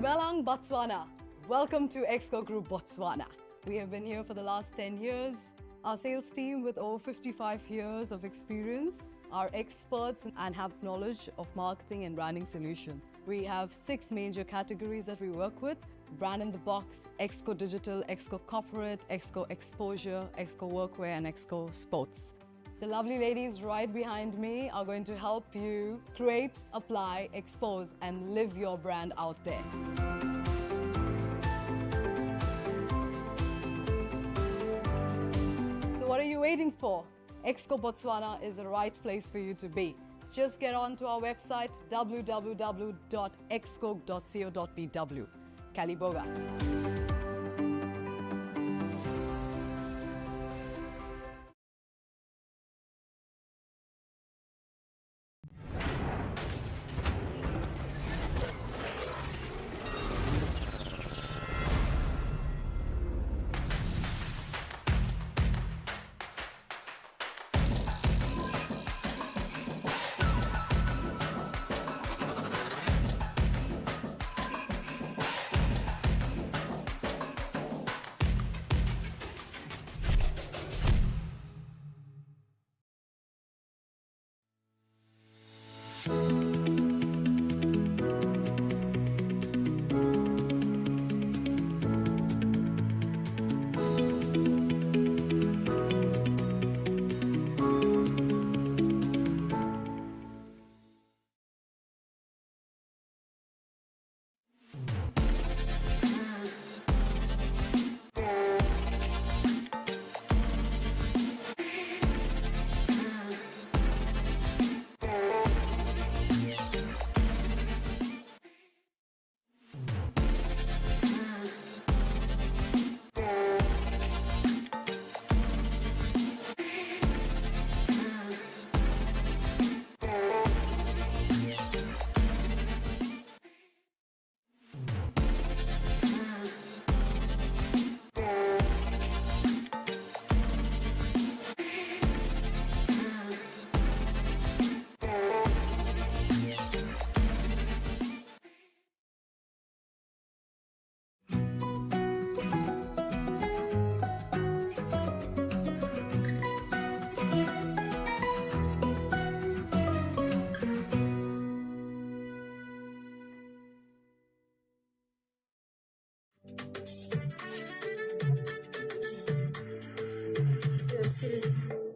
Dumelang, Botswana. Welcome to Exco Group Botswana. We have been here for the last 10 years. Our sales team with over 55 years of experience are experts and have knowledge of marketing and branding solution. We have 6 major categories that we work with: Brand in the Box, Exco Digital, Exco Corporate, Exco Exposure, Exco Workwear and Exco Sports. The lovely ladies right behind me are going to help you create, apply, expose and live your brand out there. So what are you waiting for? Exco Botswana is the right place for you to be. Just get on to our website www.exco.co.bw. Kaliboga.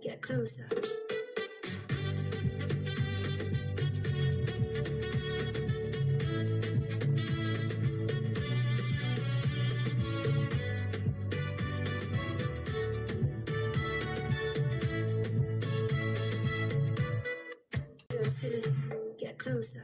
Get closer. Get closer.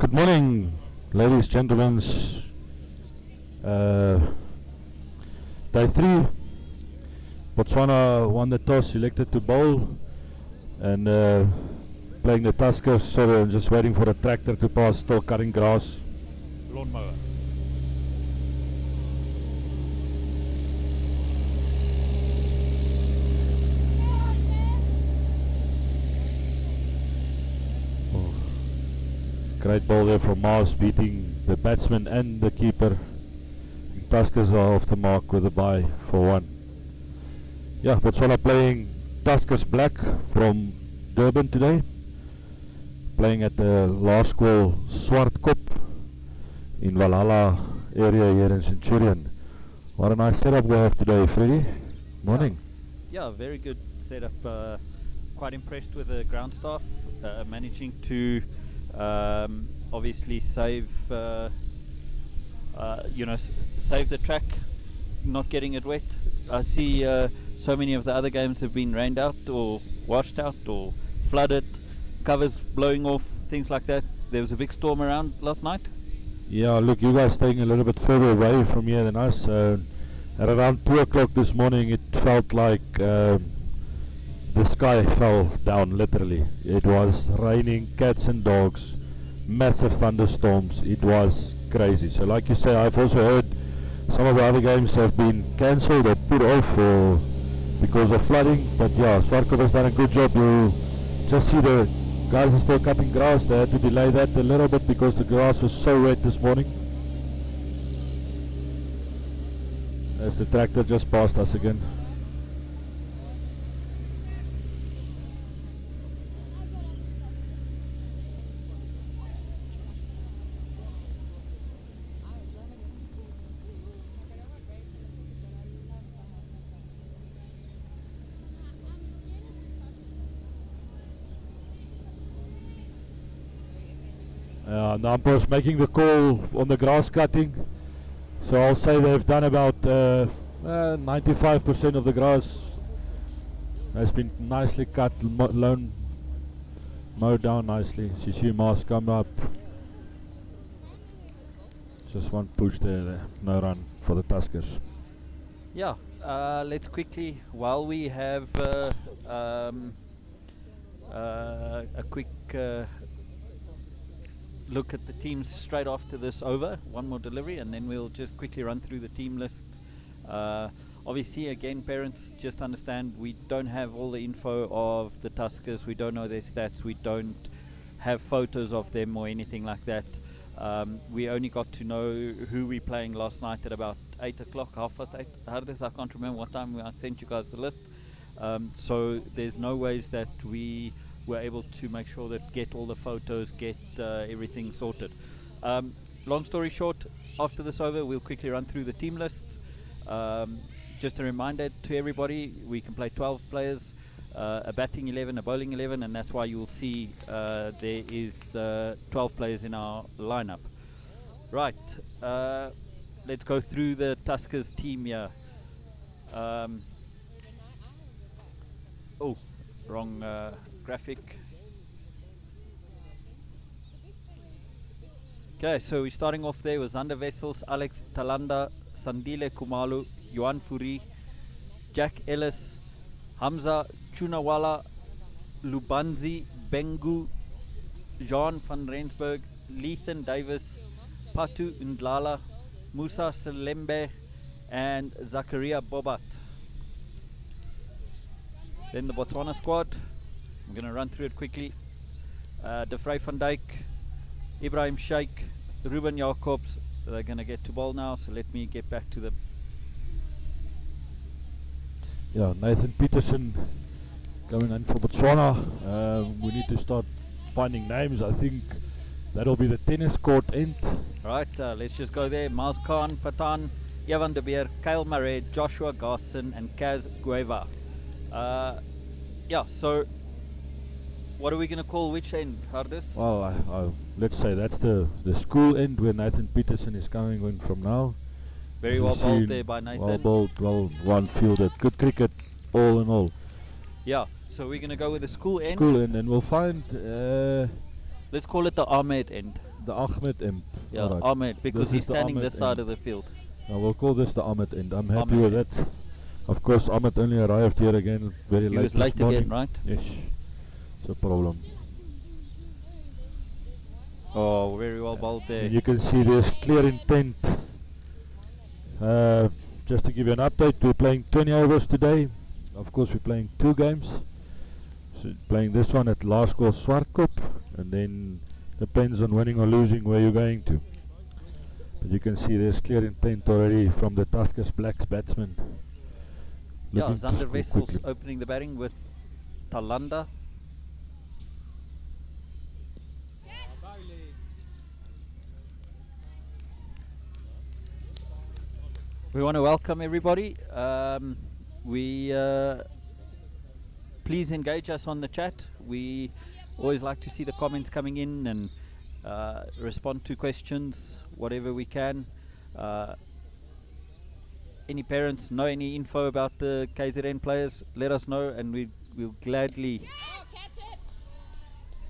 Good morning, ladies, gentlemen. Day 3. Botswana won the toss, elected to bowl, and playing the Tuskers, so we're just waiting for a tractor to pass, still cutting grass. Lawnmower. Great ball there from Mars, beating the batsman and the keeper. Tuskers are off the mark with a bye for 1. Yeah, Botswana playing Tuskers Black from Durban today. Playing at the Laerskool Swartkop in Valhalla area here in Centurion. What a nice setup we have today, Freddie. Morning. Yeah, very good setup. Quite impressed with the ground staff, managing to obviously save save the track, not getting it wet. I see so many of the other games have been rained out or washed out or flooded, covers blowing off, things like that. There was a big storm around last night. Yeah, look, you guys staying a little bit further away from here than us. At around 2 o'clock this morning, it felt like the sky fell down, literally. It was raining cats and dogs, massive thunderstorms. It was crazy. So like you say, I've also heard some of the other games have been cancelled or put off or because of flooding. But yeah, Swartkop has done a good job. You just see the guys are still cutting grass. They had to delay that a little bit because the grass was so wet this morning. As the tractor just passed us again. The umpire's making the call on the grass cutting, so I'll say they've done about 95% of the grass has been nicely cut, mowed down nicely. Shishi Mars come up, just one push there, no run for the Tuskers. Yeah, let's quickly, while we have a quick look at the teams straight after this over, one more delivery, and then we'll just quickly run through the team lists. Obviously, again, parents, just understand we don't have all the info of the Tuskers, we don't know their stats, we don't have photos of them or anything like that. We only got to know who we're playing last night at about 8 o'clock, 8:30. I can't remember what time I sent you guys the list. So there's no ways that we were able to make sure that get all the photos, get everything sorted. Long story short, after this over, we'll quickly run through the team lists. Just a reminder to everybody, we can play 12 players, a batting 11, a bowling 11, and that's why you'll see there is 12 players in our lineup. Right, let's go through the Tuskers team here. Wrong graphic. Okay, so we're starting off there with Zander Wessels, Alex Talanda, Sandile Kumalu, Johan Fourie, Jack Ellis, Hamza Chunawala, Lubanzi Bengu, Jean van Rensburg, Lethan Davis, Patu Ndlala, Musa Selembe, and Zakaria Bobat. Then the Botswana squad, I'm going to run through it quickly. De Vrij van Dijk, Ibrahim Sheikh, Ruben Jacobs. They're going to get to ball now, so let me get back to them. Yeah, Nathan Peterson going in for Botswana. We need to start finding names. I think that'll be the tennis court end. Right, let's just go there. Miles Khan, Patan, Evan de Beer, Kyle Murray, Joshua Garson, and Kaz Gueva. Yeah, so what are we going to call which end, Hardis? Well, let's say that's the school end where Nathan Peterson is coming in from now. Very well bowled there by Nathan. Well bowled, well one fielded. Good cricket, all in all. Yeah, so we're going to go with the school end. School end, and we'll find... let's call it the Ahmed end. the Ahmed end. Yeah, Alright. Ahmed, because This he's is the standing Ahmed this side end. of the field. I will call this the Ahmed end. I'm happy Ahmed with that. Of course, Ahmed only arrived here again very He late was late this morning. again, right? Yes, it's a problem. Oh, very well bowled there. And you can see there's clear intent. Just to give you an update, we're playing 20 overs today. Of course, we're playing 2 games. So playing this one at Laerskool Swartkop, and then depends on winning or losing where you're going to. But you can see there's clear intent already from the Tuskers Blacks batsman. Yeah, Looking to Zander score Wessels quickly. opening the batting with Talanda. We want to welcome everybody. Please engage us on the chat. We always like to see the comments coming in and respond to questions, whatever we can. Any parents know any info about the KZN players, let us know and we'll gladly.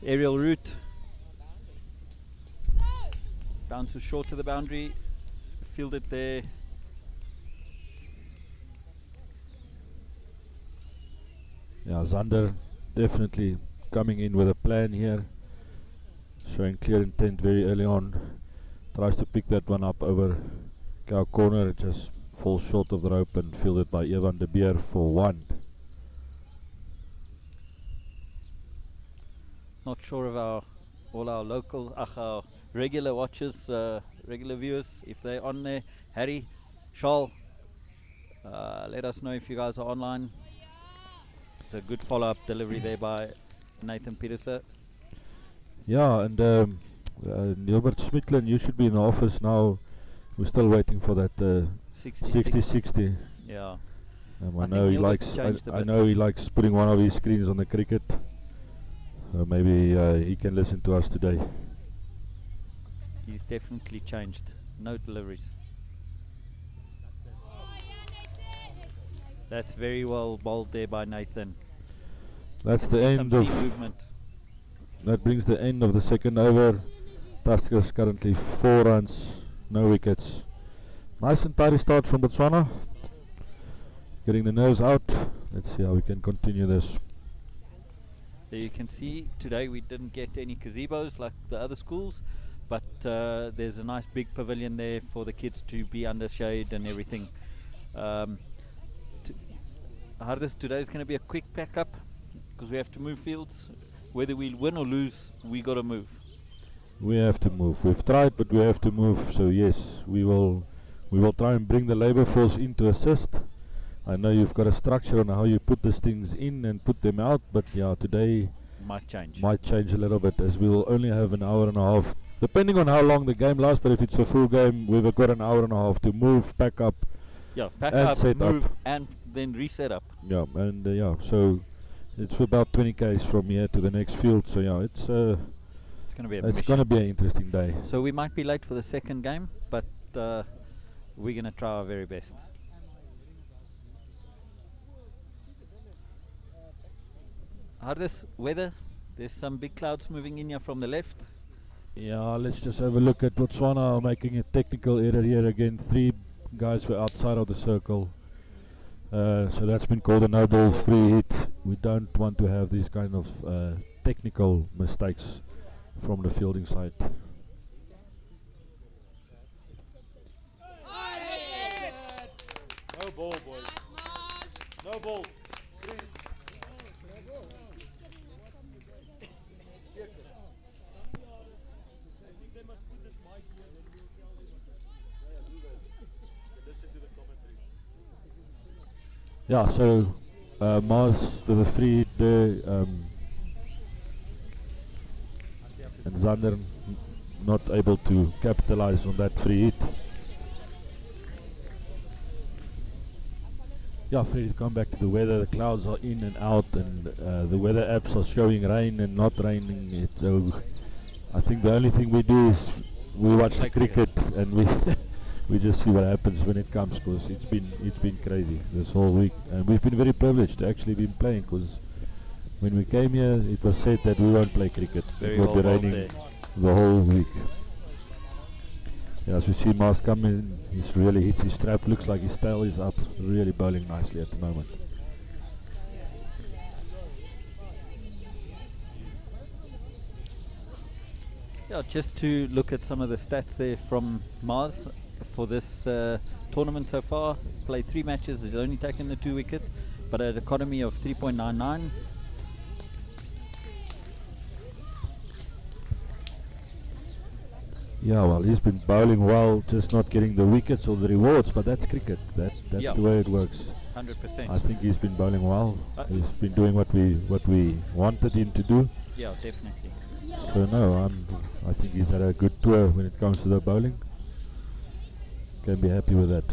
Aerial route. Bounces short to the boundary. Fielded there. Yeah, Zander definitely coming in with a plan here, showing clear intent very early on. Tries to pick that one up over cow corner, it just falls short of the rope and fielded by Evan de Beer for 1. Not sure of all our local, our regular watchers, regular viewers, if they're on there. Harry, Charles, let us know if you guys are online. It's a good follow-up delivery there by Nathan Peterson. Yeah, and Gilbert Smitland, you should be in the office now. We're still waiting for that 60-60. Yeah. I know he Gilbert's likes. changed a I bit. know he likes putting one of his screens on the cricket. Maybe he can listen to us today. He's definitely changed. No deliveries. That's very well bowled there by Nathan. That's the See end some of. seam movement. That brings the end of the second over. Tuskers currently 4 runs, no wickets. Nice and tidy start from Botswana. Getting the nerves out. Let's see how we can continue this. There you can see today we didn't get any gazebos like the other schools, but there's a nice big pavilion there for the kids to be under shade and everything. Hardest today is going to be a quick pack up because we have to move fields. Whether we win or lose, we got to move. We have to move. We've tried, but we have to move. So yes, we will try and bring the labour force in to assist. I know you've got a structure on how you put these things in and put them out, but yeah, today Might change. might change a little bit, as we will only have an hour and a half, depending on how long the game lasts. But if it's a full game, we've got an hour and a half to move, pack up. Yeah, pack and up, set move, up. and then reset up. Yeah, and yeah, so it's about 20 k's from here to the next field. So yeah, it's It's going to be a it's mission. gonna be an interesting day. So we might be late for the second game, but we're going to try our very best. Hardest weather. There's some big clouds moving in here from the left. Yeah, let's just have a look at Botswana making a technical error here again. 3 guys were outside of the circle. So that's been called a no ball free hit. We don't want to have these kind of technical mistakes from the fielding side. No ball, boys. No ball. Yeah, so Mars with a free hit there, and Zander not able to capitalize on that free hit. Yeah, Freddie, come back to the weather. The clouds are in and out, and the weather apps are showing rain and not raining. So I think the only thing we do is we watch the cricket and we we just see what happens when it comes, because it's been crazy this whole week, and we've been very privileged to actually be playing, because when we came here it was said that we won't play cricket. Very It would be well bowled raining there. the whole week. Yeah, as we see Mars come in, he's really hits his strap. Looks like his tail is up. Really bowling nicely at the moment. Yeah, just to look at some of the stats there from Mars for this tournament so far. Played 3 matches, he's only taken the 2 wickets, but at an economy of 3.99. Yeah, well, he's been bowling well, just not getting the wickets or the rewards, but that's cricket. That's Yeah. the way it works. 100%. I think he's been bowling well. He's been doing what we wanted him to do. Yeah, definitely. So no, I think he's had a good tour when it comes to the bowling. Can be happy with that.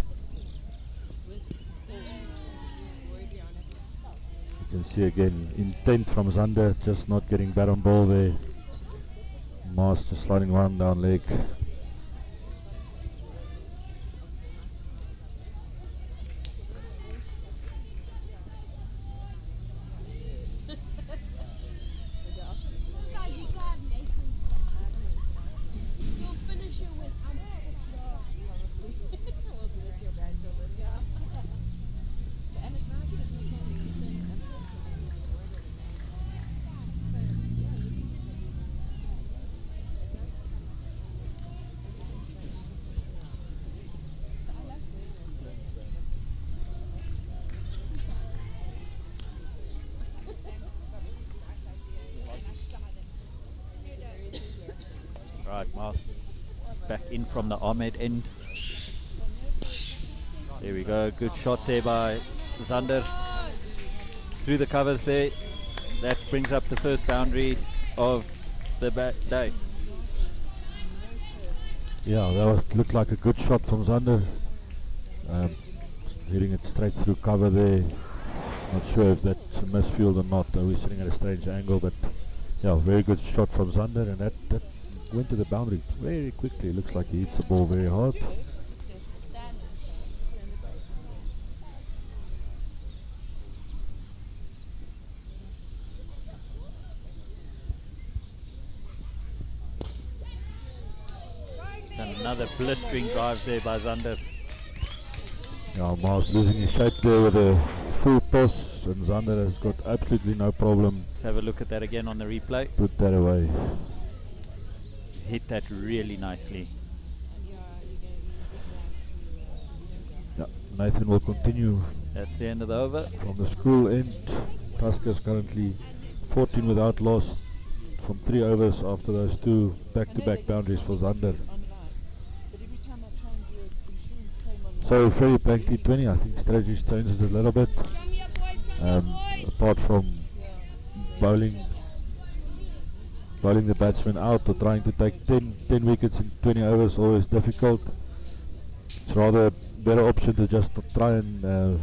You can see again intent from Zander, just not getting bat on ball there. Mars just sliding one down leg. Right, Mars back in from the Ahmed end. There we go, good shot there by Zander. Through the covers there. That brings up the first boundary of the day. Yeah, looked like a good shot from Zander. Hitting it straight through cover there. Not sure if that's a misfield or not. We're sitting at a strange angle, but yeah, very good shot from Zander, and that went to the boundary very quickly. Looks like he hits the ball very hard. And another blistering drive there by Zander. Yeah, Mars losing his shape there with a full toss, and Zander has got absolutely no problem. Let's have a look at that again on the replay. Put that away. Hit that really nicely. Yeah, Nathan will continue That's the end of the over. from the school end. Tuskers currently 14 without loss from 3 overs after those 2 back-to-back boundaries for Zander. So Freddie playing T20, I think strategy changes a little bit. Apart from bowling the batsman out or trying to take 10 wickets in 20 overs, always difficult. It's rather a better option to just try and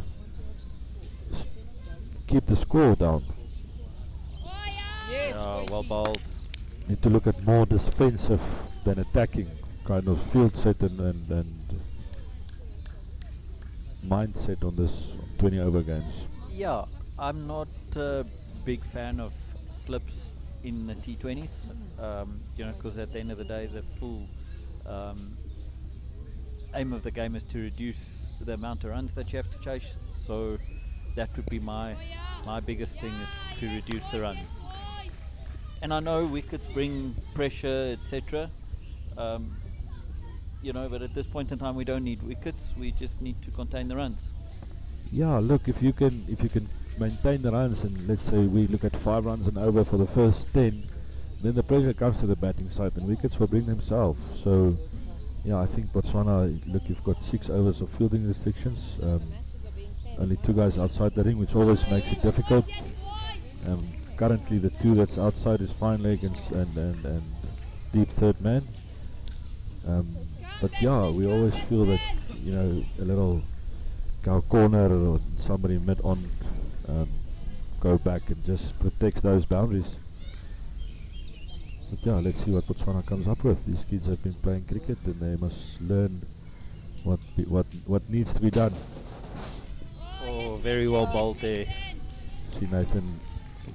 keep the score down. Well bowled. Need to look at more defensive than attacking kind of field set and mindset on this 20 over games. Yeah, I'm not a big fan of slips in the T20s, because at the end of the day the full aim of the game is to reduce the amount of runs that you have to chase, so that would be my biggest thing, is to reduce the runs. And I know wickets bring pressure, etc., but at this point in time we don't need wickets, we just need to contain the runs. Yeah, look, if you can maintain the runs, and let's say we look at 5 runs and over for the first 10, then the pressure comes to the batting side and wickets will bring themselves. So yeah, I think Botswana, look, you've got 6 overs of fielding restrictions, only 2 guys outside the ring, which always makes it difficult. Currently the 2 that's outside is fine leg and deep third man. But yeah, we always feel that, a little cow corner or somebody mid on go back and just protects those boundaries. But yeah, let's see what Botswana comes up with. These kids have been playing cricket and they must learn what needs to be done. Oh, very well bowled there. See Nathan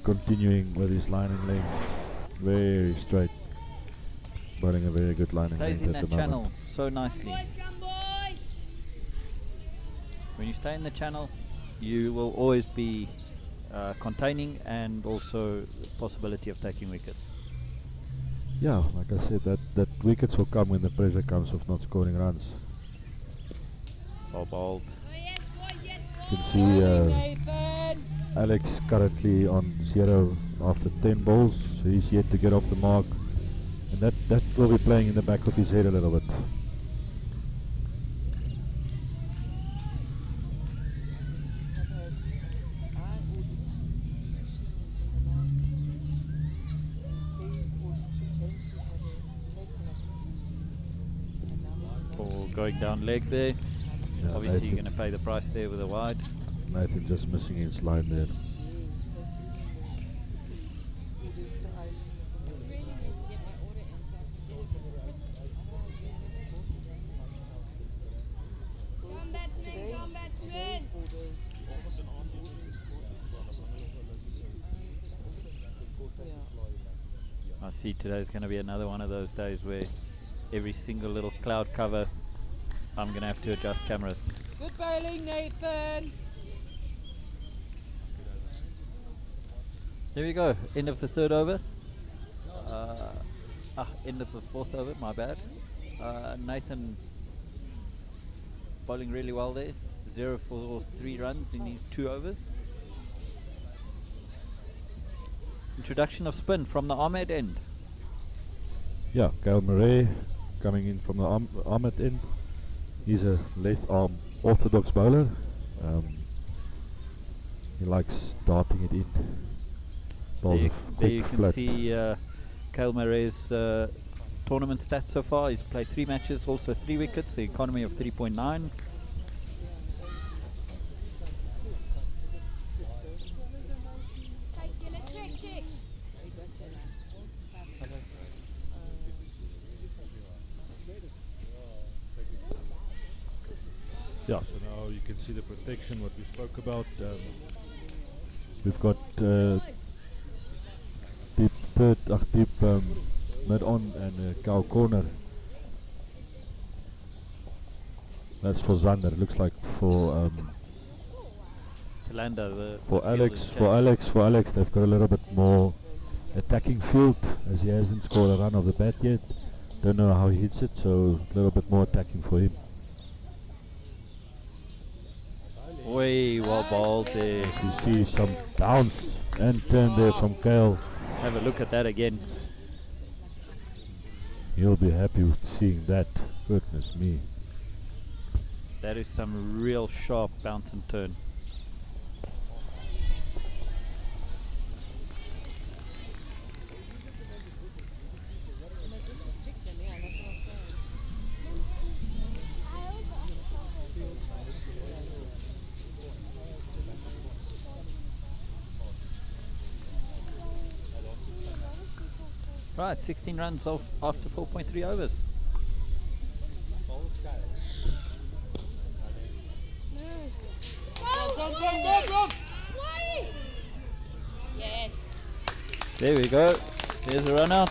continuing with his line and length, very straight. But running a very good line Stays length in at the that channel moment. so nicely. When you stay in the channel, you will always be containing and also the possibility of taking wickets. Yeah, like I said, that wickets will come when the pressure comes of not scoring runs. Or bowled. You can see Alex currently on 0 after 10 balls, so he's yet to get off the mark, and that will be playing in the back of his head a little bit. Ball going down leg there. Yeah, Obviously you're going to pay the price there with a wide. Nathan just missing his line there. I see today's going to be another one of those days where every single little cloud cover I'm going to have to adjust cameras. Good bowling, Nathan. There we go, end of the third over. End of the fourth over, my bad. Nathan bowling really well there. 0 for 3 runs in these 2 overs. Introduction of spin from the Ahmed end. Yeah, Gail Murray coming in from the Ahmed end. He's a left arm orthodox bowler. He likes darting it in. There you can see Kyle Murray's tournament stats so far. He's played 3 matches, also 3 wickets, the economy of 3.9. Yeah, so now you can see the protection, what we spoke about. We've got deep mid on and cow corner. That's for Zander. Looks like for Alex, they've got a little bit more attacking field, as he hasn't scored a run of the bat yet. Don't know how he hits it, so a little bit more attacking for him. Way well bowled there. You see some bounce and turn there from Kale. Have a look at that again. He'll be happy with seeing that. Goodness me. That is some real sharp bounce and turn. Right, 16 runs off after 4.3 overs. Yes. There we go. There's a run out.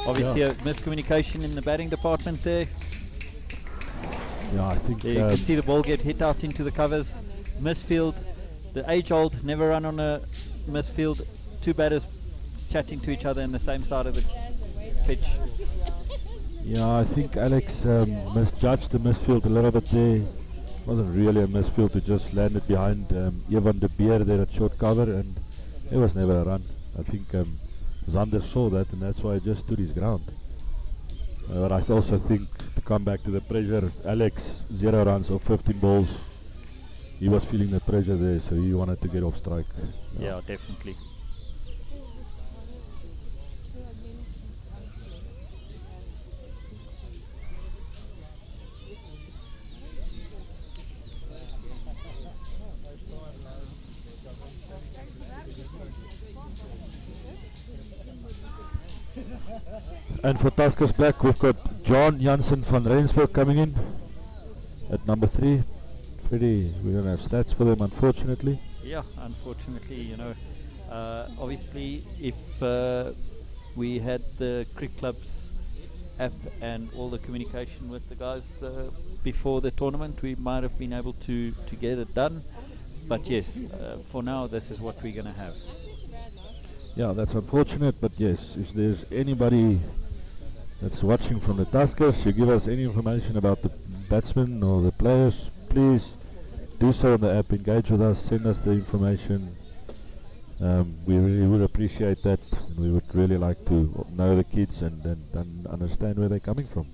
Obviously a miscommunication in the batting department there. Yeah, I think There you can see the ball get hit out into the covers. Misfield. The age-old never run on a misfield. 2 batters chatting to each other in the same side of the pitch. Yeah, I think Alex misjudged the misfield a little bit there. Wasn't really a misfield, to just landed behind Evan de Beer there at short cover, and there was never a run. I think Zander saw that, and that's why he just stood his ground. But I also think, to come back to the pressure, Alex 0 runs of 15 balls. He was feeling the pressure there, so he wanted to get off strike. Yeah, definitely. And for Tuskers Black, we've got John Jansen van Rensburg coming in at number 3. We don't have stats for them, unfortunately. Yeah, unfortunately, you know, obviously if we had the Cricket Club's app and all the communication with the guys before the tournament, we might have been able to get it done. But yes, for now, this is what we're going to have. Yeah, that's unfortunate, but yes, if there's anybody that's watching from the Tuskers, you give us any information about the batsmen or the players, please do so on the app, engage with us, send us the information. We really would appreciate that, and we would really like to know the kids and understand where they're coming from.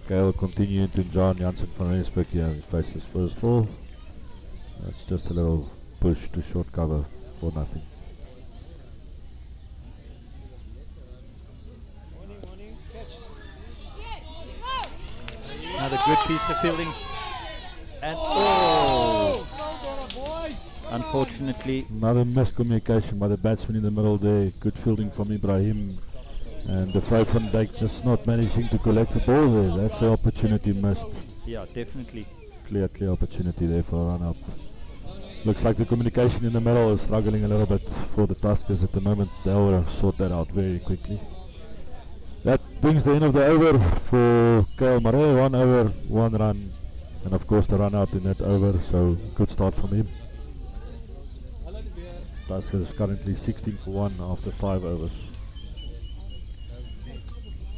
Okay, we'll continue into John Jansen van Rensburg here. He faces first ball. That's just a little push to short cover for nothing. Another good piece of fielding. And oh! Unfortunately, another miscommunication by the batsman in the middle there. Good fielding from Ibrahim. And the Vrou van Dijk just not managing to collect the ball there. That's the opportunity missed. Yeah, definitely. Clear opportunity there for a run up. Looks like the communication in the middle is struggling a little bit for the Tuskers at the moment. They will sort that out very quickly. That brings the end of the over for KL Marais. 1 over, 1 run. And of course the run out in that over. So good start from him. Tuskers currently 16 for 1 after 5 overs.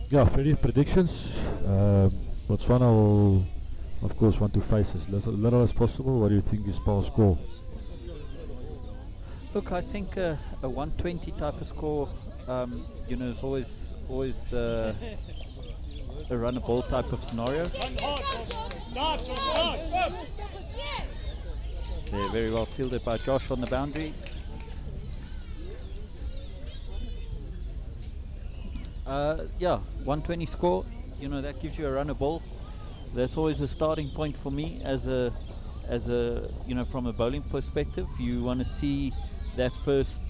Yeah, Freddie, predictions. Botswana will, of course, want to face as little as possible. What do you think is Paul's score? Look, I think a 120 type of score, is always a run a ball type of scenario. They're very well fielded by Josh on the boundary. Yeah, 120 score, that gives you a run a ball. That's always a starting point for me as a from a bowling perspective. You want to see that first,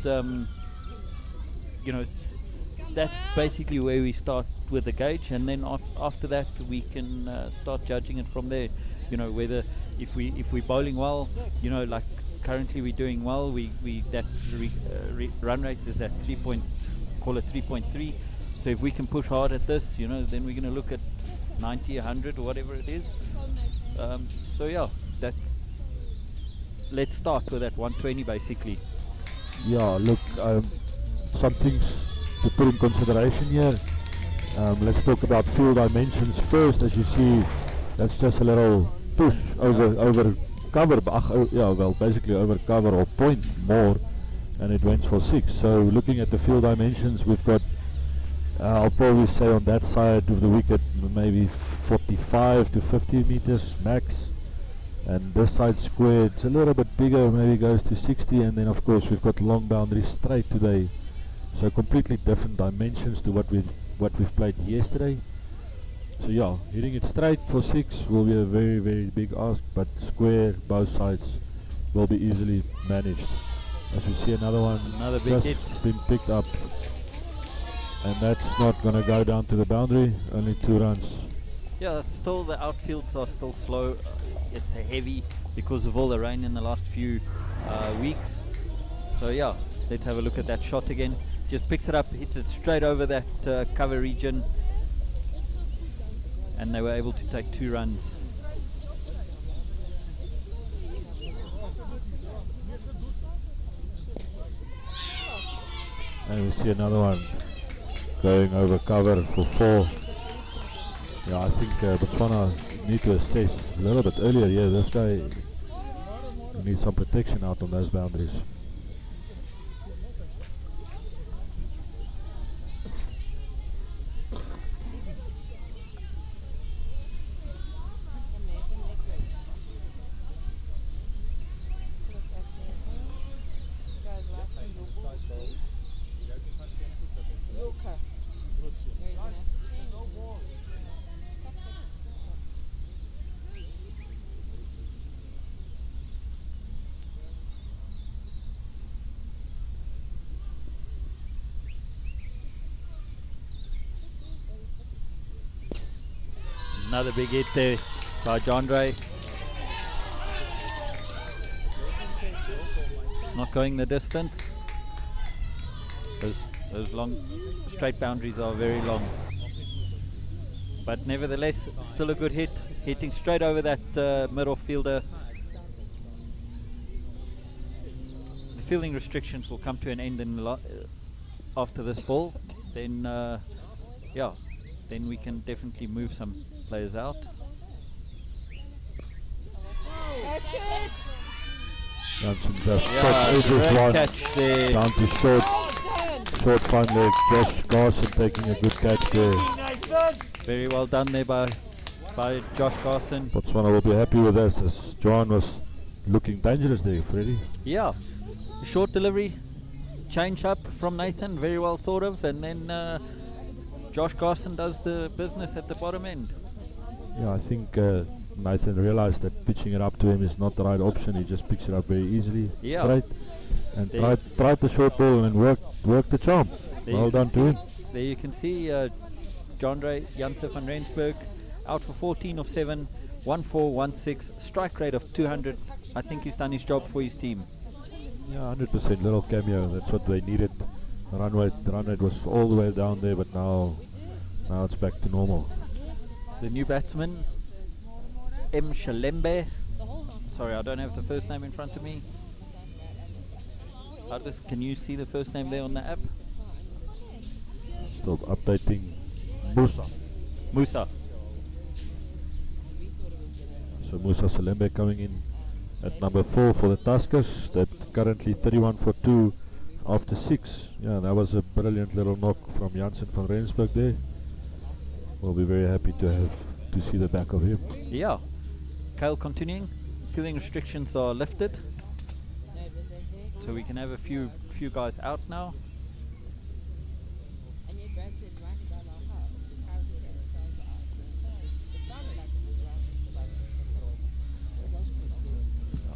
that's basically where we start with the gauge, and then after that we can start judging it from there. Whether if we're bowling well, like currently we're doing well, that run rate is at 3.3. So if we can push hard at this, then we're going to look at 90, 100, or whatever it is. So yeah, let's start with that 120 basically. Yeah, look, some things to put in consideration here. Let's talk about field dimensions first. As you see, that's just a little push over cover. Basically over cover or point more, and it went for 6. So looking at the field dimensions, we've got I'll probably say on that side of the wicket maybe 45 to 50 meters max, and this side square it's a little bit bigger, maybe goes to 60, and then of course we've got long boundaries straight today, so completely different dimensions to what we've played yesterday. So yeah, hitting it straight for 6 will be a very, very big ask, but square both sides will be easily managed. As we see another big hit been picked up. And that's not going to go down to the boundary, only 2 runs. Yeah, still the outfields are still slow. It's heavy because of all the rain in the last few weeks. So yeah, let's have a look at that shot again. Just picks it up, hits it straight over that cover region. And they were able to take 2 runs. And we see another one going over cover for 4. Yeah, I think Botswana need to assess a little bit earlier. Yeah, this guy needs some protection out on those boundaries. Another big hit there by Jandre. not going the distance. Those long straight boundaries are very long. But nevertheless, still a good hit. Hitting straight over that middle fielder. The fielding restrictions will come to an end in after this ball. Then, yeah, then we can definitely move some players out. Catch it! Jansen just Yeah, got Edge's great one catch there. down to short. Short fine leg. Josh Garson taking a good catch there. Very well done there by Josh Carson. Botswana will be happy with this, as John was looking dangerous there, Freddie. Yeah, a short delivery, change up from Nathan, very well thought of, and then Josh Carson does the business at the bottom end. Yeah, I think Nathan realized that pitching it up to him is not the right option. He just picks it up very easily, Yeah. straight, and There tried the short ball and worked the charm. There Well you done can to him. There you can see Jandre Janse van Rensburg out for 14 of 7, 1-4-1-6, strike rate of 200. I think he's done his job for his team. Yeah, 100% little cameo. That's what they needed. The run rate was all the way down there, but now it's back to normal. The new batsman, M. Shalembe. Sorry, I don't have the first name in front of me. Can you see the first name there on the app? Still updating Musa. Musa. So Musa Salembe coming in at number 4 for the Tuskers. That currently 31 for 2 after 6. Yeah, that was a brilliant little knock from Jansen van Rensburg there. We'll be very happy to see the back of him. Yeah. Kyle continuing. Fielding restrictions are lifted. So we can have a few guys out now.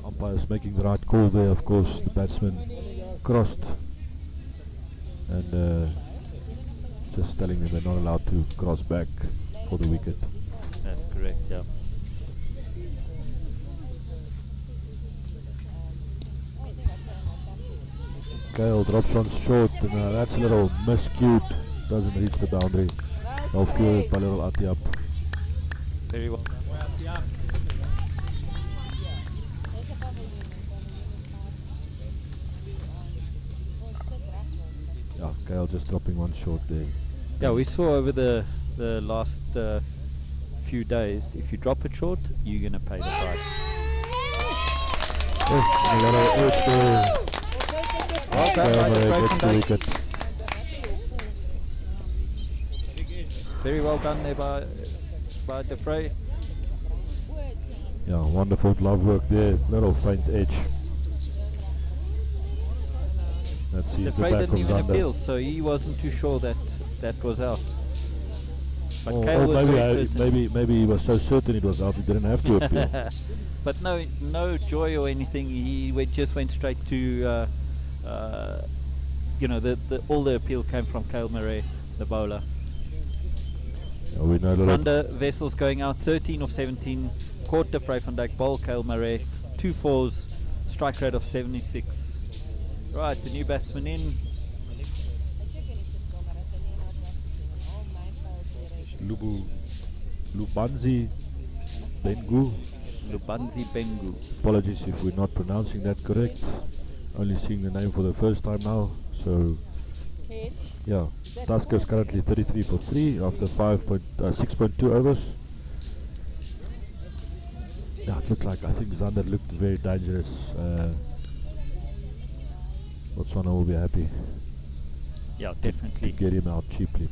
Umpire's making the right call there, of course. The batsman crossed and just telling them they're not allowed to cross back for the wicket. That's correct, yeah. Kale drops one short, and that's a little miscued. Doesn't reach the boundary. Well fielded by little Atiap. Very well. Yeah, Kale just dropping one short there. Yeah, we saw over the last few days, if you drop it short, you're going to pay the price. A little edge there. Well done by the Kale straight gets the from wicket. Very well done there by De Frey. Yeah, wonderful glove work there. Little faint edge. Let's see De if the Frey back didn't comes even under. appeal, so he wasn't too sure that was out. But Or Kale was very maybe, certain. maybe he was so certain it was out, he didn't have to appeal. But no joy or anything. He just went straight to, all the appeal came from Kale Murray, the bowler. Yeah, we know little Thunder Vessels going out 13 of 17. Caught De Frey van Dijk, bowl Kale Murray, 2 fours, strike rate of 76. Right, the new batsman in. Lubanzi Bengu. Lubanzi Bengu. Apologies if we're not pronouncing that correct. Only seeing the name for the first time now. So, yeah, Tuskers currently 33 for 3 after 6.2 overs. Yeah, it looked like, I think Zander looked very dangerous. Botswana will be happy Yeah, to definitely. get him out cheaply.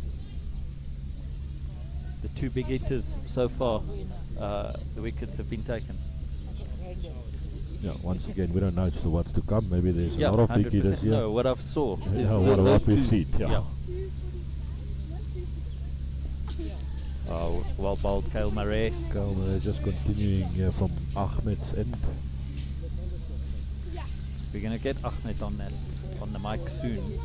The 2 big hitters so far, the wickets have been taken. Yeah, once again, we don't know what's to come. Maybe there's Yeah, a lot of big 100%. hitters here. No, what I've saw. is Yeah, those what we've 2. seen, yeah. Well bowled Kale Murray. Kalmer just continuing from Ahmed's end. We're going to get Ahmed on the mic soon.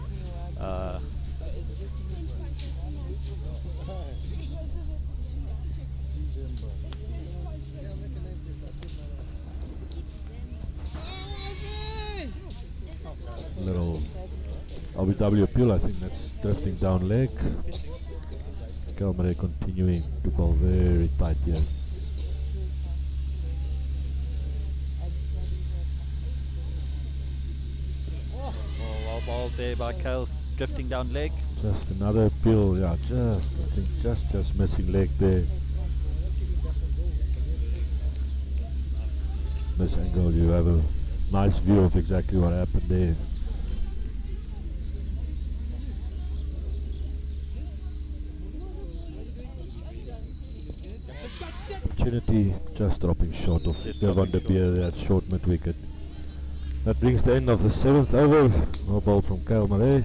RBW appeal. I think that's drifting down leg. Kelmare continuing to bowl very tight here. Oh, well bowled there by Kale, drifting down leg. Just another appeal, yeah, I think just missing leg there. This angle, you have a nice view of exactly what happened there. Opportunity just dropping short of Van der Beer, that short mid wicket. That brings the end of the 7th over. No ball from Kyle Murray.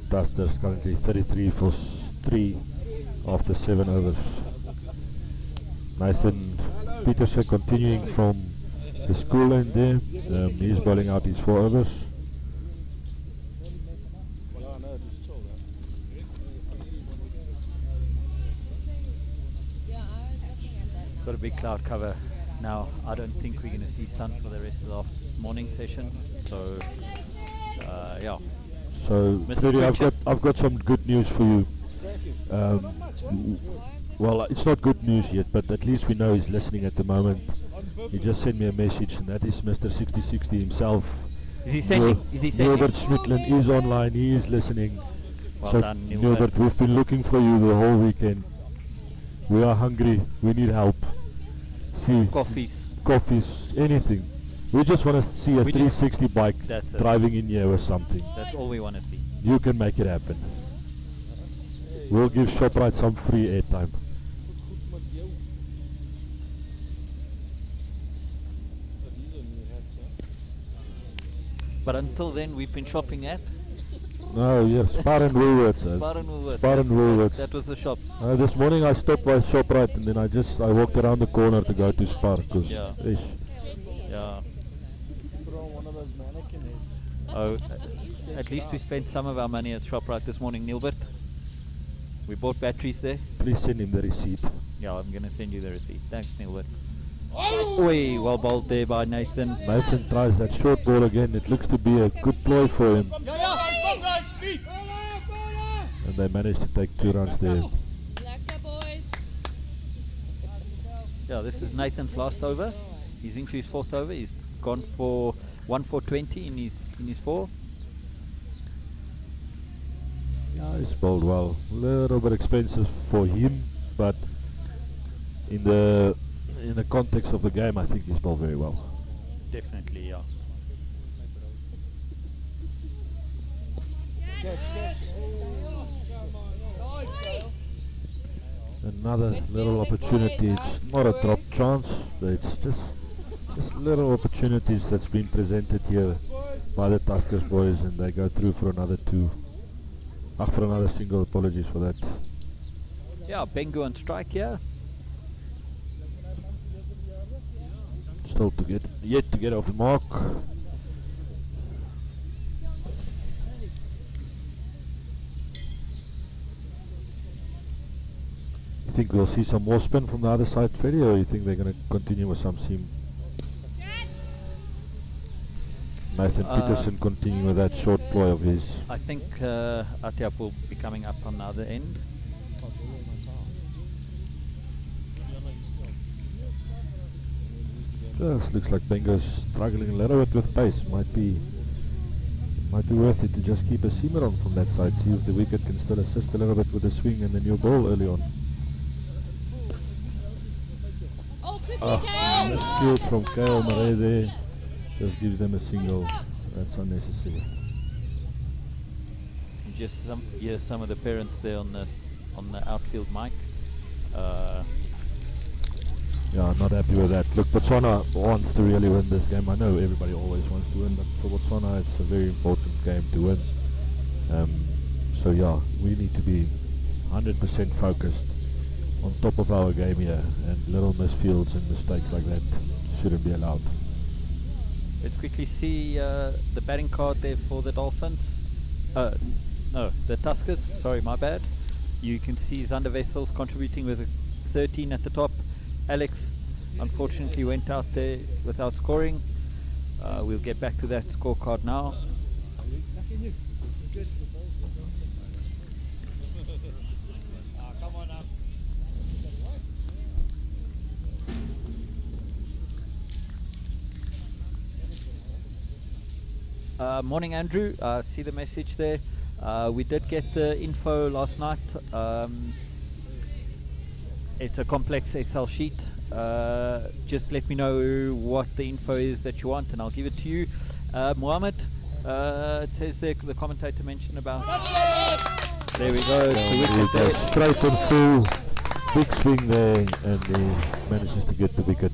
Tuskers currently 33 for 3 after 7 overs. Nathan Peterson continuing from the school end there. He's bowling out his 4 overs. Got a big cloud cover now. I don't think we're going to see sun for the rest of the morning session. So, yeah. So, Freddie, I've got some good news for you. Well, it's not good news yet, but at least we know he's listening at the moment. He just sent me a message, and that is Mr. 6060 himself. Is he sending? Nilbert Schmidtland is online. He is listening. Well so done, Nilbert, we've been looking for you the whole weekend. We are hungry. We need help. See, coffees, anything. We just want to see a 360 bike driving in here or something. That's all we want to see. You can make it happen. We'll give ShopRite some free airtime. But until then, we've been shopping at? No, yeah, Spar and Woolworths. Spar and Woolworths. Spar and Woolworths. That was the shop. This morning I stopped by ShopRite and then I walked around the corner to go to Spar. Yeah. Yeah. Oh, at least we spent some of our money at ShopRite this morning, Nilbert. We bought batteries there. Please send him the receipt. Yeah, I'm going to send you the receipt. Thanks, Nilbert. Oi, well bowled there by Nathan. Nathan tries that short ball again. It looks to be a good ploy for him. And they managed to take 2 runs there. Yeah, this is Nathan's last over. He's into his 4th over. He's gone for 1 for 20 in his 4. Yeah, he's bowled well. A little bit expensive for him, but in the context of the game, I think he's bowled very well. Definitely, yeah. Another little opportunity. It's not a drop chance, but it's just little opportunities that's been presented here by the Tuskers boys, and they go through for another 2. For another single. Apologies for that. Yeah, Bengu on strike here. Still yet to get off the mark. You think we'll see some more spin from the other side, Freddie, or you think they're going to continue with some seam? Nathan Peterson continuing with that short ploy of his. I think Atiap will be coming up on the other end. This looks like Bengo's struggling a little bit with pace. Might be worth it to just keep a seamer on from that side. See if the wicket can still assist a little bit with the swing and the new ball early on. Misfield from Kyle Murray there. Just gives them a single. That's unnecessary. Just some of the parents there on the outfield mic. Yeah, not happy with that. Look, Botswana wants to really win this game. I know everybody always wants to win, but for Botswana it's a very important game to win. So yeah, we need to be 100% focused on top of our game here, and little misfields and mistakes like that shouldn't be allowed. Let's quickly see the batting card there for the Dolphins. No, the Tuskers. Sorry, my bad. You can see Zander Wessels contributing with a 13 at the top. Alex unfortunately went out there without scoring. We'll get back to that scorecard now. Morning, Andrew. See the message there. We did get the info last night. It's a complex Excel sheet. Just let me know what the info is that you want and I'll give it to you. Mohammed, it says there, the commentator mentioned about... There we go. The wicket there. Straight and full. Big swing there, and he manages to get the wicket.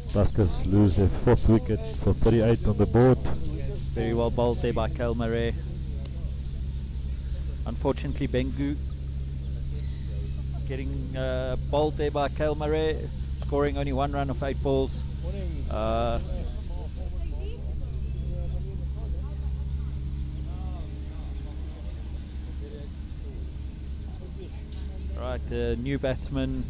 Tuskers lose their 4th wicket for 38 on the board. Very well bowled there by Kyle Murray. Unfortunately, Bengu getting bowled there by Kyle Murray, scoring only 1 run of 8 balls. Right, the new batsman.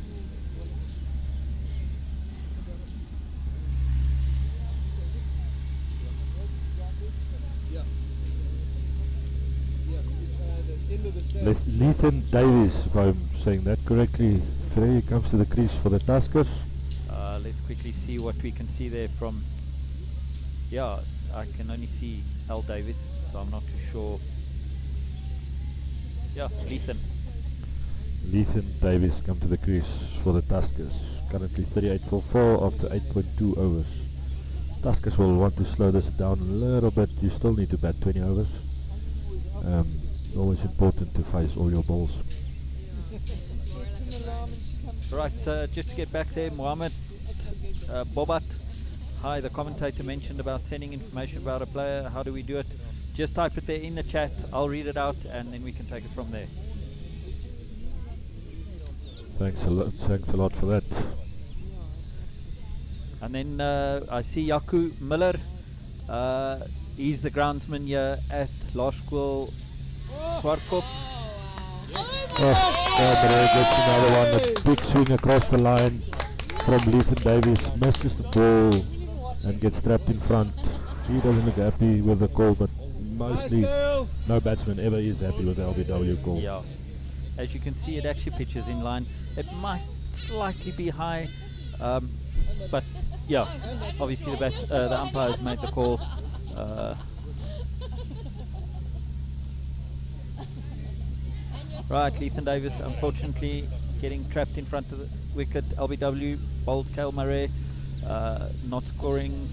Lethan Davies, if I'm saying that correctly, Frey comes to the crease for the Tuskers. Let's quickly see what we can see there from... Yeah, I can only see Al Davis, so I'm not too sure. Yeah, Lethan. Lethan Davies come to the crease for the Tuskers. Currently 38 for 4 after 8.2 overs. Tuskers will want to slow this down a little bit. You still need to bat 20 overs. Always important to face all your balls. Right, just to get back there, Mohammed Bobat. Hi, the commentator mentioned about sending information about a player. How do we do it? Just type it there in the chat. I'll read it out and then we can take it from there. Thanks a lot for that. And then I see Yaku Miller. He's the groundsman here at Laerskool Swartkop. Gets another one. A big swing across the line from Lethan Davies. Misses the ball and gets trapped in front. He doesn't look happy with the call, but mostly no batsman ever is happy with the LBW call. Yeah. As you can see, it actually pitches in line. It might slightly be high, but yeah, obviously the umpires made the call. Right, Lethan Davis unfortunately getting trapped in front of the wicket. LBW bowled Kyle Murray, not scoring.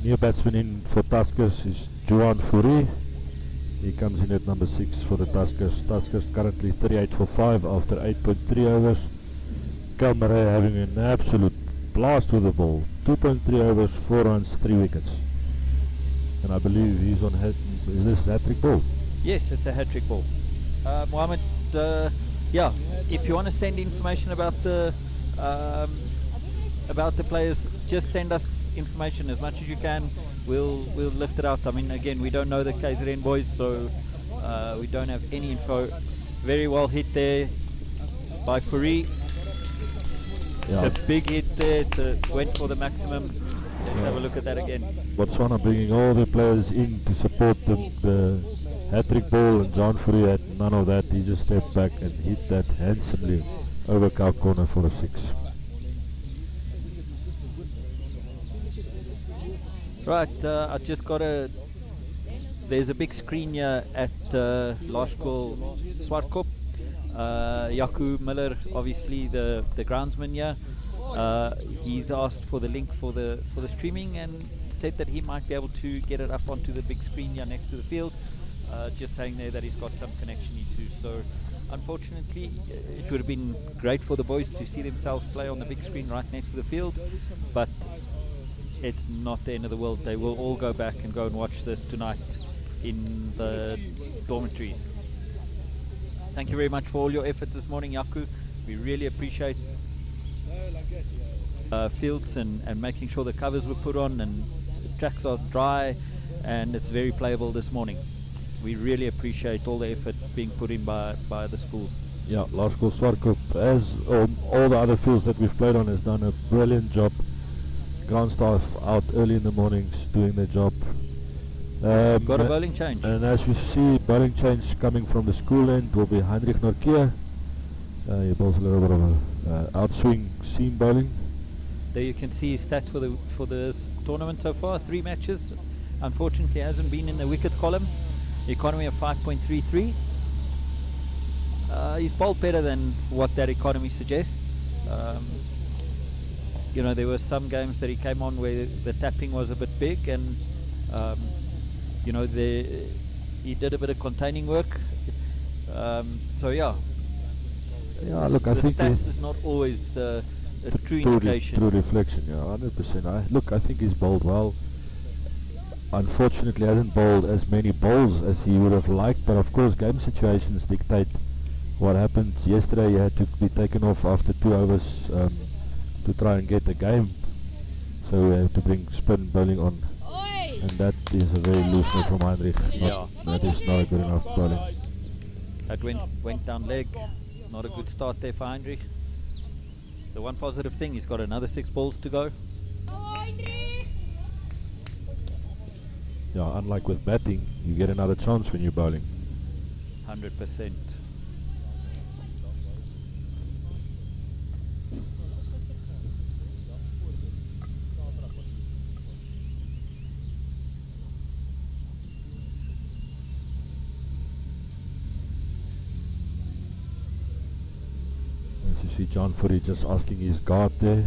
New batsman in for Tuskers is Juan Fourie. He comes in at number 6 for the Tuskers. Tuskers currently 38 for 5 after 8.3 overs. Kyle Murray having an absolute blast with the ball. 2.3 overs, 4 runs, 3 wickets. And I believe he's on this hat-trick ball. Yes, it's a hat-trick ball. Mohammed, yeah, if you want to send information about the players, just send us information as much as you can. We'll lift it out. I mean, again, we don't know the KZN boys, so we don't have any info. Very well hit there by Fourie. Yeah. It's a big hit there. It went for the maximum. Let's have a look at that again. Botswana bringing all the players in to support the hat-trick ball, and John Fourie had none of that. He just stepped back and hit that handsomely over cow corner for a 6. Right, I just got there's a big screen here at Laerskool Swartkop. Yaku Miller, obviously the groundsman here, he's asked for the link for the streaming and said that he might be able to get it up onto the big screen here next to the field. Just saying there that he's got some connection issues. So unfortunately, it would have been great for the boys to see themselves play on the big screen right next to the field, but it's not the end of the world. They will all go back and go and watch this tonight in the dormitories. Thank you very much for all your efforts this morning, Yaku. We really appreciate fields and making sure the covers were put on and the tracks are dry and it's very playable this morning. we really appreciate all the effort being put in by the schools. Yeah, Laerskool Swartkop, as all the other fields that we've played on, has done a brilliant job. Ground staff out early in the mornings doing their job. Got a bowling change. And as we see, bowling change coming from the school end will be Heinrich Norkia. He bowls a little bit of a outswing seam bowling. There you can see his stats for the tournament so far. 3 matches. Unfortunately, hasn't been in the wickets column. Economy of 5.33. He's bowled better than what that economy suggests. You know, there were some games that he came on where the tapping was a bit big, and you know, he did a bit of containing work. So yeah. Yeah, look, I the think stats is not always a true indication. True reflection, yeah, 100%. I think he's bowled well. Unfortunately, hasn't bowled as many bowls as he would have liked, but of course, game situations dictate what happened. Yesterday, he had to be taken off after 2 overs to try and get the game, so we have to bring spin bowling on, and that is a very loose one from Heinrich. That is not a good enough bowling. That went down leg. Not a good start there for Heinrich. The one positive thing, he's got another 6 balls to go. Yeah, unlike with batting, you get another chance when you're bowling. 100%. As you see John Furry just asking his guard there.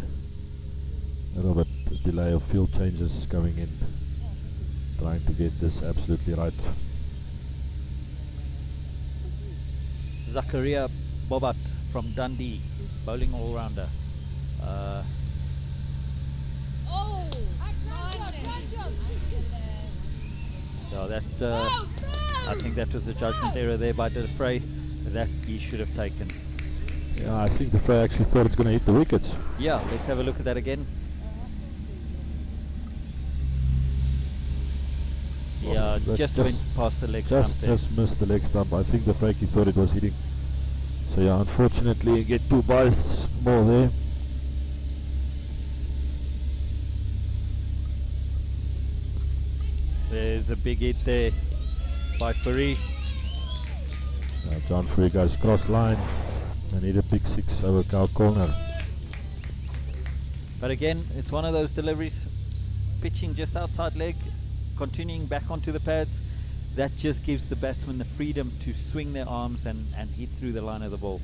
A little bit delay of field changes coming in. Trying to get this absolutely right. Zakaria Bobat from Dundee, bowling all-rounder. So that, I think that was a judgment error there by De Frey that he should have taken. Yeah, I think the Frey actually thought it's going to hit the wickets. Yeah, let's have a look at that again. Yeah, just went past the leg stump there. Just missed the leg stump. I think the Frankie thought it was hitting. So yeah, unfortunately you get 2 byes more there. There's a big hit there by Furry. John Furry goes cross line and hit a big 6 over cow corner. But again, it's one of those deliveries, pitching just outside leg, continuing back onto the pads. That just gives the batsman the freedom to swing their arms and hit through the line of the ball.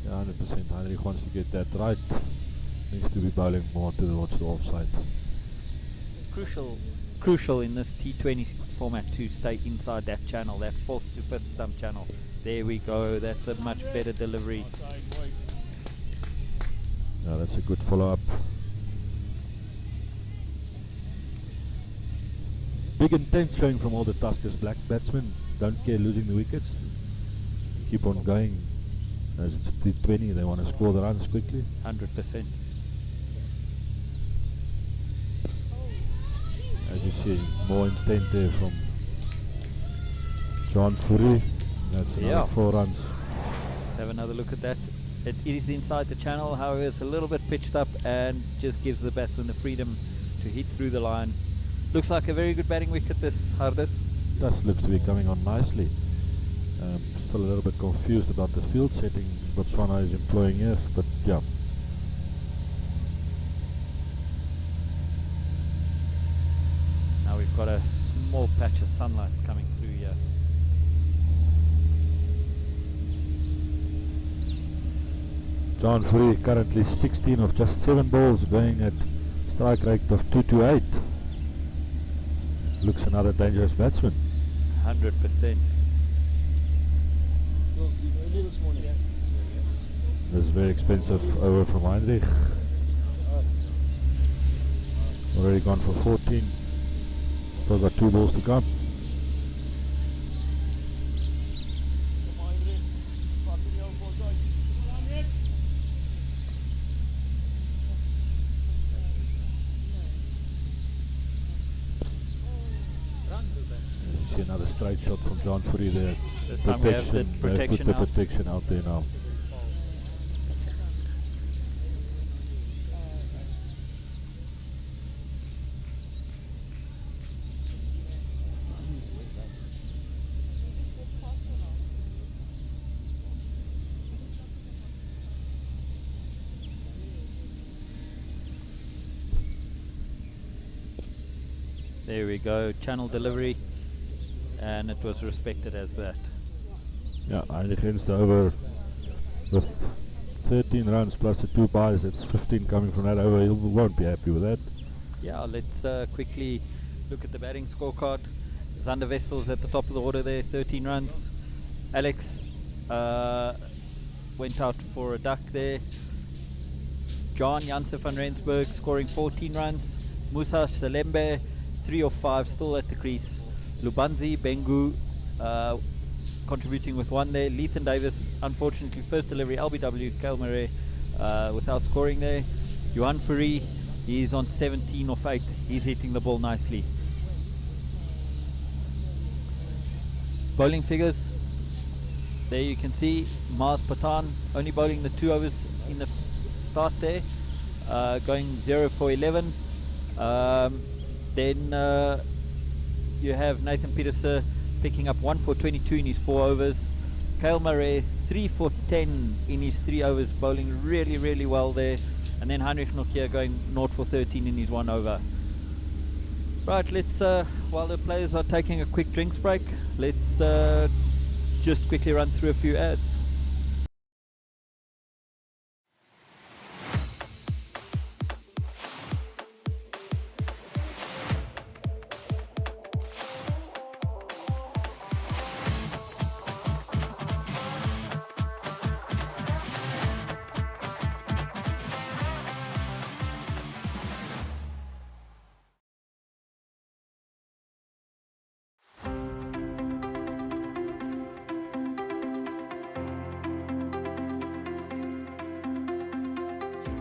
Yeah, 100%. Heinrich wants to get that right. Needs to be bowling more towards the offside. Crucial in this T20 format to stay inside that channel, that 4th to 5th stump channel. There we go. That's a much better delivery. Yeah, that's a good follow-up. Big intent showing from all the Tuskers black batsmen. Don't care losing the wickets. Keep on going. As it's T20, they want to score the runs quickly. 100%. As you see, more intent there from John Furry. That's another 4 runs. Let's have another look at that. It is inside the channel, however it's a little bit pitched up and just gives the batsman the freedom to hit through the line. Looks like a very good batting wicket this, Hardus. Does looks to be coming on nicely. Still a little bit confused about the field setting Botswana is employing here, but yeah. Now we've got a small patch of sunlight coming through here. John Furry currently 16 of just 7 balls, going at strike rate of 228. Looks another dangerous batsman. 100%. This is very expensive over from Heinrich. Already gone for 14. Still got 2 balls to come. straight shot from John Footy there. This time we have the They've protection put the out. protection out there now. There we go, channel delivery, and it was respected as that. Yeah, and it ends the over with 13 runs plus the 2 byes. That's 15 coming from that over. He won't be happy with that. Yeah, let's quickly look at the batting scorecard. Zander Wessels at the top of the order there, 13 runs. Alex went out for a duck there. John Janse van Rensburg scoring 14 runs. Musa Salembe, 3 of 5, still at the crease. Lubanzi Bengu contributing with 1 there. Lethan Davis, unfortunately, first delivery, LBW, Kelmare without scoring there. Johan Fourie, he's on 17 of 8. He's hitting the ball nicely. Bowling figures, there you can see Mars Patan only bowling the 2 overs in the start there, going 0 for 11. Then you have Nathan Peterson picking up 1 for 22 in his 4 overs. Kyle Murray 3 for 10 in his 3 overs, bowling really, really well there. And then Heinrich Nokia going 0 for 13 in his 1 over. Right, let's, while the players are taking a quick drinks break, let's just quickly run through a few ads.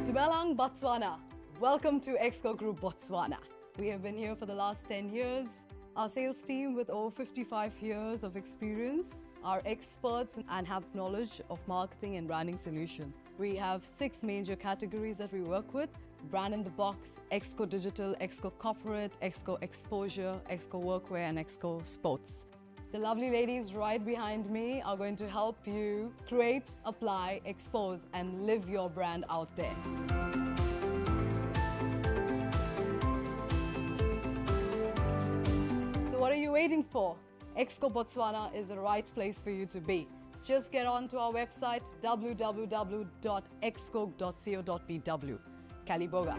Dumelang, Botswana. Welcome to Exco Group Botswana. We have been here for the last 10 years. Our sales team with over 55 years of experience are experts and have knowledge of marketing and branding solution. We have 6 major categories that we work with: Brand in the Box, Exco Digital, Exco Corporate, Exco Exposure, Exco Workwear and Exco Sports. The lovely ladies right behind me are going to help you create, apply, expose and live your brand out there. So what are you waiting for? Exco Botswana is the right place for you to be. Just get on to our website www.exco.co.bw. Kaliboga.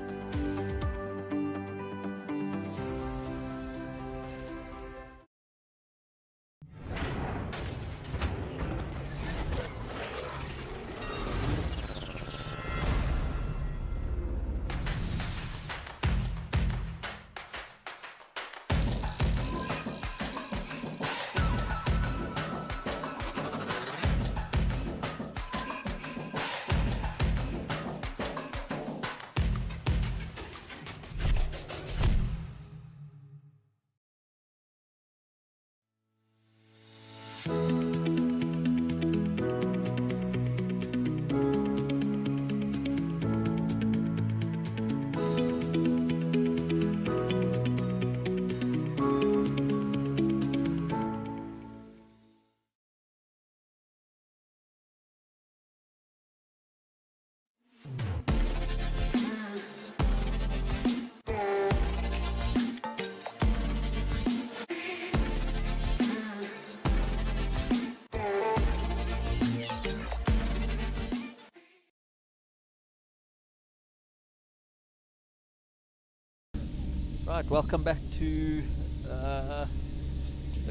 Right, welcome back to the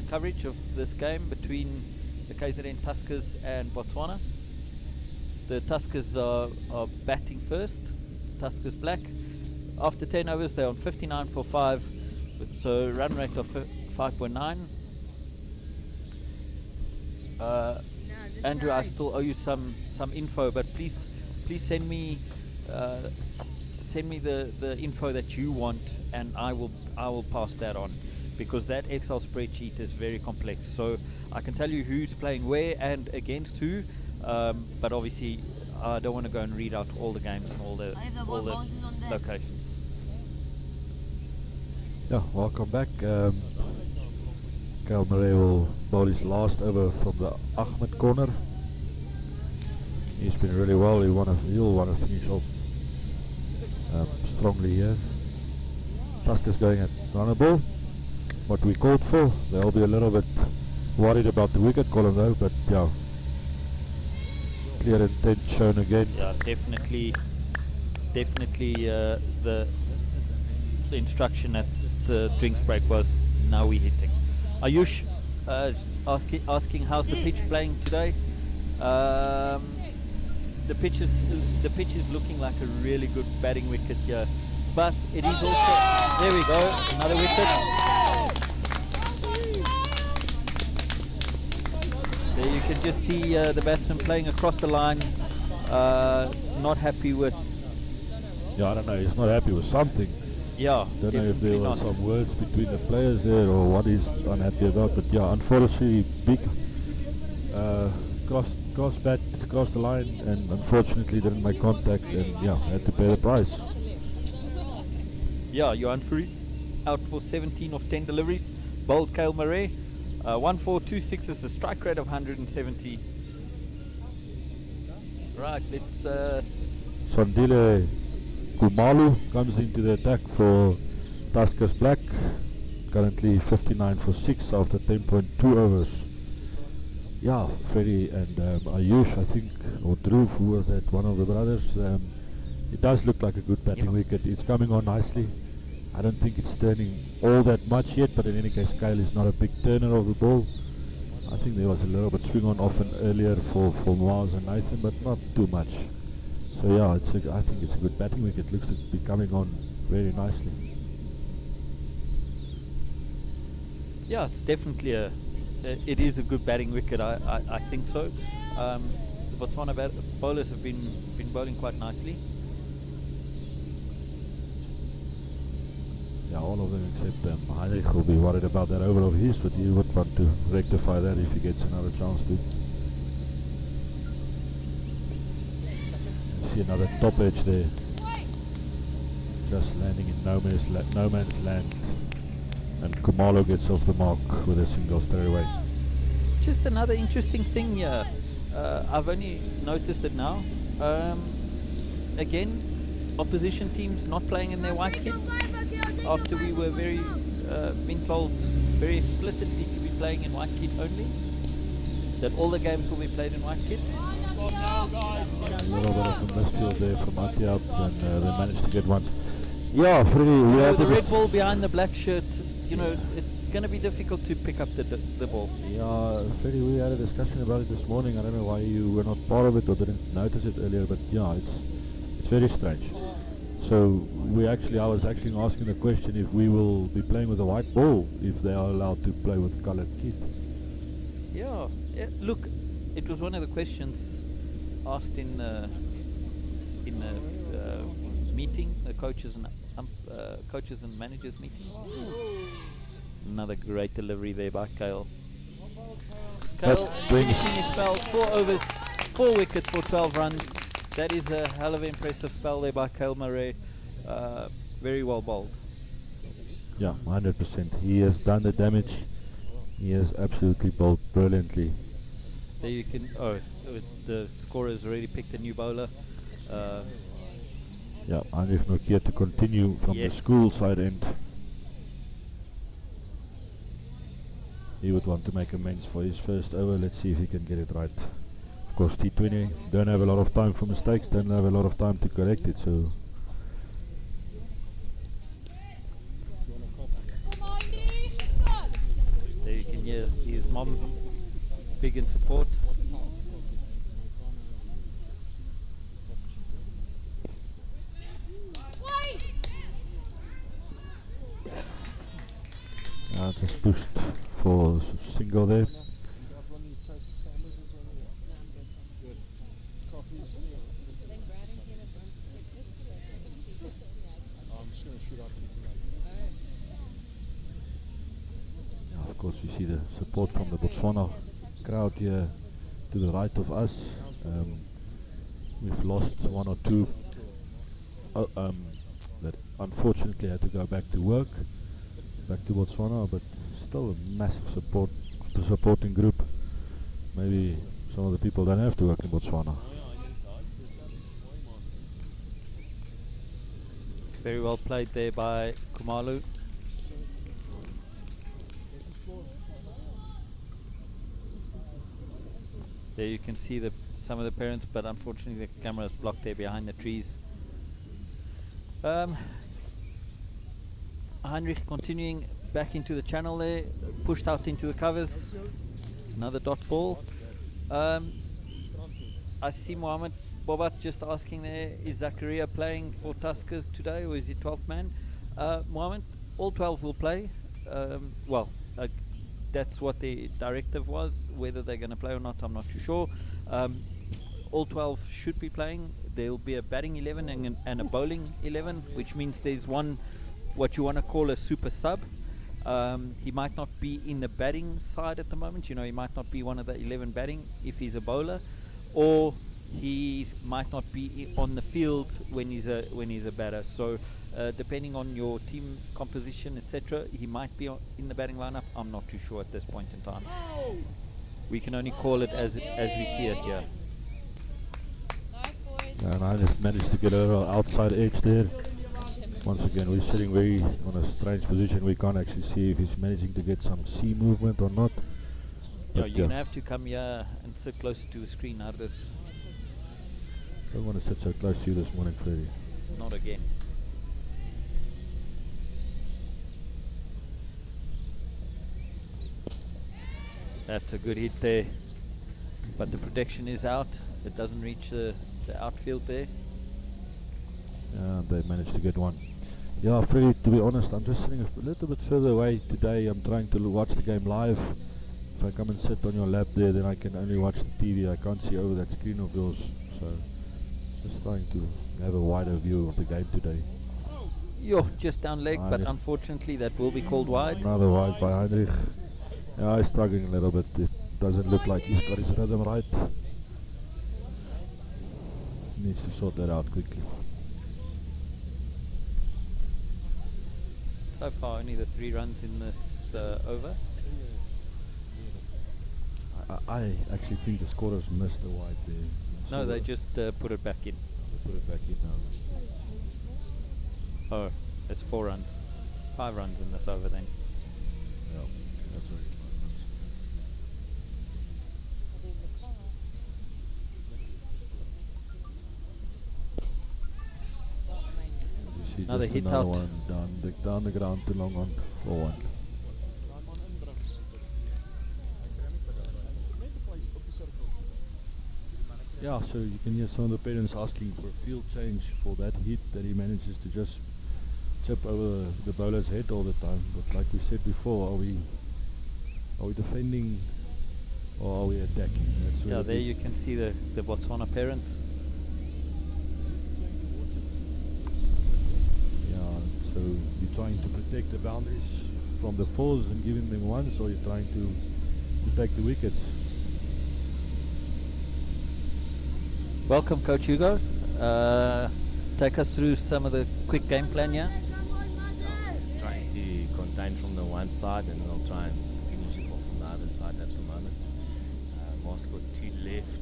coverage of this game between the KZN Tuskers and Botswana. The Tuskers are batting first, Tuskers black. After 10 overs they're on 59 for 5, so run rate of 5.9. Andrew, I still owe you some info, but please send me the info that you want, and I will pass that on. because that Excel spreadsheet is very complex. So I can tell you who's playing where and against who, but obviously I don't want to go and read out all the games and all the locations. Yeah, welcome back. Kyle Murray will bowl his last over from the Ahmed corner. He's been really well. He'll want to finish off strongly here. Tuskers going at runner ball. What we called for. They'll be a little bit worried about the wicket column though, but yeah, clear intent shown again. Yeah, definitely. The instruction at the drinks break was now we're hitting. Ayush asking how's the pitch playing today. The pitch is looking like a really good batting wicket here, but it is also, there we go, another wicket. There you can just see the batsman playing across the line, not happy with. Yeah, I don't know, he's not happy with something. Yeah, Don't know if there were not. some words between the players there or what he's unhappy about, but yeah, unfortunately big crossed the line and unfortunately didn't make contact and yeah, had to pay the price. Yeah, Johan Fourie out for 17 of 10 deliveries. Bowled Kyle Murray. 1-4-2-6 is a strike rate of 170. Right, let's Sandile Kumalu comes into the attack for Tuskers Black. Currently 59 for 6 after 10.2 overs. Yeah, Freddie and Ayush, I think, or Dhruv, who was that, one of the brothers. It does look like a good batting wicket. It's coming on nicely. I don't think it's turning all that much yet, but in any case, Kyle is not a big turner of the ball. I think there was a little bit swing on often earlier for Mars and Nathan, but not too much. So yeah, I think it's a good batting wicket. Looks to be coming on very nicely. yeah, it's definitely it is a good batting wicket. I think so. The Botswana bowlers have been bowling quite nicely. Yeah, all of them except Heinrich will be worried about that over of his, but he would want to rectify that if he gets another chance to. See another top edge there. Just landing in no man's land. And Kumalo gets off the mark with a single straight away. Just another interesting thing here. I've only noticed it now. Again, opposition teams not playing in their white kits after we were been told very explicitly to be playing in white kit only. That all the games will be played in white kit. A little bit of a misfield there from Atiab, and they managed to get one. Yeah, Freddie, we had the red ball behind the black shirt. You know, it's going to be difficult to pick up the ball. Yeah, Freddie, we had a discussion about it this morning. I don't know why you were not part of it or didn't notice it earlier, but yeah, it's very strange. So I was actually asking the question if we will be playing with a white ball if they are allowed to play with coloured kit. Yeah, look, it was one of the questions asked in the meeting, the coaches and managers meeting. Another great delivery there by Kale. Kale finishing his spell, 4 overs, 4 wickets for 12 runs. That is a hell of an impressive spell there by Kyle Murray. Very well bowled. Yeah, 100%. He has done the damage. He has absolutely bowled brilliantly. There you can. The scorer has already picked a new bowler. Yeah, Heinrich Nokia to continue from the school side end. He would want to make amends for his first over. Let's see if he can get it right. Of course, T20 don't have a lot of time for mistakes, don't have a lot of time to correct it, so there you can hear his mom big in support. just pushed for single there. you see the support from the Botswana crowd here to the right of us. We've lost one or two that unfortunately had to go back to work, back to Botswana, but still a massive supporting group. Maybe some of the people don't have to work in Botswana. Very well played there by Kumalu. There you can see some of the parents, but unfortunately the camera is blocked there behind the trees. Heinrich continuing back into the channel there, pushed out into the covers. Another dot ball. I see Mohammed Bobat just asking there, is Zakaria playing for Tuskers today or is he 12th man? Mohammed, all 12 will play. That's what the directive was. Whether they're going to play or not, I'm not too sure. All 12 should be playing. There will be a batting 11 and a bowling 11, which means there's one, what you want to call a super sub. He might not be in the batting side at the moment. You know, he might not be one of the 11 batting if he's a bowler, or he might not be on the field when he's a batter. So depending on your team composition, etc., he might be in the batting lineup. I'm not too sure at this point in time. We can only call it as we see it here. And I just managed to get a little outside edge there. Once again, we're sitting very on a strange position. We can't actually see if he's managing to get some sea movement or not. Yeah, you're gonna have to come here and sit closer to the screen. Ardis. Don't want to sit so close to you this morning, Freddie. Not again. That's a good hit there, but the protection is out. It doesn't reach the outfield there. Yeah, they managed to get one. Yeah, Freddie, to be honest, I'm just sitting a little bit further away today. I'm trying to watch the game live. If I come and sit on your lap there, then I can only watch the TV. I can't see over that screen of yours. So, just trying to have a wider view of the game today. You're just down leg, but unfortunately that will be called wide. Another wide by Heinrich. Yeah, he's struggling a little bit. It doesn't look like he's got his rhythm right. Needs to sort that out quickly. So far only the 3 runs in this over. I actually think the scorers missed the wide there. No, they just put it back in. They put it back in now. Oh, it's 4 runs. 5 runs in this over then. Yeah, that's right. Another hit another out. One down the ground too long on 4-1. Yeah, so you can hear some of the parents asking for a field change for that hit that he manages to just chip over the bowler's head all the time. But like we said before, are we defending or are we attacking? That's Yeah, there you can see the Botswana parents. Yeah, so you're trying to protect the boundaries from the fours and giving them ones, or you're trying to take the wickets? Welcome, Coach Hugo. Take us through some of the quick game plan here. Trying to contain from the one side, and we'll try and finish it off from the other side at the moment. Moss got 2 left,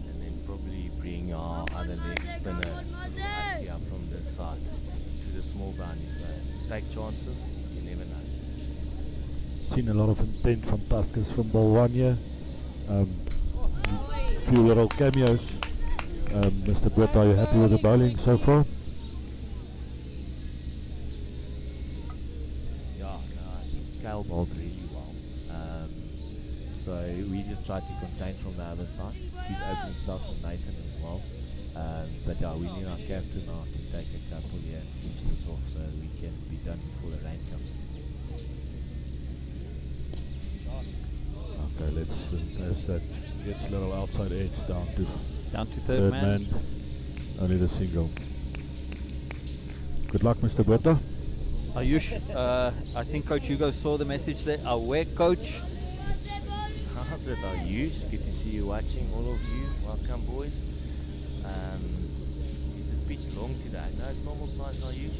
and then probably bring our other leg spinner actually up from this side to the small boundary. So take chances, you never know. Seen a lot of intent from Tuskers from ball 1 here. Few little cameos. Mr. Brett, are you happy with the bowling so far? Yeah, no, I think Kyle bowled really well. So we just tried to contain from the other side. Good opening stuff from Nathan as well. But yeah, we need our captain now to take a couple here and finish this off so we can be done before the rain comes. Okay, there's that. Gets a little outside edge down to third man. Only the single. Good luck, Mr. Butta. Ayush, I think Coach Hugo saw the message there. Aware, Coach. How's it, Ayush? Good to see you watching, all of you. Welcome, boys. Is the pitch long today? No, it's normal size, Ayush.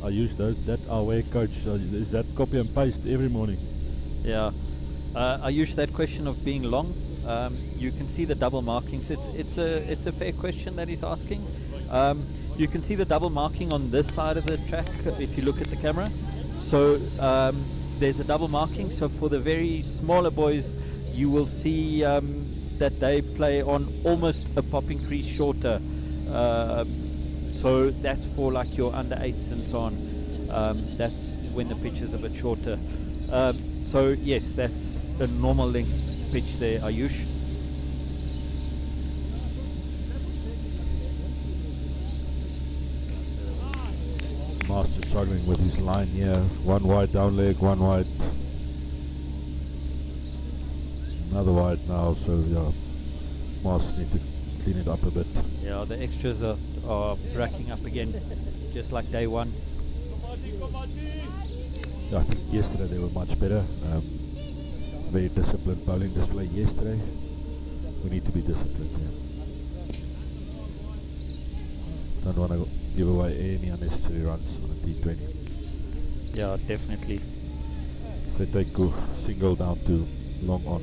I use that away coach. Is that copy and paste every morning? Yeah. Ayush, that question of being long, you can see the double markings. It's a fair question that he's asking. You can see the double marking on this side of the track if you look at the camera. So there's a double marking. So for the very smaller boys, you will see that they play on almost a popping crease shorter. So that's for like your under 8s and so on. That's when the pitch is a bit shorter. So yes, that's a normal length pitch there, Ayush. Master struggling with his line here. One wide down leg, one wide. Another wide now, so yeah, Master need to clean it up a bit. Yeah, the extras are racking up again, just like day one. Yeah, I think yesterday they were much better. Very disciplined bowling display yesterday. We need to be disciplined here. Don't want to give away any unnecessary runs on a T20. Yeah, definitely. They take a single down to long on.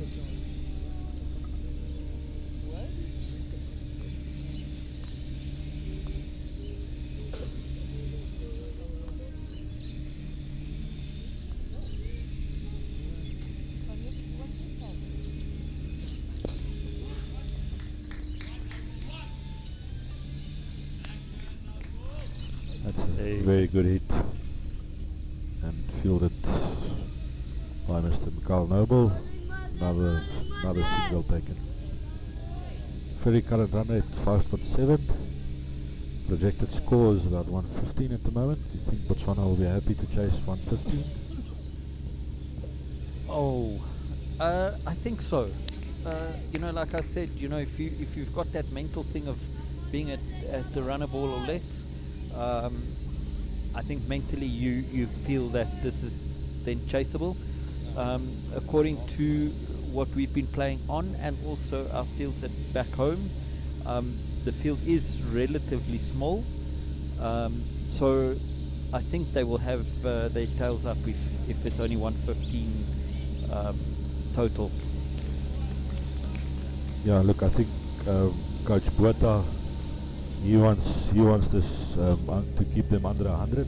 Very good hit and fielded by Mr. Mikhail Noble. Another single taken. Very current run rate 5.7. Projected score is about 115 at the moment. Do you think Botswana will be happy to chase 115? Oh, I think so. You know, like I said, you know, if you've got that mental thing of being at the runner ball or less, I think mentally you feel that this is then chaseable. According to what we've been playing on and also our fields at back home, the field is relatively small. So I think they will have their tails up if it's only 115 total. Yeah, look, I think Coach Botha, he wants this to keep them under 100.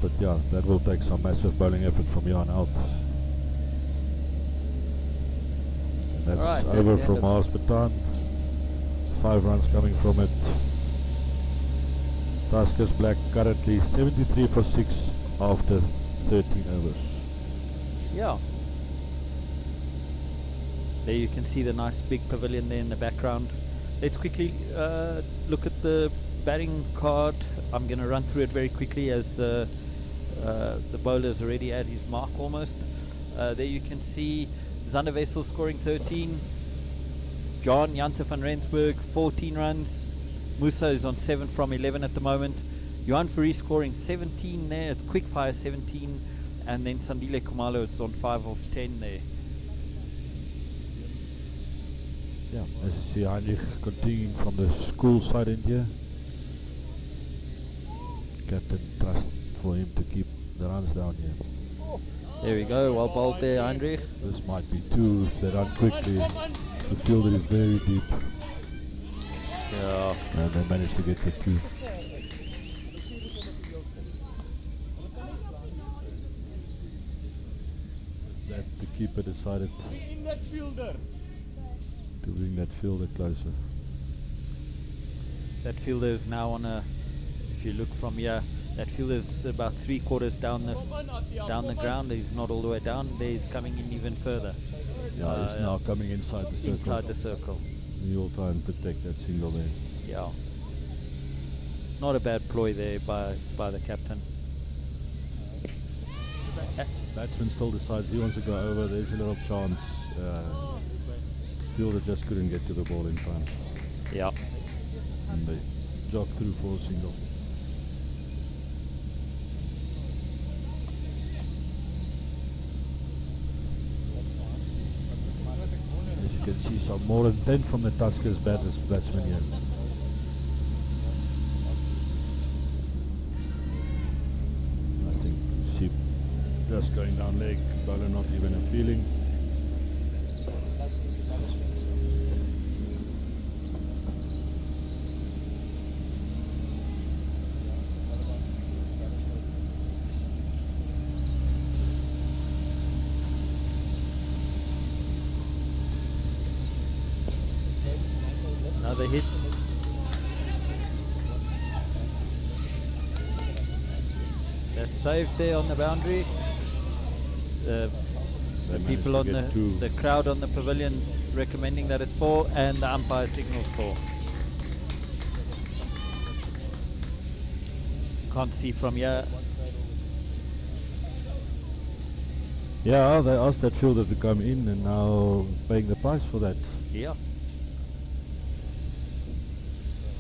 But yeah, that will take some massive bowling effort from here on out. And that's right, over that's from Mars Bataan. 5 runs coming from it. Tuskers Black currently 73 for 6 after 13 overs. Yeah. There you can see the nice big pavilion there in the background. Let's quickly look at the batting card. I'm going to run through it very quickly as the bowler's already at his mark almost. There you can see Zander Wessel scoring 13. John Janse van Rensburg 14 runs. Musa is on 7 from 11 at the moment. Johan Fourie scoring 17 there. It's quick fire 17. And then Sandile Khumalo is on 5 of 10 there. Yeah, as you see, Heinrich continuing from the school side in here. Captain trust for him to keep the runs down here. There we go, well bowled there, Heinrich. This might be 2 if they run quickly. The fielder is very deep. Yeah. And they managed to get the 2. That the keeper decided to bring that fielder closer. That fielder is now on a, if you look from here, that fielder is about 3/4 down the ground. He's not all the way down. He's coming in even further. Yeah, he's now coming inside the circle. Inside the circle. He will try and protect that single there. Yeah. Not a bad ploy there by the captain. Batsman still decides he wants to go over. There's a little chance. Fielder just couldn't get to the ball in time. Yeah. And the jog through for a single. As you can see, some more intent from the Tuskers batsmen here. I think, see, just going down leg, bowler not even appealing. Another hit. That's saved there on the boundary. The people on the crowd on the pavilion recommending that it's 4, and the umpire signals 4. Can't see from here. Yeah, they asked that fielder to come in and now paying the price for that. Yeah.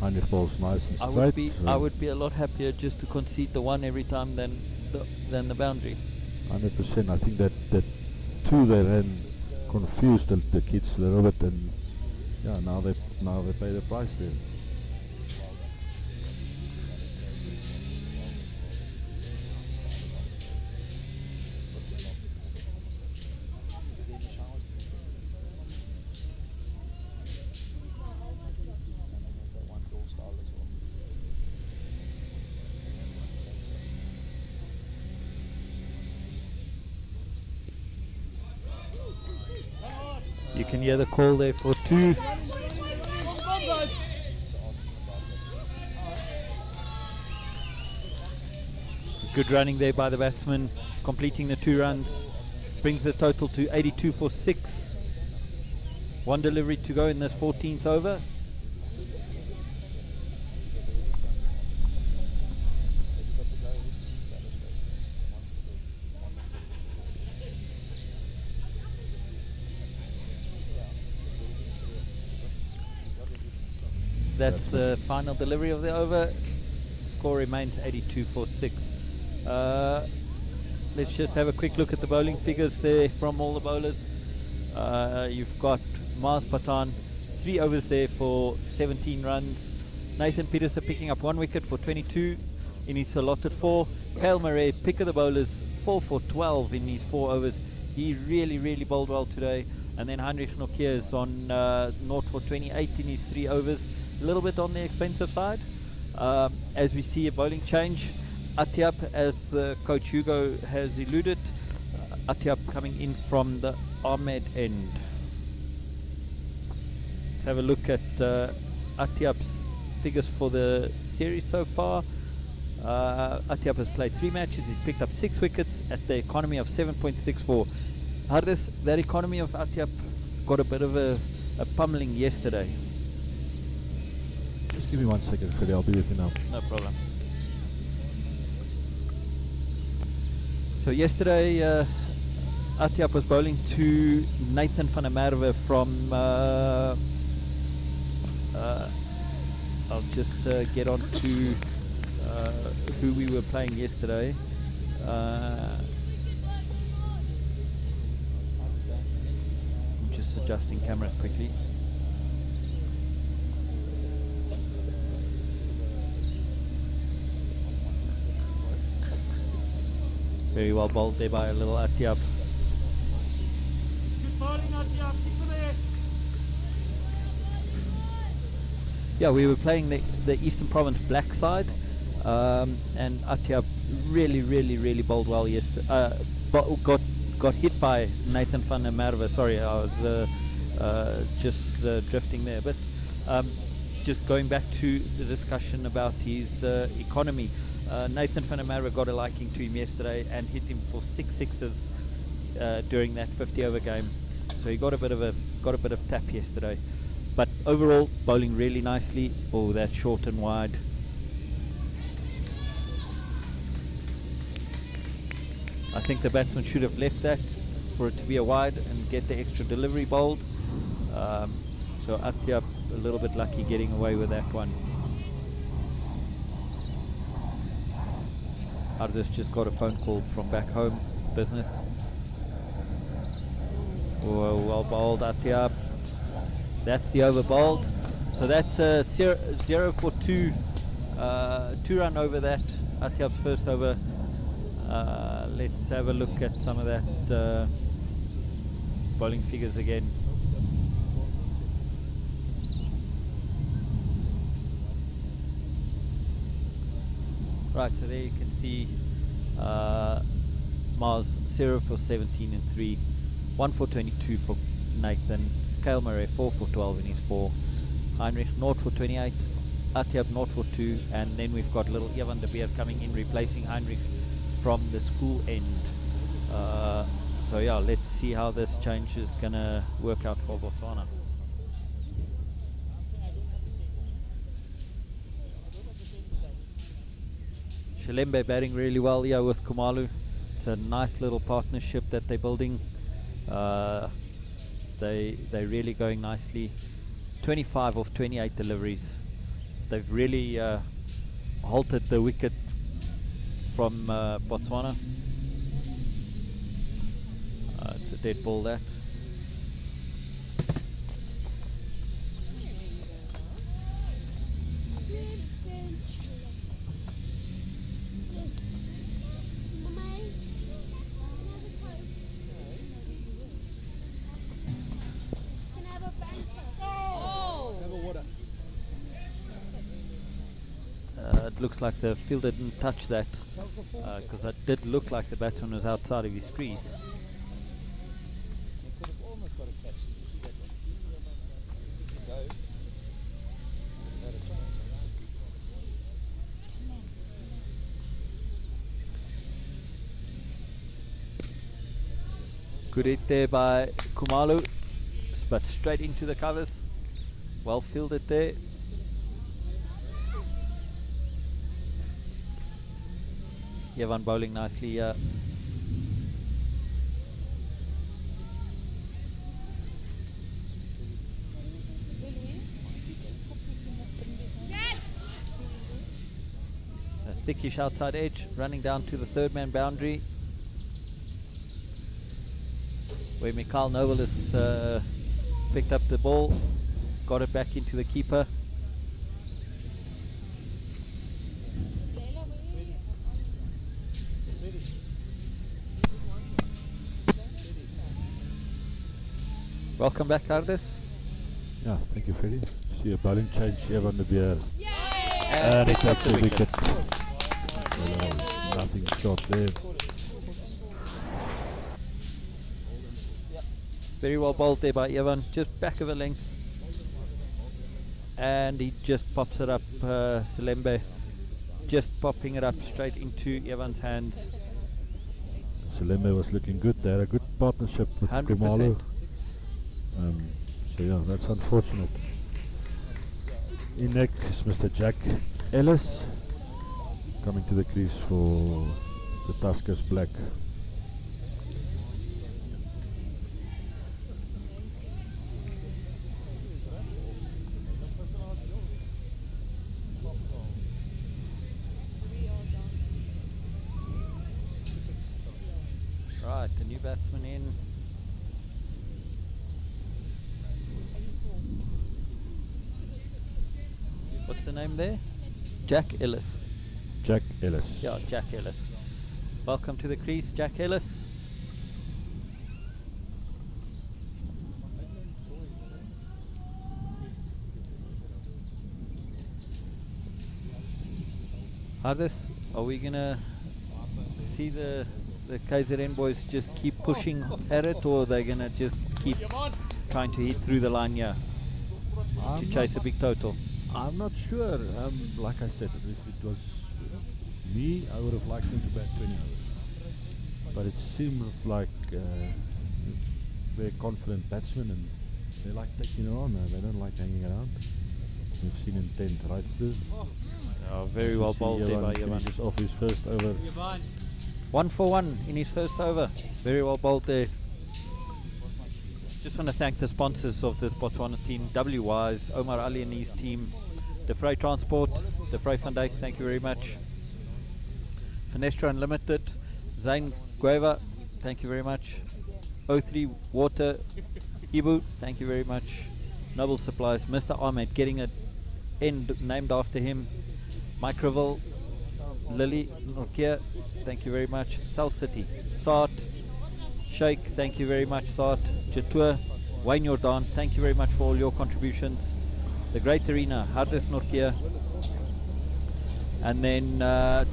100 balls nice and straight. I would be a lot happier just to concede the 1 every time than the boundary. 100%. I think that 2 they ran confused the kids a little bit, and yeah, now they pay the price there. You can hear the call there for 2. Good running there by the batsman, completing the 2 runs. Brings the total to 82 for 6. 1 delivery to go in this 14th over. That's the final delivery of the over. Score remains 82 for 6. Let's just have a quick look at the bowling figures there from all the bowlers. You've got Mars Patan, 3 overs there for 17 runs. Nathan Peterson picking up 1 wicket for 22 in his allotted 4. Kyle Murray, pick of the bowlers, 4 for 12 in his 4 overs. He really bowled well today. And then Heinrich Nokia is on 0 for 28 in his 3 overs. A little bit on the expensive side. As we see a bowling change, Atiap, as the coach Hugo has alluded, Atiap coming in from the Ahmed end. Let's have a look at Atiap's figures for the series so far. Atiap has played 3 matches. He's picked up 6 wickets at the economy of 7.64. Hardis, that economy of Atiap got a bit of a pummeling yesterday. Just give me 1 second, Freddie. I'll be with you now. No problem. So yesterday, Atiap was bowling to Nathan van der Merwe from. I'll just get on to who we were playing yesterday. I'm just adjusting cameras quickly. Very well bowled there by a little Atiap. Good bowling, Atiap. Keep it there. Yeah, we were playing the Eastern Province black side, and Atiap really bowled well yesterday. Got hit by Nathan van der Merwe. Sorry, I was just drifting there. But just going back to the discussion about his economy. Nathan van der Merwe got a liking to him yesterday and hit him for 6 sixes during that 50 over game. So he got a bit of tap yesterday. But overall, bowling really nicely. Oh, that's short and wide. I think the batsman should have left that for it to be a wide and get the extra delivery bowled. So Atiap a little bit lucky getting away with that one. Ardis just got a phone call from back home, business. Well bowled, Atiab. That's the over bowled. So that's a 0 for 2. 2-run over that. Atiab's first over. Let's have a look at some of that bowling figures again. Right, so there you can see Mars 0 for 17 and 3, 1 for 22 for Nathan, Kyle Murray 4 for 12 in his 4, Heinrich 0 for 28, Atiab 0 for 2, and then we've got little Evan de Beer coming in replacing Heinrich from the school end. So yeah, let's see how this change is gonna work out for Botswana. Shalembe batting really well here with Kumalu. It's a nice little partnership that they're building. They're really going nicely. 25 of 28 deliveries. They've really halted the wicket from Botswana. It's a dead ball that. It looks like the fielder didn't touch that because that did look like the batsman was outside of his crease. Good hit there by Kumalu, but straight into the covers. Well fielded there. Evan bowling nicely here. A thickish outside edge, running down to the third man boundary, where Mikhail Noble has picked up the ball, got it back into the keeper. Welcome back, Ardis. Yeah, thank you, Freddie. See a bowling change, Evan de Beer. And He takes the wicket. wicket. Nothing short there. Very well bowled there by Evan, just back of a length. And he just pops it up, Salembe. Just popping it up straight into Evan's hands. Salembe was looking good. They had a good partnership with 100%. Kumalu. So yeah, that's unfortunate. In next is Mr. Jack Ellis coming to the crease for the Tuskers Black. Right, the new batsman in. What's the name there? Jack Ellis. Jack Ellis. Yeah, Jack Ellis. Welcome to the crease, Jack Ellis. Hardis, are we gonna see the KZN boys just keep pushing at it, or are they gonna just keep trying to hit through the line here to chase a big total? I'm not sure. Like I said, if it was me, I would have liked them to bat 20 overs. But it seems like very confident batsmen, and they like taking it on. They don't like hanging around. We've seen intent right through. Very well bowled there by Evan. Finishes off his first over. 1 for 1 in his first over. Very well bowled there. Just want to thank the sponsors of this Botswana team, W-Wise, Omar Ali and his team, the Frey Transport, the Frey van Dijk, thank you very much. Finestra Unlimited, Zain Gueva, thank you very much. O3 Water, Ibu, thank you very much. Noble Supplies, Mr. Ahmed, getting an end named after him. Microville, Lily Nokia, thank you very much. South City, Sart, Sheikh, thank you very much. Sart, Jatua, Wayne Jordan, thank you very much for all your contributions. The Great Arena, Hardes Norkia, and then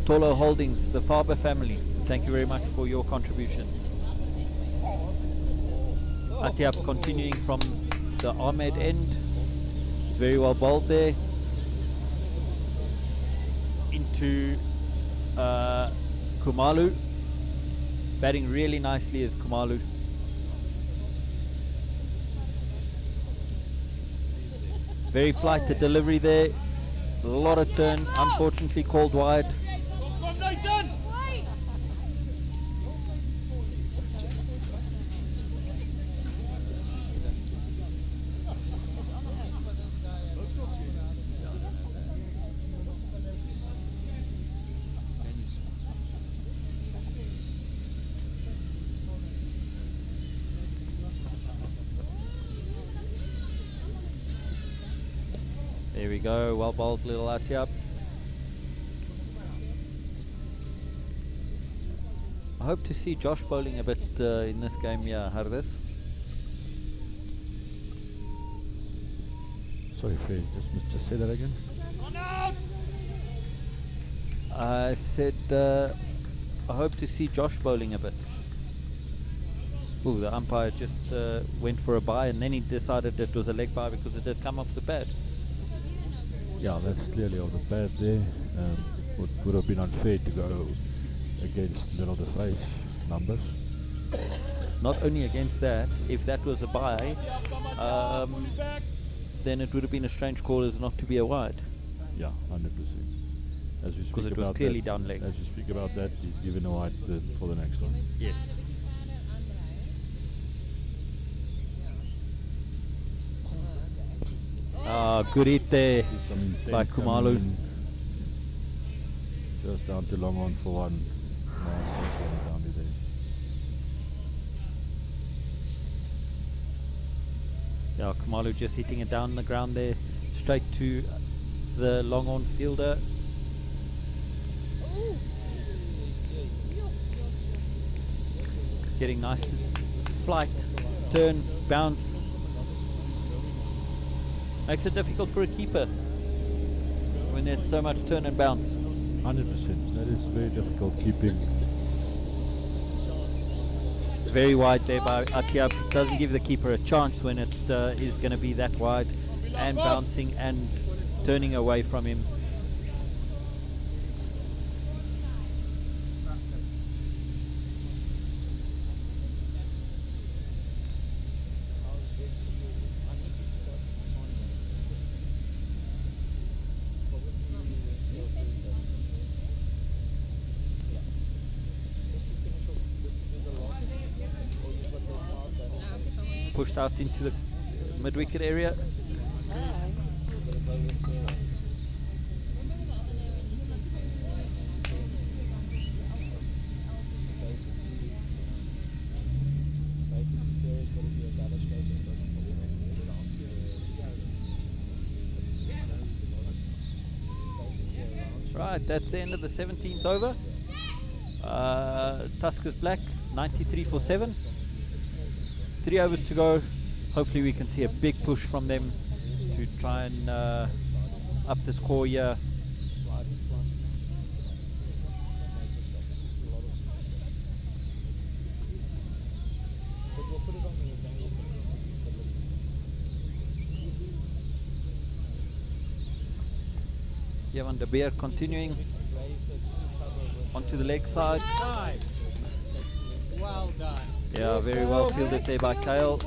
Tolo Holdings, the Faber family, thank you very much for your contributions. Atiap continuing from the Ahmed end, very well bowled there. Into Kumalu, batting really nicely is Kumalu. Very flighted delivery there, a lot of turn, unfortunately called wide. There we go, well bowled little Atiap. I hope to see Josh bowling a bit in this game, yeah, Hardes. Sorry, Fred, just say that again. I said I hope to see Josh bowling a bit. Ooh, the umpire just went for a bye and then he decided it was a leg bye because it did come off the pad. Yeah, that's clearly on the pad there. Would have been unfair to go against little the face numbers. Not only against that, if that was a bye, then it would have been a strange call as not to be a wide. Yeah, 100%. As we Because speak it was about clearly that, down leg. As you speak about that, he's given a wide for the next one. Yes. Good hit there Some intent by coming Kumalu. in. Just down to long on for one. Nice one down there. Yeah, Kumalu just hitting it down the ground there, straight to the long on fielder. Getting nice flight, turn, bounce. Makes it difficult for a keeper when there's so much turn and bounce. 100%. That is very difficult keeping. Very wide there by Atiap. Doesn't give the keeper a chance when it is going to be that wide and bouncing and turning away from him. Pushed out into the mid-wicket area. Right, that's the end of the 17th over. Tuskers black, 93 for 7. 3 overs to go. Hopefully we can see a big push from them to try and up the score here. Yavan de Beer continuing onto the leg side. Well done. Yeah, very well fielded there by Kale.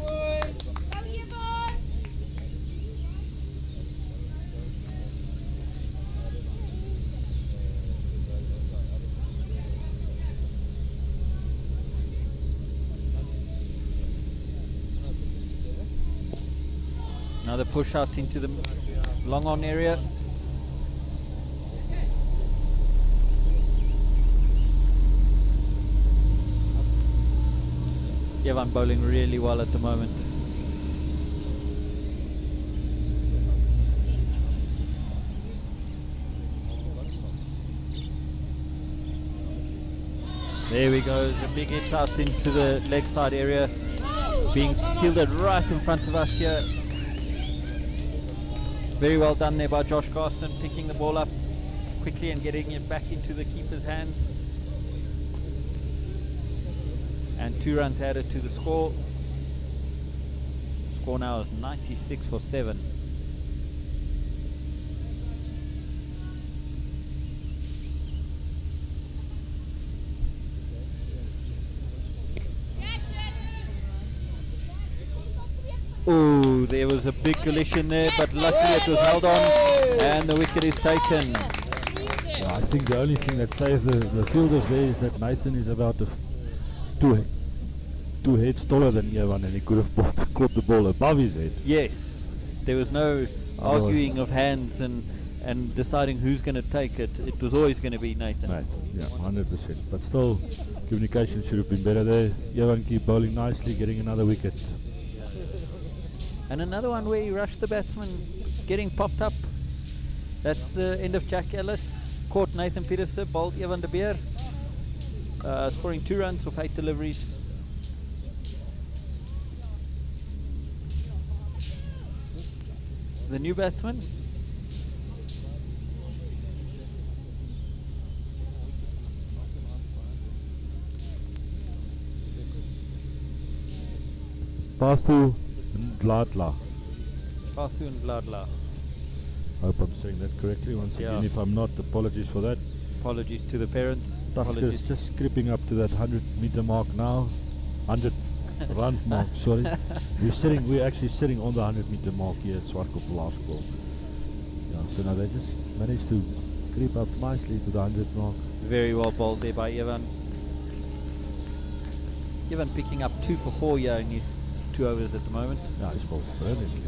Another push out into the long on area. Evan bowling really well at the moment. There we go, a big hit out into the leg side area, being fielded right in front of us here. Very well done there by Josh Garson, picking the ball up quickly and getting it back into the keeper's hands. And 2 runs added to the score. Score now is 96 for 7. Oh, there was a big collision there, but luckily it was held on and the wicket is taken. Yeah, I think the only thing that saves the fielders there is that Nathan is about two heads taller than Evan, and he could have caught the ball above his head. Yes, there was no arguing of hands and deciding who's going to take it. It was always going to be Nathan. Right, yeah, 100%. But still, communication should have been better there. Evan keep bowling nicely, getting another wicket. And another one where he rushed the batsman, getting popped up. That's the end of Jack Ellis. Caught Nathan Petersen, bowled Evan de Beer, scoring 2 runs off 8 deliveries. The new batsman. Pathu Ndladla. Pathu Ndladla. I hope I'm saying that correctly. Once again, if I'm not, apologies for that. Apologies to the parents. Tuskers just creeping up to that 100-meter mark now. 100 run mark, sorry. We're actually sitting on the 100-meter mark here at Swartkop Laerskool. Yeah, so now they just managed to creep up nicely to the 100 mark. Very well bowled there by Evan. Evan picking up 2 for 4 here in his 2 overs at the moment. Yeah, he's bowled brilliantly.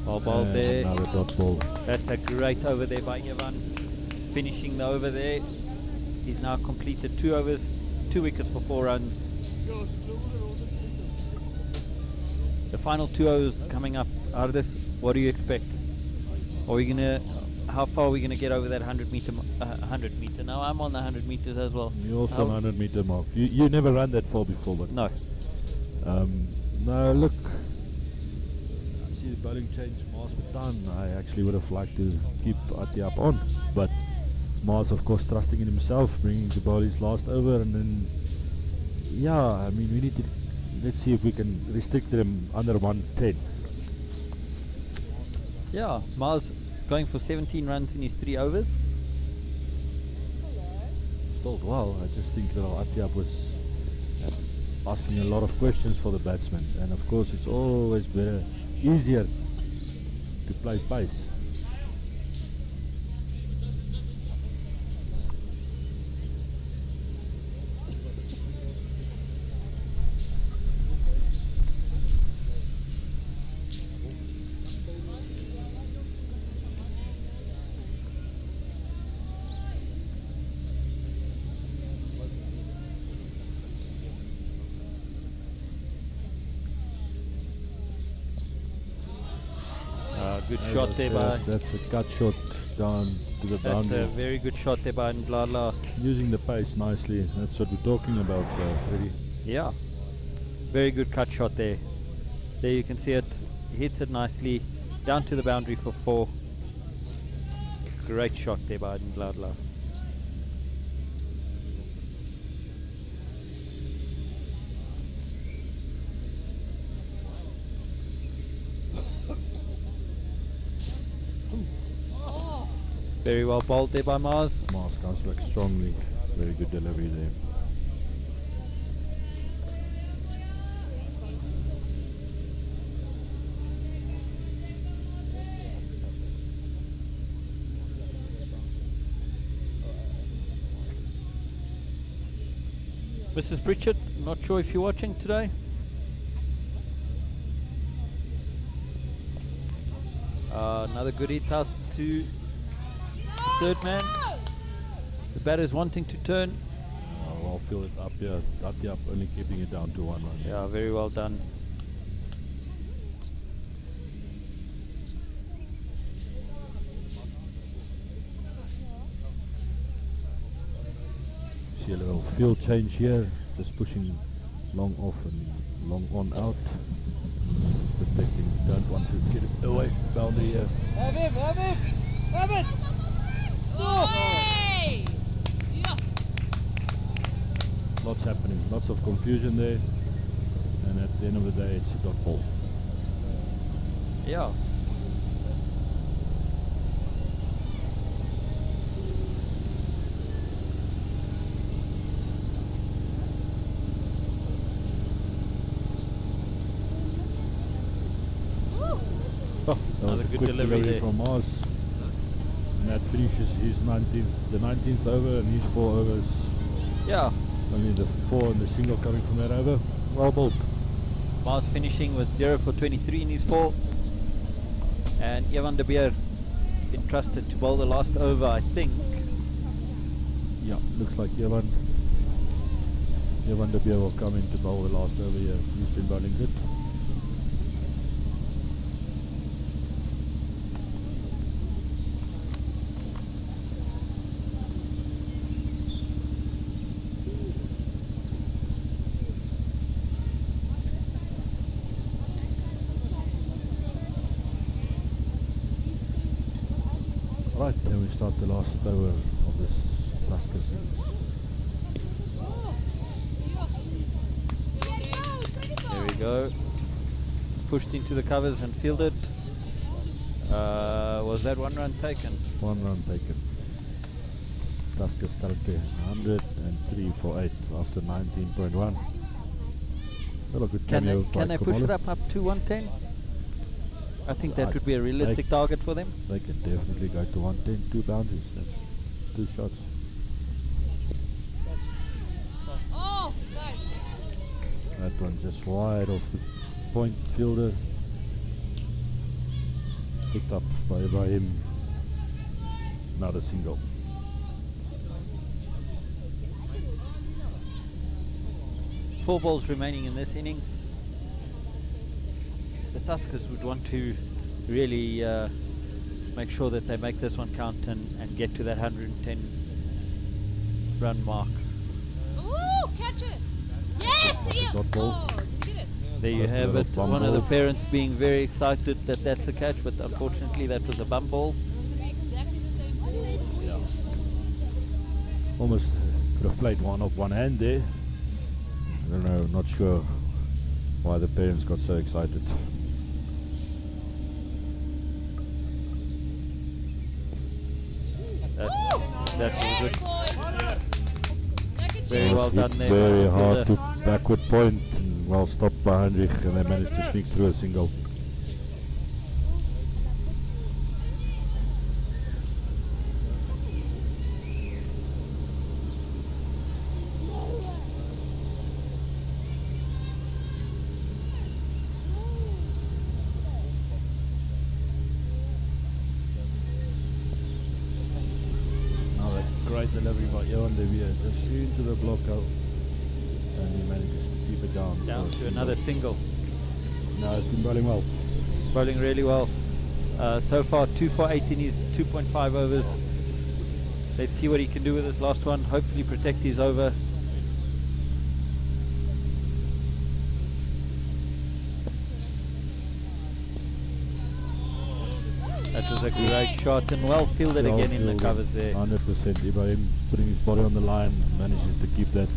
Well bowled there. Another dot ball. That's a great over there by Evan. Finishing the over there. He's now completed 2 overs, 2 wickets for 4 runs. The final 2 overs coming up. Ardis, what do you expect? Are we gonna? How far are we gonna get over that 100 meter? 100 meter. Now I'm on the 100 meters as well. You're also on 100-meter mark. You never ran that far before, but no. No, look. I see the bowling change Mars Baton. I actually would have liked to keep Atiap on, but Mars, of course, trusting in himself, bringing the ball his last over, and then yeah, I mean, we need to. Let's see if we can restrict them under 110. Yeah, Mars going for 17 runs in his 3 overs. Still well. I just think little Atiap was asking a lot of questions for the batsman, and of course it's always easier to play pace. Good shot there by. That's a cut shot down to the boundary. That's a very good shot there by Ndladla. Using the pace nicely. That's what we're talking about, Freddie. Yeah, very good cut shot there. There you can see it. He hits it nicely down to the boundary for 4. Great shot there by Ndladla. Very well bowled there by Mars. Mars comes back strongly. Very good delivery there. Mrs. Pritchard, not sure if you're watching today. Another good hit out to third man. The batter's wanting to turn. I'll fill it up here, only keeping it down to 1 run. Yeah, very well done. See a little field change here, just pushing long off and long on out. Protecting, don't want to get it away, boundary here. Have him, have him, have it! Hey! Yeah. Lots happening, lots of confusion there, and at the end of the day it's a dot ball. Yeah. Oh, that Another was a good quick delivery there. from Mars. And that finishes his the 19th over and his 4 overs. Yeah. Only the 4 and the single coming from that over. Well bowled. Mars finishing with 0 for 23 in his 4. And Evan de Beer entrusted to bowl the last over, I think. Yeah, looks like Evan de Beer will come in to bowl the last over here. He's been bowling good. Right, then we start the last over of this Tuskers. There we go. Pushed into the covers and fielded. Was that 1 run taken? 1 run taken. Tuskers currently 103 for 8 after 19.1. Well, a good Can cameo they by push it Kamala. up to 110? I think that I would be a realistic target for them. They can definitely go to 110, 2 boundaries. That's 2 shots. Oh, guys. That one just wide off the point fielder. Picked up by Ibrahim. Another single. Four balls remaining in this innings. The Tuskers would want to really make sure that they make this one count and get to that 110 run mark. Ooh, catch it. Yes, Ian. Dot ball. Oh, did you get it? There you Nice have little it. bum One of the ball. parents being very excited that that's a catch, but unfortunately that was a bum ball. It's gonna be exactly the same ball. Almost could have played one off one hand there. I don't know, not sure why the parents got so excited. That was good. Boys. Like a Very champ. well done there. Very by the hard to fielder. backward point and well stopped by Heinrich, and they managed to sneak through a single. Now that great delivery by Johan de Beer, just into the block out, and he manages to keep it down. Down for a to another single. single. No, it's been bowling well. Bowling really well. So far 2 for 8 in his 2.5 overs. Let's see what he can do with this last one. Hopefully protect his over. That was a great shot and well fielded Well again in the fielded, covers there. 100%. Ibrahim putting his body on the line, manages to keep that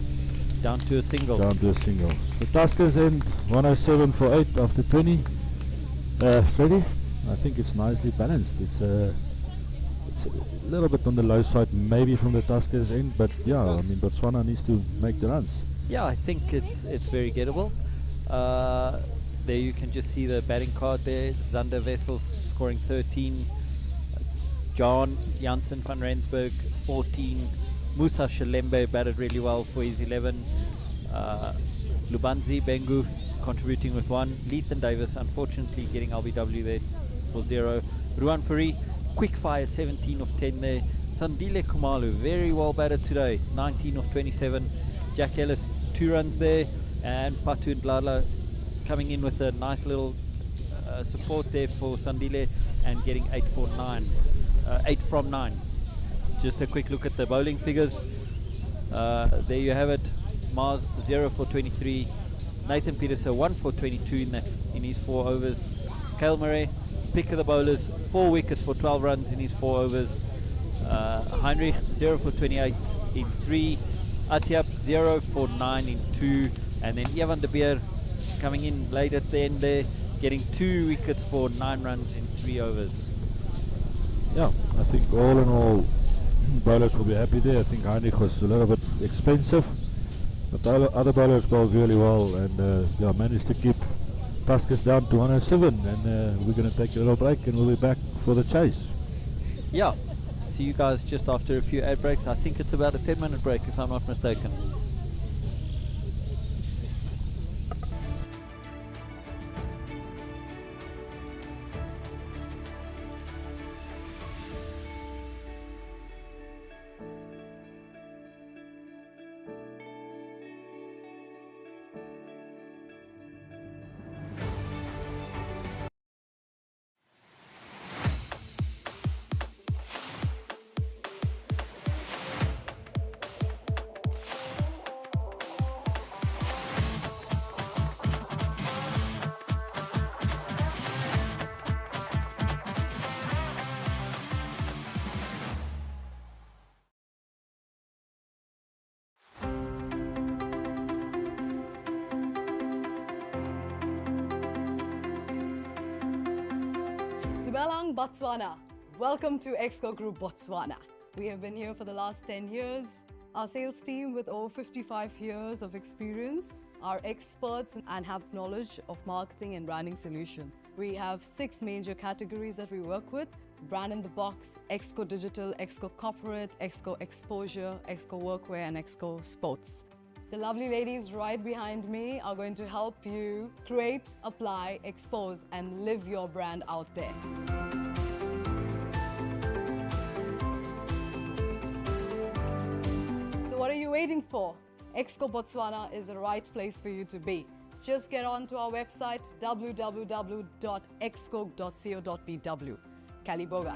Down to a single. down to a single. The Tuskers end 107 for 8 after 20. Freddie, I think it's nicely balanced. It's a little bit on the low side maybe from the Tuskers end, but yeah, I mean Botswana needs to make the runs. Yeah, I think it's very gettable. There you can just see the batting card there. Zander Wessels scoring 13. John Janssen van Rensburg 14. Musa Shalembe batted really well for his 11. Lubanzi Bengu contributing with 1. Lethan Davis unfortunately getting LBW there for 0. Ruan Furi, quick fire, 17 of 10 there. Sandile Kumalu, very well batted today, 19 of 27. Jack Ellis, 2 runs there. And Patu Ndlala coming in with a nice little support there for Sandile and getting 8 from 9. Just a quick look at the bowling figures. There you have it. Mars 0 for 23. Nathan Peterson 1 for 22 in his 4 overs. Kyle Murray, pick of the bowlers, 4 wickets for 12 runs in his 4 overs. Heinrich 0 for 28 in 3. Atiap 0 for 9 in 2. And then Evan de Beer coming in late at the end there, getting 2 wickets for 9 runs in 3 overs. Yeah, I think all in all, bowlers will be happy there. I think Heinrich was a little bit expensive, but the other bowlers bowled really well and yeah, managed to keep Tuskers down to 107. And we're going to take a little break and we'll be back for the chase. Yeah, see you guys just after a few ad breaks. I think it's about a 10-minute break if I'm not mistaken. Dumelang, Botswana. Welcome to Exco Group Botswana. We have been here for the last 10 years. Our sales team with over 55 years of experience are experts and have knowledge of marketing and branding solution. We have 6 major categories that we work with: Brand in the Box, Exco Digital, Exco Corporate, Exco Exposure, Exco Workwear and Exco Sports. The lovely ladies right behind me are going to help you create, apply, expose and live your brand out there. So what are you waiting for? Exco Botswana is the right place for you to be. Just get on to our website www.exco.co.bw. Kaliboga.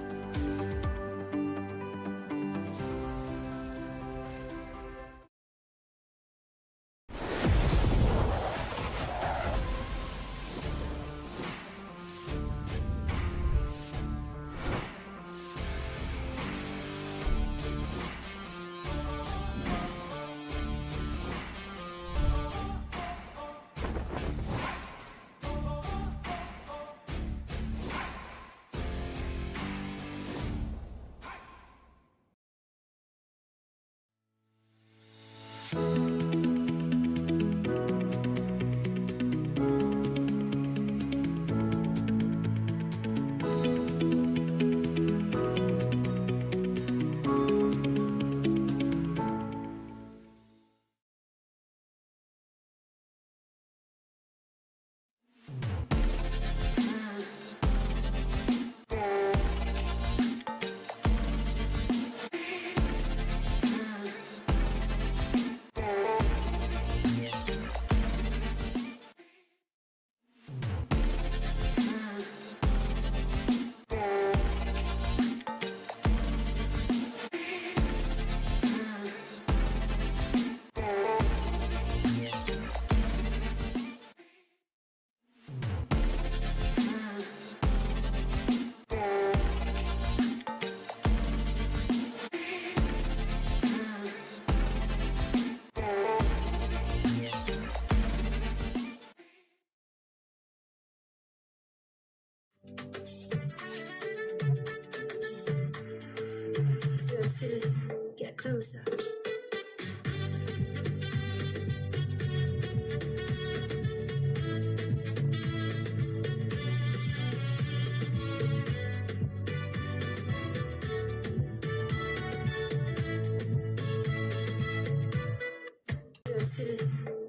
Get closer.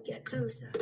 Get closer.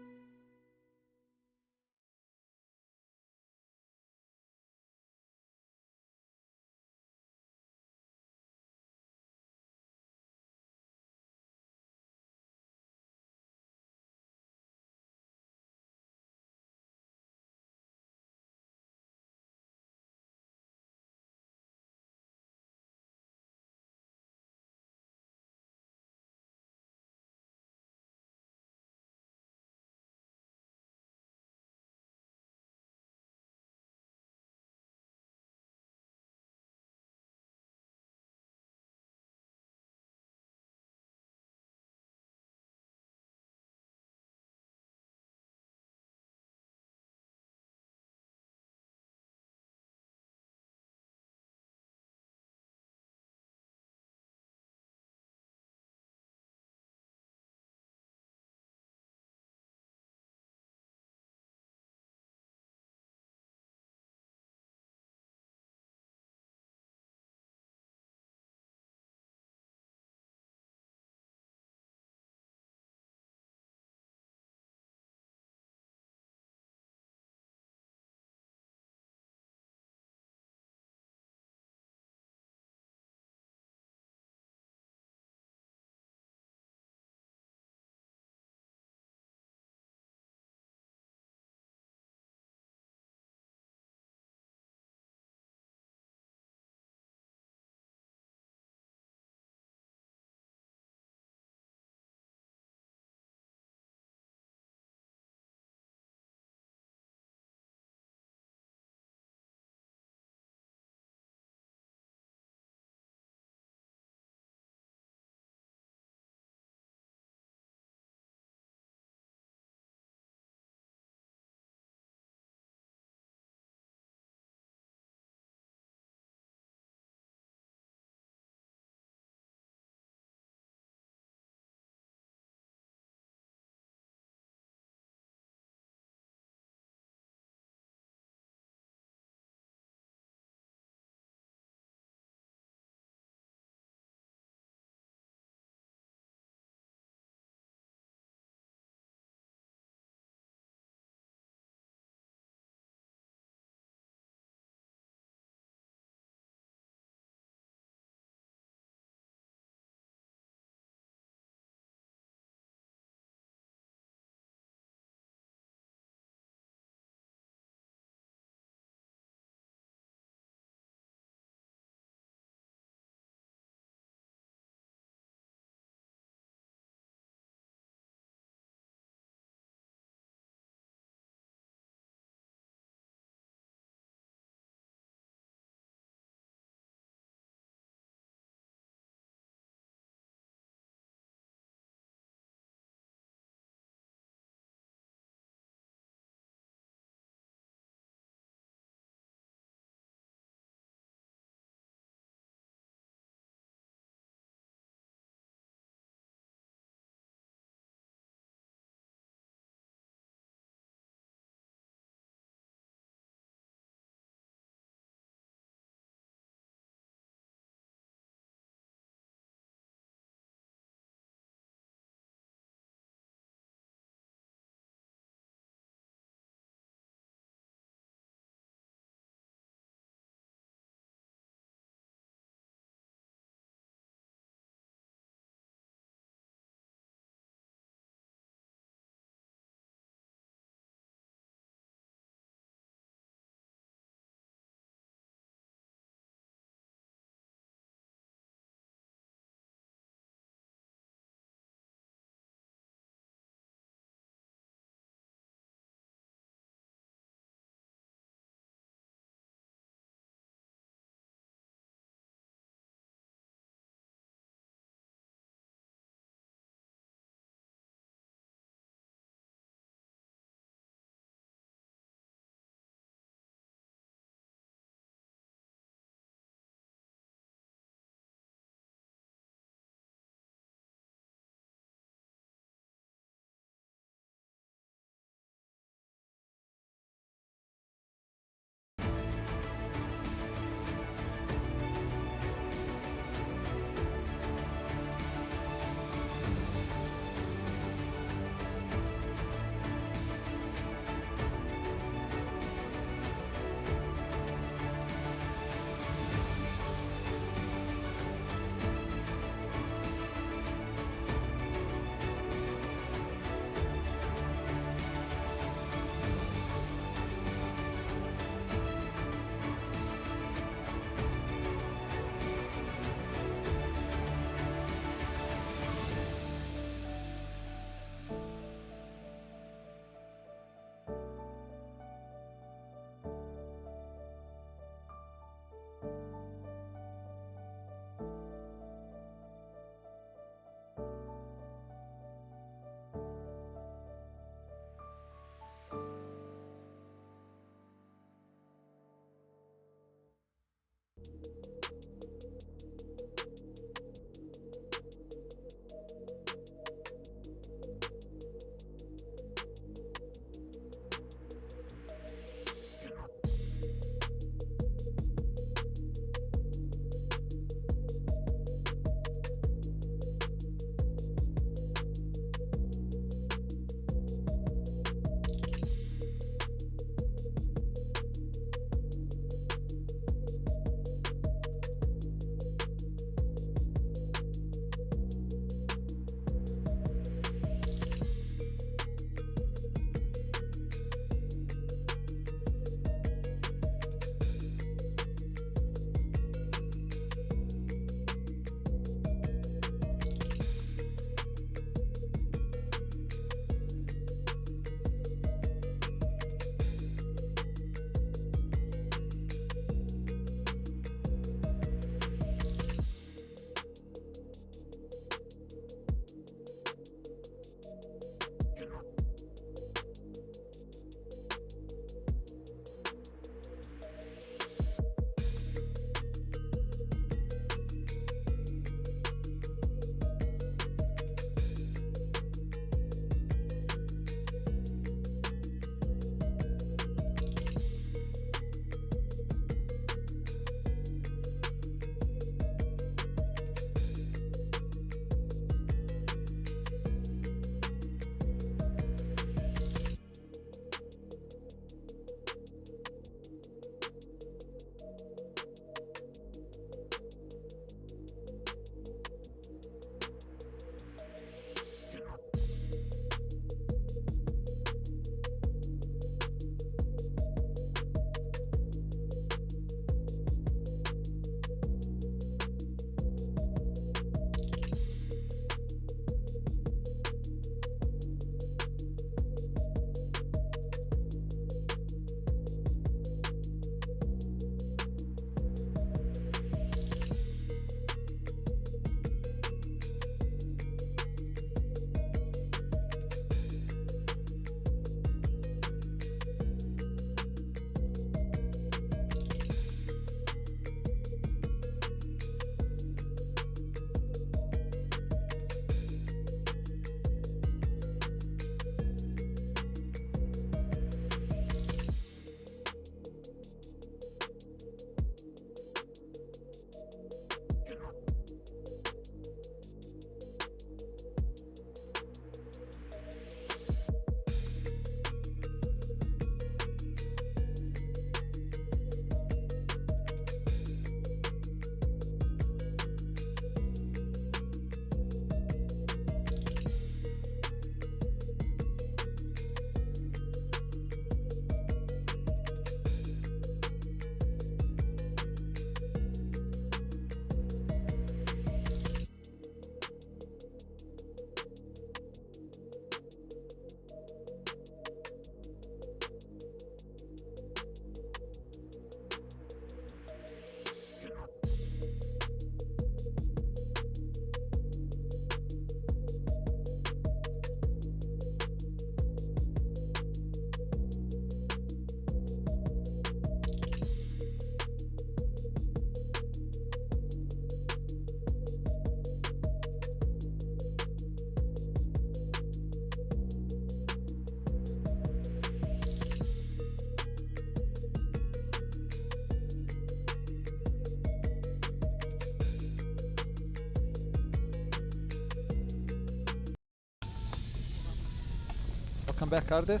Welcome back, Ardis,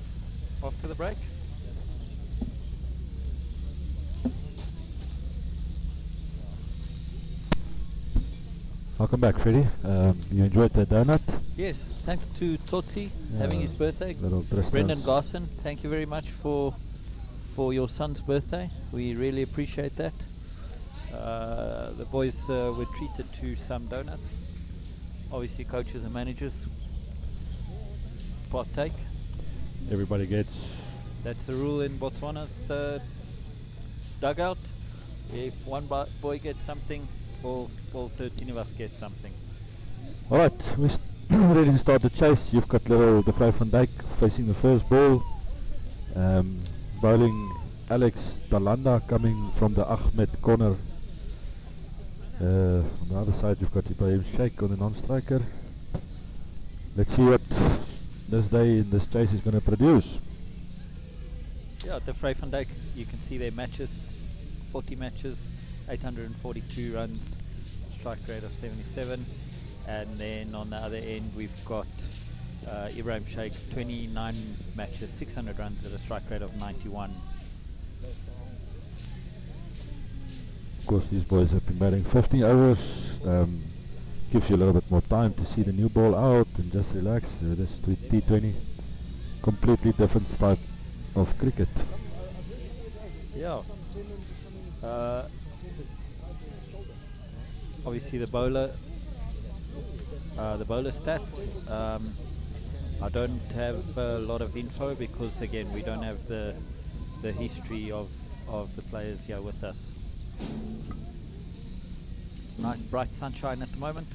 after the break. Welcome back, Freddie. You enjoyed the donut? Yes, thanks to Totsi having his birthday. Little Dristas. Brendan Garson, thank you very much for your son's birthday. We really appreciate that. The boys were treated to some donuts. Obviously, coaches and managers partake. Everybody gets. That's the rule in Botswana's dugout. If one boy gets something, all 13 of us get something. Alright, we're ready to start the chase. You've got little De Vrij van Dijk facing the first ball. Bowling Alex Dalanda coming from the Ahmed corner. On the other side you've got Ibrahim Sheikh on the non-striker. Let's see what this day in this chase is going to produce. Yeah, De Vrij van Dijk, you can see their matches, 40 matches, 842 runs, strike rate of 77. And then on the other end we've got Ibrahim Sheikh, 29 matches, 600 runs at a strike rate of 91. Of course these boys have been batting 50 overs, gives you a little bit more time to see the new ball out and just relax. This T20, completely different type of cricket. Yeah. Obviously the bowler stats. I don't have a lot of info because again we don't have the history of the players here with us. Nice bright sunshine at the moment.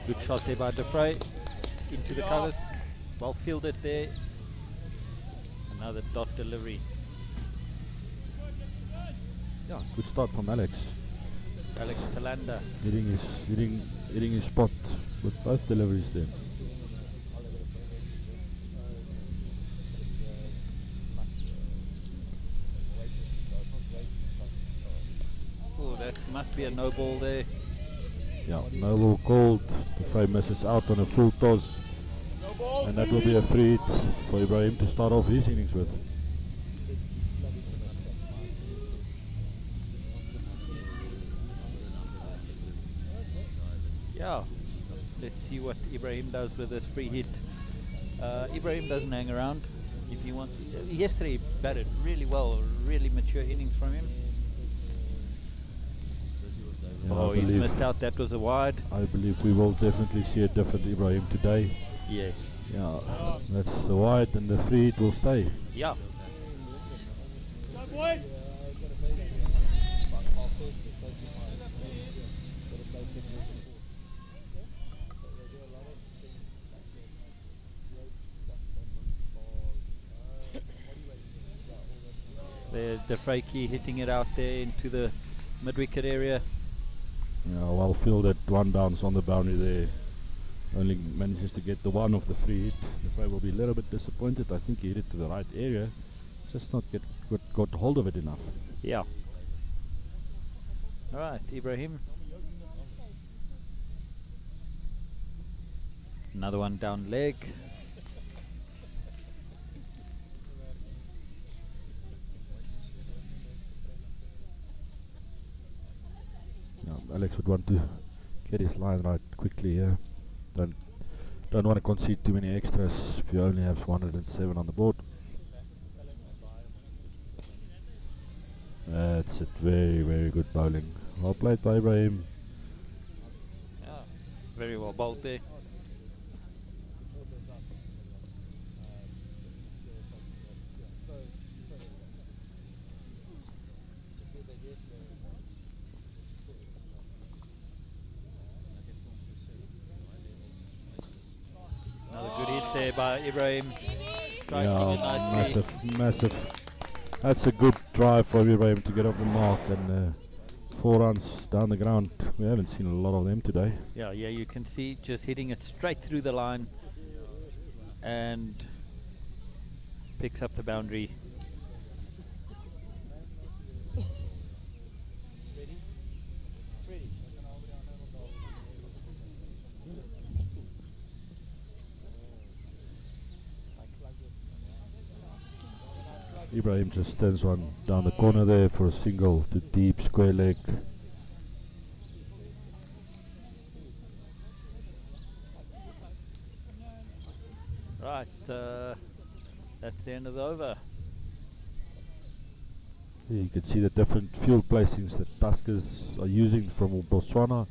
Good shot there by De Vrij into the covers. Well fielded there. Another dot delivery. Yeah, good start from Alex. Alex Talanda. Hitting his spot with both deliveries there. Oh, that must be a no ball there. Yeah, no ball called. The Vrij misses out on a full toss. And that will be a free hit for Ibrahim to start off his innings with. Yeah, let's see what Ibrahim does with this free hit. Ibrahim doesn't hang around. If you want, yesterday he batted really well, really mature innings from him. Yeah, Oh, he's missed out. That was a wide. I believe we will definitely see a different Ibrahim today. Yes. Yeah, that's the wide and the free hit will stay. Yeah. Go, boys. There's De Vrij hitting it out there into the mid-wicket area. Yeah, well fielded, one bounce on the boundary there. Only manages to get the one of the free hit. The Vrij will be a little bit disappointed. I think he hit it to the right area, just not got hold of it enough. Yeah. Alright, Ibrahim. Another one down leg. Yeah, Alex would want to get his line right quickly here. Don't want to concede too many extras if you only have 107 on the board. That's it, very, very good bowling. Well played by Ibrahim. Yeah, very well bowled there. Another good hit there by Ibrahim. Striking it nicely. Massive. That's a good drive for Ibrahim to get off the mark and 4 runs down the ground. We haven't seen a lot of them today. Yeah, you can see just hitting it straight through the line and picks up the boundary. Ibrahim just turns one down the corner there for a single to deep square leg. Right, that's the end of the over. You can see the different field placings that Tuskers are using from Botswana.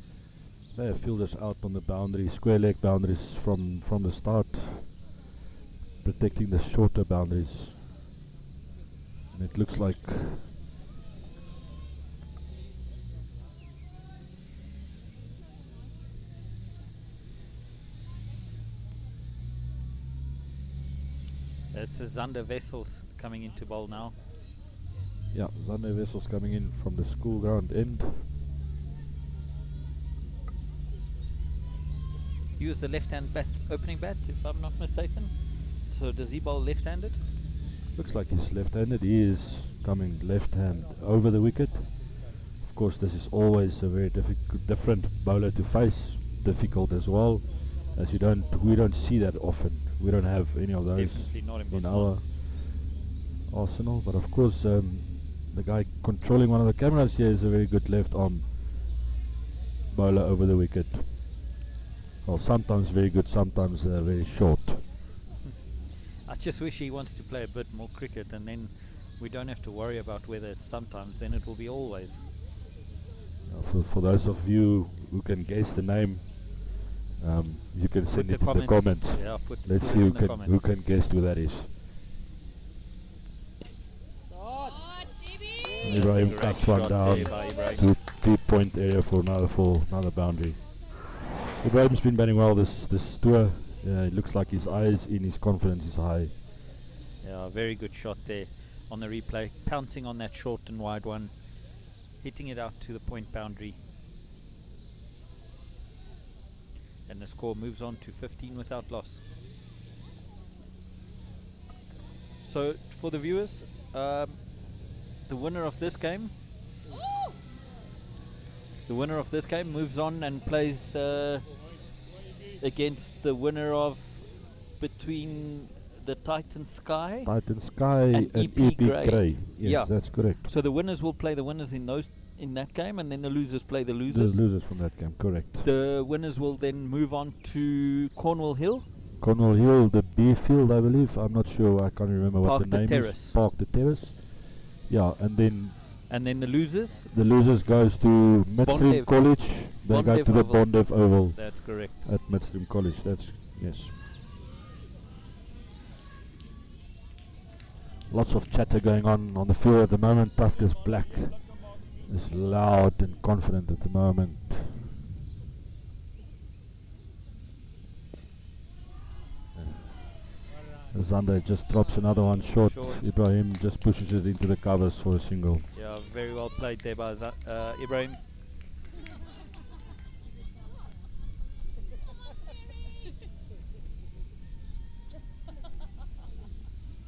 They have fielders out on the boundary, square leg boundaries from the start, protecting the shorter boundaries. And it looks like That's the Zander Vessels coming into bowl now. yeah, Zander Vessels coming in from the school ground end. He was the left-hand bat, opening bat, if I'm not mistaken. So does he bowl left-handed? Looks like he's left-handed. He is coming left hand over the wicket. Of course, this is always a very different bowler to face. Difficult as well, as we don't see that often. We don't have any of those Definitely not in Botswana. our arsenal. But of course, the guy controlling one of the cameras here is a very good left arm bowler over the wicket. Well, sometimes very good, sometimes very short. I just wish he wants to play a bit more cricket, and then we don't have to worry about whether it's sometimes, then it will be always. For those of you who can guess the name, you can send the it in the comments. Yeah, Let's put see it who in the can comments. guess who that is. Hot, Ibi. Ibrahim Great cuts one shot down there by Ibrahim. to deep point area for another boundary. Ibrahim's been batting well this tour. It looks like his eyes in, his confidence is high. Yeah, very good shot there on the replay. Pouncing on that short and wide one. Hitting it out to the point boundary. And the score moves on to 15 without loss. So, for the viewers, the winner of this game moves on and plays against the winner of between the Titan Sky. Titan Sky And and EP EP Grey. Grey. Yes, Yeah. that's correct. So the winners will play the winners in that game, and then the losers play the The losers. losers from that game, correct. The winners will then move on to Cornwall Hill. Cornwall Hill, the B field, I believe. I'm not sure. I can't remember Park what the the name Terrace. is. Park the Terrace. Yeah, and then And then the losers, the losers goes to Midstream Bondev. College. They go Bondev to the Oval. Bondev Oval that's correct. at Midstream College. That's yes. Lots of chatter going on the field at the moment. Tuskers Black is loud and confident at the moment. Zander just drops another one short. Short. Ibrahim just pushes it into the covers for a single. Yeah, very well played there by Ibrahim.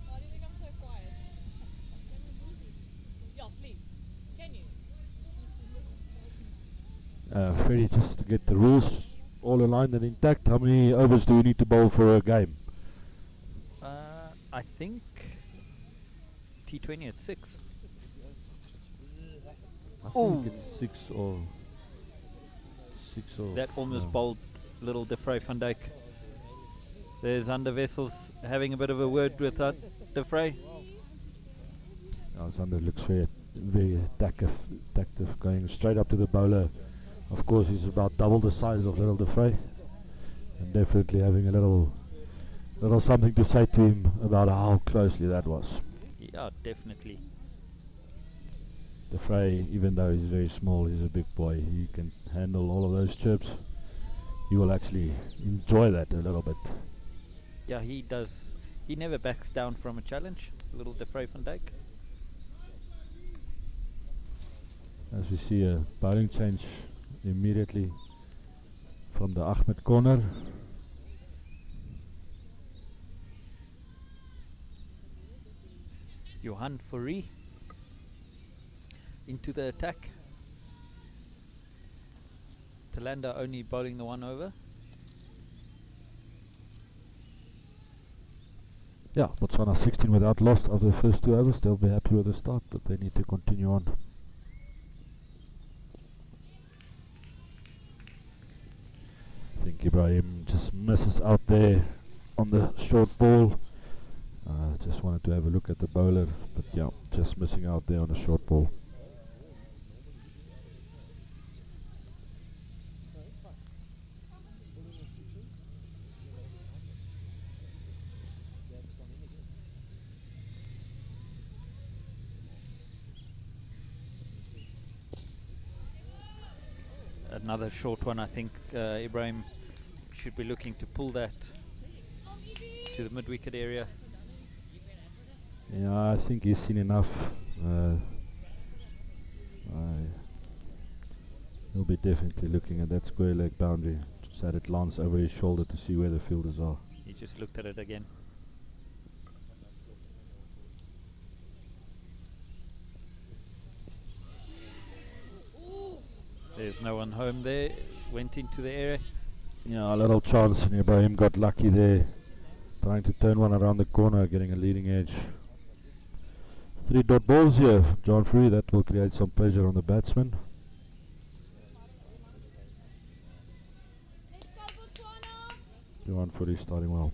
Why do you think I'm so quiet? Yeah, please. Can you? Freddie, just to get the rules all aligned and intact, how many overs do we need to bowl for a game? I think T20 at 6. I Ooh. think it's six or That almost bowled little Defray van Dijk. There's Under Vessels having a bit of a word with Defray. Zander looks very active, going straight up to the bowler. Of course, he's about double the size of little Defray, and definitely having a little something to say to him about how closely that was. Yeah, definitely. Defray, even though he's very small, he's a big boy. He can handle all of those chirps. He will actually enjoy that a little bit. Yeah, he does. He never backs down from a challenge. Little Defray van Dijk. As we see a bowling change immediately from the Ahmed corner. Johan Fourie into the attack. Talanda only bowling the one over. Yeah, Botswana 16 without loss after the first 2 overs. They'll be happy with the start, but they need to continue on. I think Ibrahim just misses out there on the short ball. Just wanted to have a look at the bowler, but yeah, just missing out there on the short ball. Another short one. I think Ibrahim should be looking to pull that to the mid-wicket area. Yeah, I think he's seen enough. He'll be definitely looking at that square leg boundary. Just had it glance over his shoulder to see where the fielders are. He just looked at it again. There's no one home there. Went into the area. Yeah, a little chance, and Ibrahim got lucky there. Trying to turn one around the corner, getting a leading edge. 3 dot balls here, John Free. That will create some pressure on the batsman. Let's go, Botswana. John Free starting well.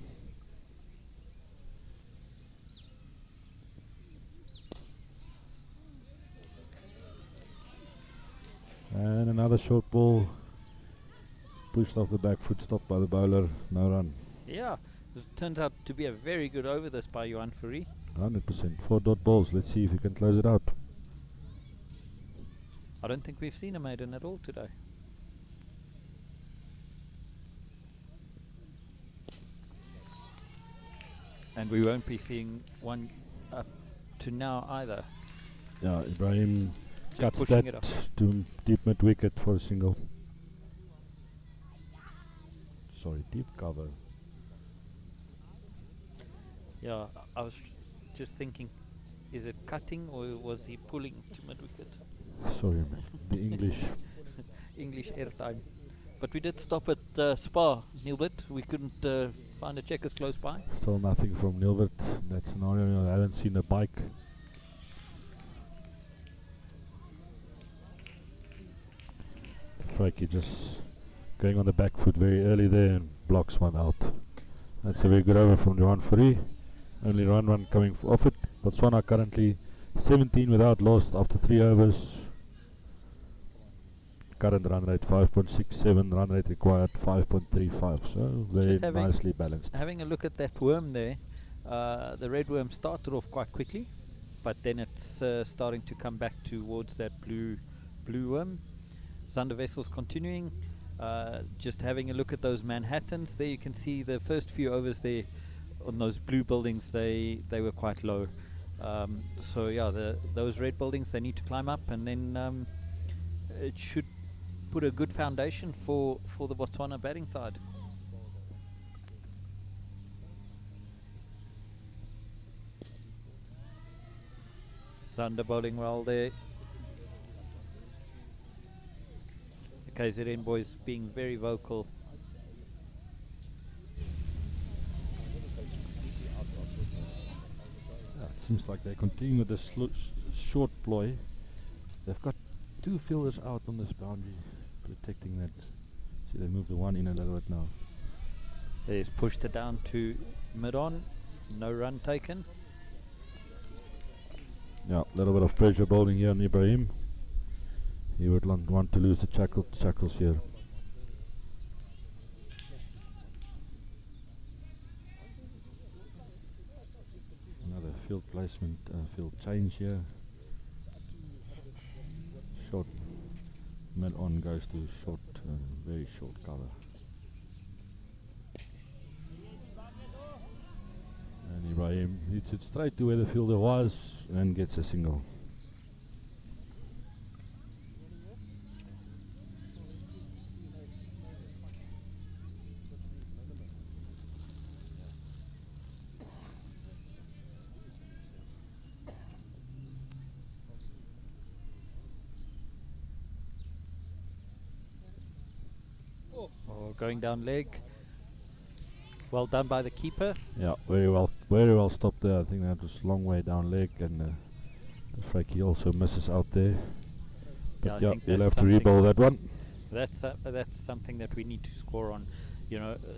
And another short ball. Pushed off the back foot, stopped by the bowler. No run. Yeah, it turns out to be a very good over this by Johan Fourie. 100%. 4 dot balls. Let's see if he can close it out. I don't think we've seen a maiden at all today. And we won't be seeing one up to now either. Yeah, Ibrahim Just cuts pushing that it up. to deep mid wicket for a single. Sorry, deep cover. Yeah, I was just thinking, is it cutting or was he pulling to mid wicket? Sorry, man. The English. English airtime. But we did stop at Spa, Nilbert. We couldn't find a checkers close by. Still nothing from Nilbert in that scenario. I haven't seen a bike. Frankie just going on the back foot very early there and blocks one out. That's a very good over from Johan Fourie. Only run coming off it. Botswana currently 17 without loss after 3 overs. Current run rate 5.67, run rate required 5.35, so very Just having nicely balanced. Having a look at that worm there, the red worm started off quite quickly, but then it's starting to come back towards that blue worm. Zander Wessels continuing, just having a look at those Manhattans. There you can see the first few overs there on those blue buildings, they were quite low. So yeah, those red buildings, they need to climb up, and then it should put a good foundation for the Botswana batting side. Zander bowling well there. The KZN boys being very vocal. It seems like they continue with the short ploy. They've got 2 fielders out on this boundary protecting that. See, they move the one in a little bit now. They've pushed it down to mid-on. No run taken. Yeah, a little bit of pressure bowling here on Ibrahim. He would want to lose the shackles here. Another field placement, field change here. Short, mid on goes to short, very short cover. And Ibrahim hits it straight to where the fielder was and gets a single. Going down leg. Well done by the keeper. Yeah, very well stopped there. I think that was a long way down leg, and the Frankie also misses out there. Yeah, I But yeah, think you'll that's have to something- re-bowl that one. That's something that we need to score on.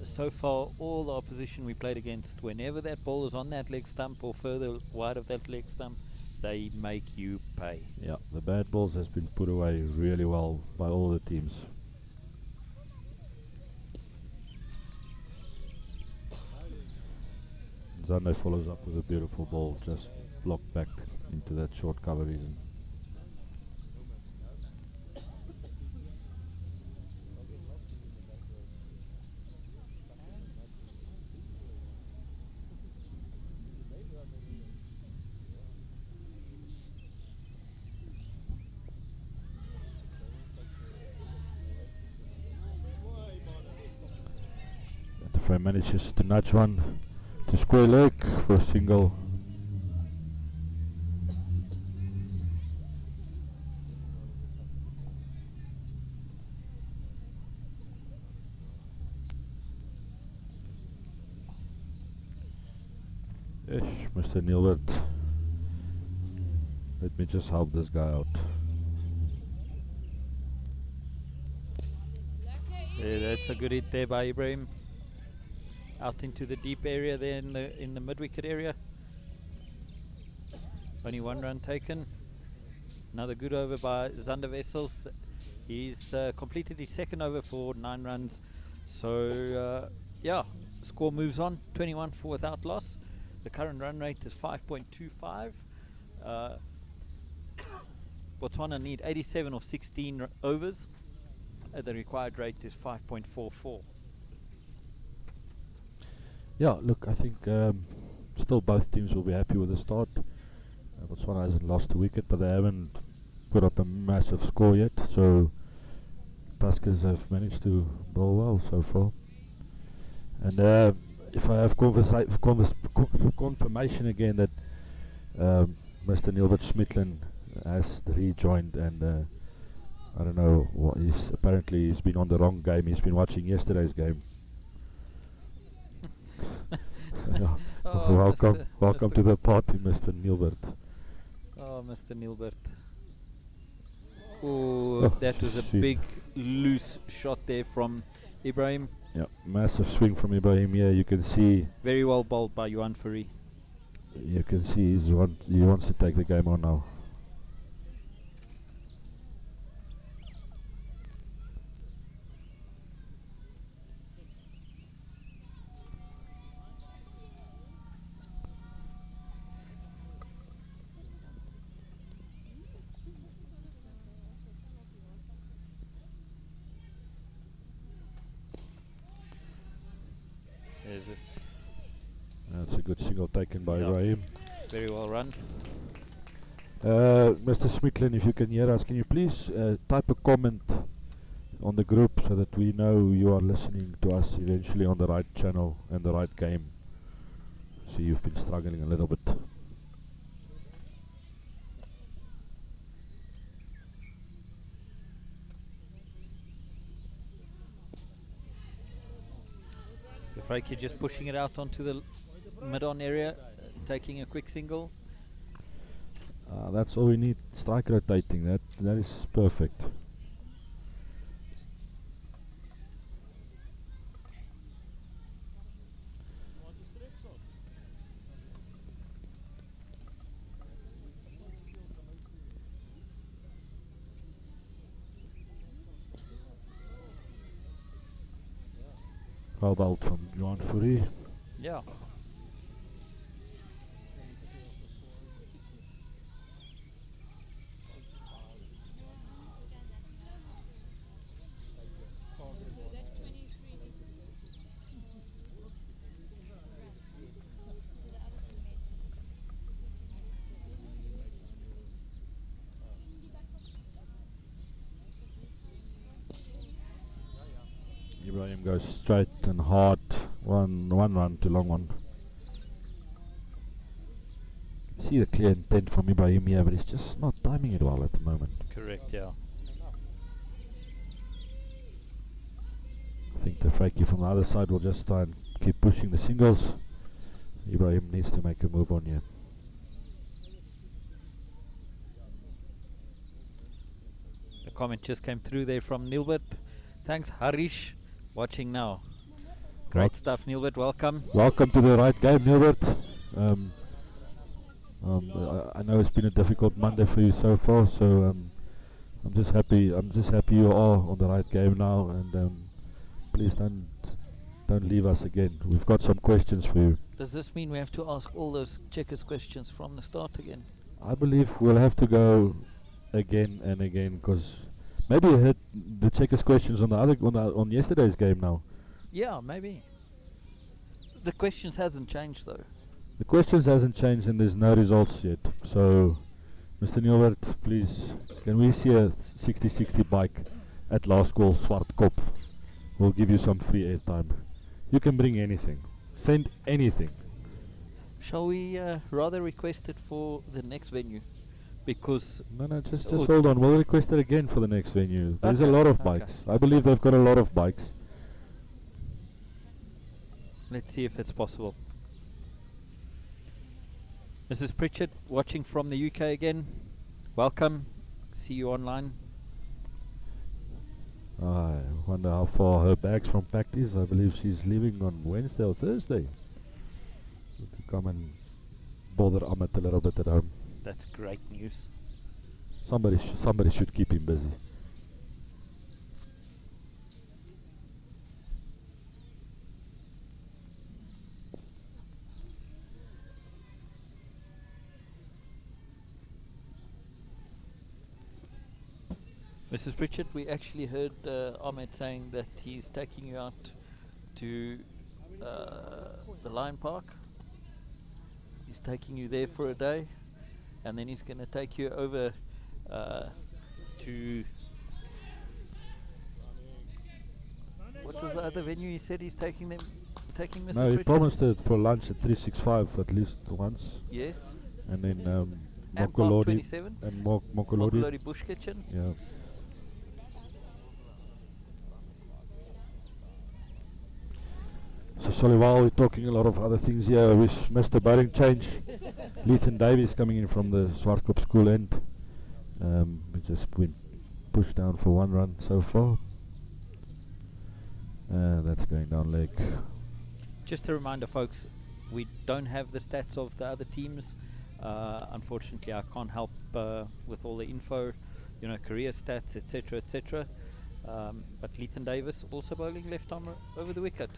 So far, all the opposition we played against, whenever that ball is on that leg stump or further wide of that leg stump, they make you pay. Yeah, the bad balls has been put away really well by all the teams. Zande follows up with a beautiful ball, just blocked back into that short cover region. If I manages to nudge one to square leg for a single. Ish, Mr. Nielbert. Let me just help this guy out. Yeah, that's a good hit there by Ibrahim. Out into the deep area there in the mid wicket area. Only one run taken. Another good over by Zander Wessels. He's completed his second over for 9 runs. So yeah, score moves on. 21 for without loss. The current run rate is 5.25. Botswana need 87 of 16 overs. The required rate is 5.44. Yeah, look, I think still both teams will be happy with the start. Botswana hasn't lost a wicket, but they haven't put up a massive score yet. So Tuskers have managed to bowl well so far. And if I have confirmation again that Mr. Nielbert Schmidlin has rejoined, and I don't know what apparently he's been on the wrong game. He's been watching yesterday's game. Oh, welcome to the party, Mr. Nielbert. Oh, Mr. Nielbert. Oh, that was a big loose shot there from Ibrahim. Yeah, massive swing from Ibrahim here. You can see. Very well bowled by Yuan Fourie. You can see he wants to take the game on now. That's a good single taken by Ibrahim. Very well run. Mr. Schmidlin, if you can hear us, can you please type a comment on the group so that we know you are listening to us eventually on the right channel and the right game. See, you've been struggling a little bit. The Frankie just pushing it out onto the mid-on area, taking a quick single. That's all we need. Strike rotating. That is perfect. Well bowled from Yuan Fourie. Yeah. Ibrahim goes straight and hard. One run to long one. See the clear intent from Ibrahim here, but he's just not timing it well at the moment. Correct, yeah. I think the Frankie from the other side will just try and keep pushing the singles. Ibrahim needs to make a move on here. A comment just came through there from Nilbert. Thanks, Harish. Watching now. Great stuff, Nilbert. Welcome. Welcome to the right game, Nilbert. I know it's been a difficult Monday for you so far, so I'm just happy you are on the right game now, and please don't leave us again. We've got some questions for you. Does this mean we have to ask all those checkers questions from the start again? I believe we'll have to go again and again, because maybe you had the checkers questions on yesterday's game now. Yeah, maybe. The questions hasn't changed though. The questions hasn't changed and there's no results yet. So, Mr. Nilbert, please, can we see a 60-60 bike at Laerskool Swartkop? We'll give you some free airtime. You can bring anything. Send anything. Shall we rather request it for the next venue? Because No, just hold on. We'll request it again for the next venue. There's a lot of bikes. I believe they've got a lot of bikes. let's see if it's possible. Mrs. Pritchard, watching from the UK again. Welcome. See you online. I wonder how far her bags from packed is. I believe she's leaving on Wednesday or Thursday to come and bother Amit a little bit at home. That's great news. Somebody should keep him busy. Mrs. Pritchard, we actually heard Ahmed saying that he's taking you out to the Lion Park. He's taking you there for a day, and then he's going to take you over to... What was the other venue he said he's taking Mrs. No, he Pritchard? promised it for lunch at 365 at least once. Yes. And then And Park Mokolodi 27. and Mokolodi. Mokolodi Bush Kitchen. Yeah. So sorry, while we're talking a lot of other things here, we missed a batting change. Lethan Davies coming in from the Swartkop school end. We just been pushed down for one run so far. That's going down leg. Just a reminder, folks, we don't have the stats of the other teams. Unfortunately, I can't help with all the info, career stats, etc., etc. But Lethan Davis also bowling left arm over the wicket.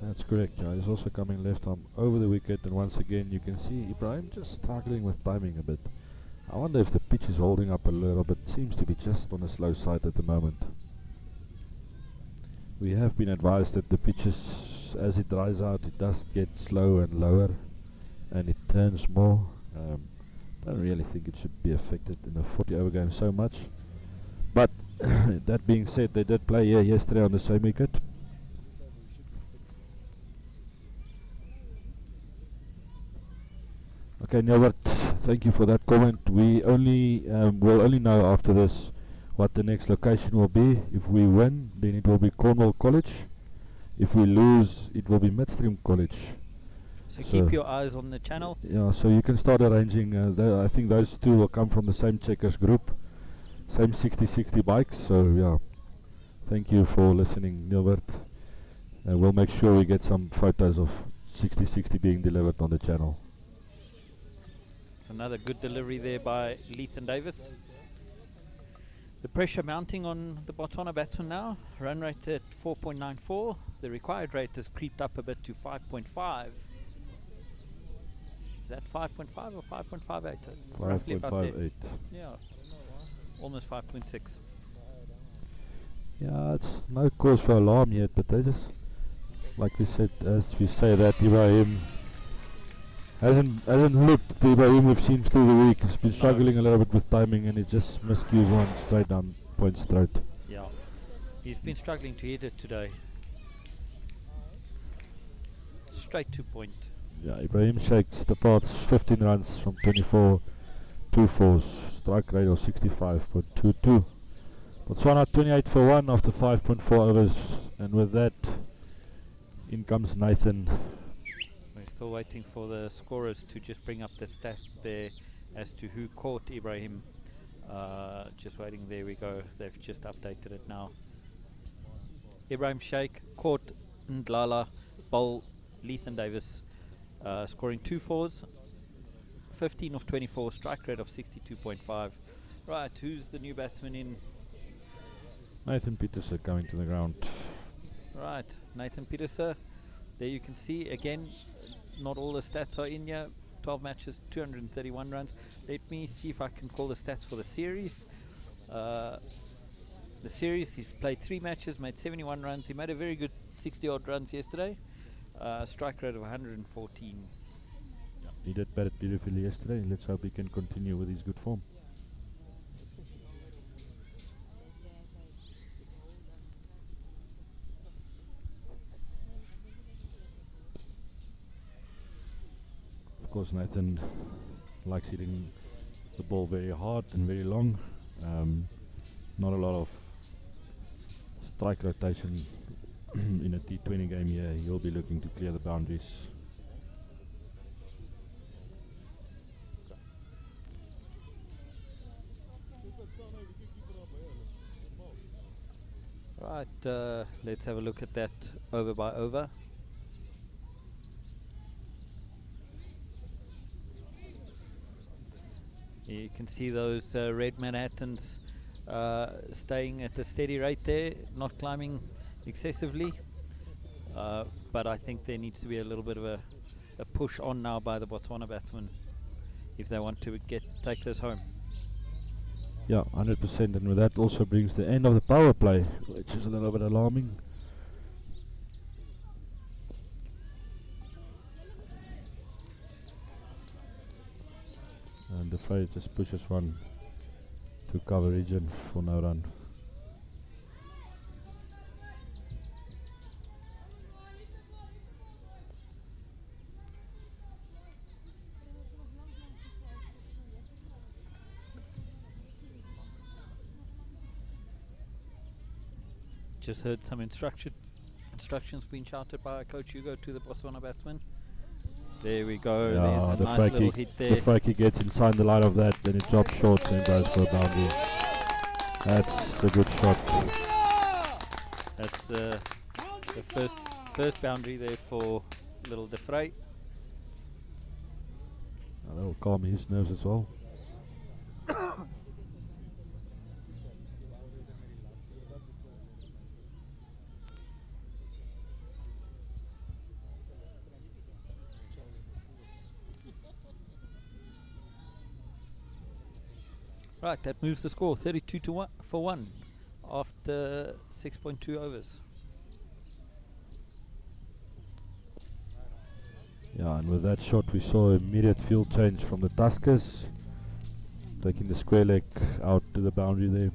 That's correct, yeah. He's also coming left arm over the wicket, and once again you can see Ibrahim just struggling with timing a bit. I wonder if the pitch is holding up a little bit. Seems to be just on the slow side at the moment. We have been advised that the pitch as it dries out, it does get slow and lower, and it turns more. Don't really think it should be affected in a 40 over game so much. But that being said, they did play here yesterday on the same wicket. Okay, Nilbert, thank you for that comment. We only will only know after this what the next location will be. If we win, then it will be Cornwall College. If we lose, it will be Midstream College. So keep your eyes on the channel. Yeah, so you can start arranging. I think those two will come from the same checkers group, same 60-60 bikes. So yeah, thank you for listening, Nilbert. We'll make sure we get some photos of 60-60 being delivered on the channel. Another good delivery there by Lethan Davis. The pressure mounting on the Botswana batsman now. Run rate at 4.94. The required rate has creeped up a bit to 5.5. Is that 5.5 or 5.58? Roughly about there. 5.58. Yeah, almost 5.6. Yeah, it's no cause for alarm yet, but they just, like we said, as we say that Ibrahim hasn't looked the Ibrahim we've seen through the week. He's been struggling a little bit with timing, and he just miscues one straight down Point's throat. Yeah, he's been struggling to hit it today. Straight to Point. Yeah, Ibrahim Shakes departs 15 runs from 24 2-4s, strike rate of 65.22. Botswana 28 for 1 after 5.4 overs, and with that, in comes Nathan. We're still waiting for the scorers to just bring up the stats there as to who caught Ibrahim. Just waiting, there we go, they've just updated it now. Ibrahim Sheikh caught Ndlala, Bowl, Lethan Davis, scoring 2 4s, 15 of 24, strike rate of 62.5. Right, who's the new batsman in? Nathan Peterson coming to the ground. Right, Nathan Peterson. There you can see again, not all the stats are in here. 12 matches, 231 runs. Let me see if I can call the stats for the series. The series, he's played 3 matches, made 71 runs. He made a very good 60 odd runs yesterday. Strike rate of 114. He did bat it beautifully yesterday. Let's hope he can continue with his good form. Of course, Nathan likes hitting the ball very hard and very long. Not a lot of strike rotation in a T20 game here. He'll be looking to clear the boundaries. Right, let's have a look at that over by over. You can see those red Manhattans staying at a steady rate there, not climbing excessively. But I think there needs to be a little bit of a push on now by the Botswana batsmen if they want to take this home. Yeah, 100%, and with that also brings the end of the power play, which is a little bit alarming. And the fray just pushes one to cover region for no run. Just heard some instructions being shouted by Coach Hugo to the Botswana batsman. There we go. Yeah, there's a nice little hit there. The free kick gets inside the line of that, then it drops short and it goes for a boundary. That's a good shot. That's the first boundary there for little De Vrij. That will calm his nerves as well. Right, that moves the score 32 to 1 for 1 after 6.2 overs. Yeah, and with that shot we saw immediate field change from the Tuskers, taking the square leg out to the boundary there.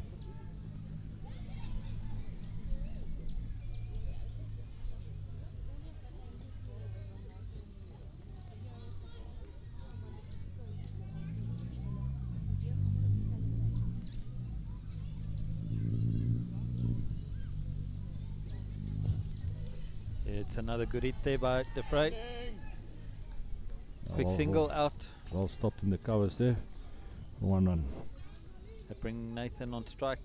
It's another good hit there by De Vrij. Quick Well, single out. Well stopped in the covers there. 1 run. They bring Nathan on strike.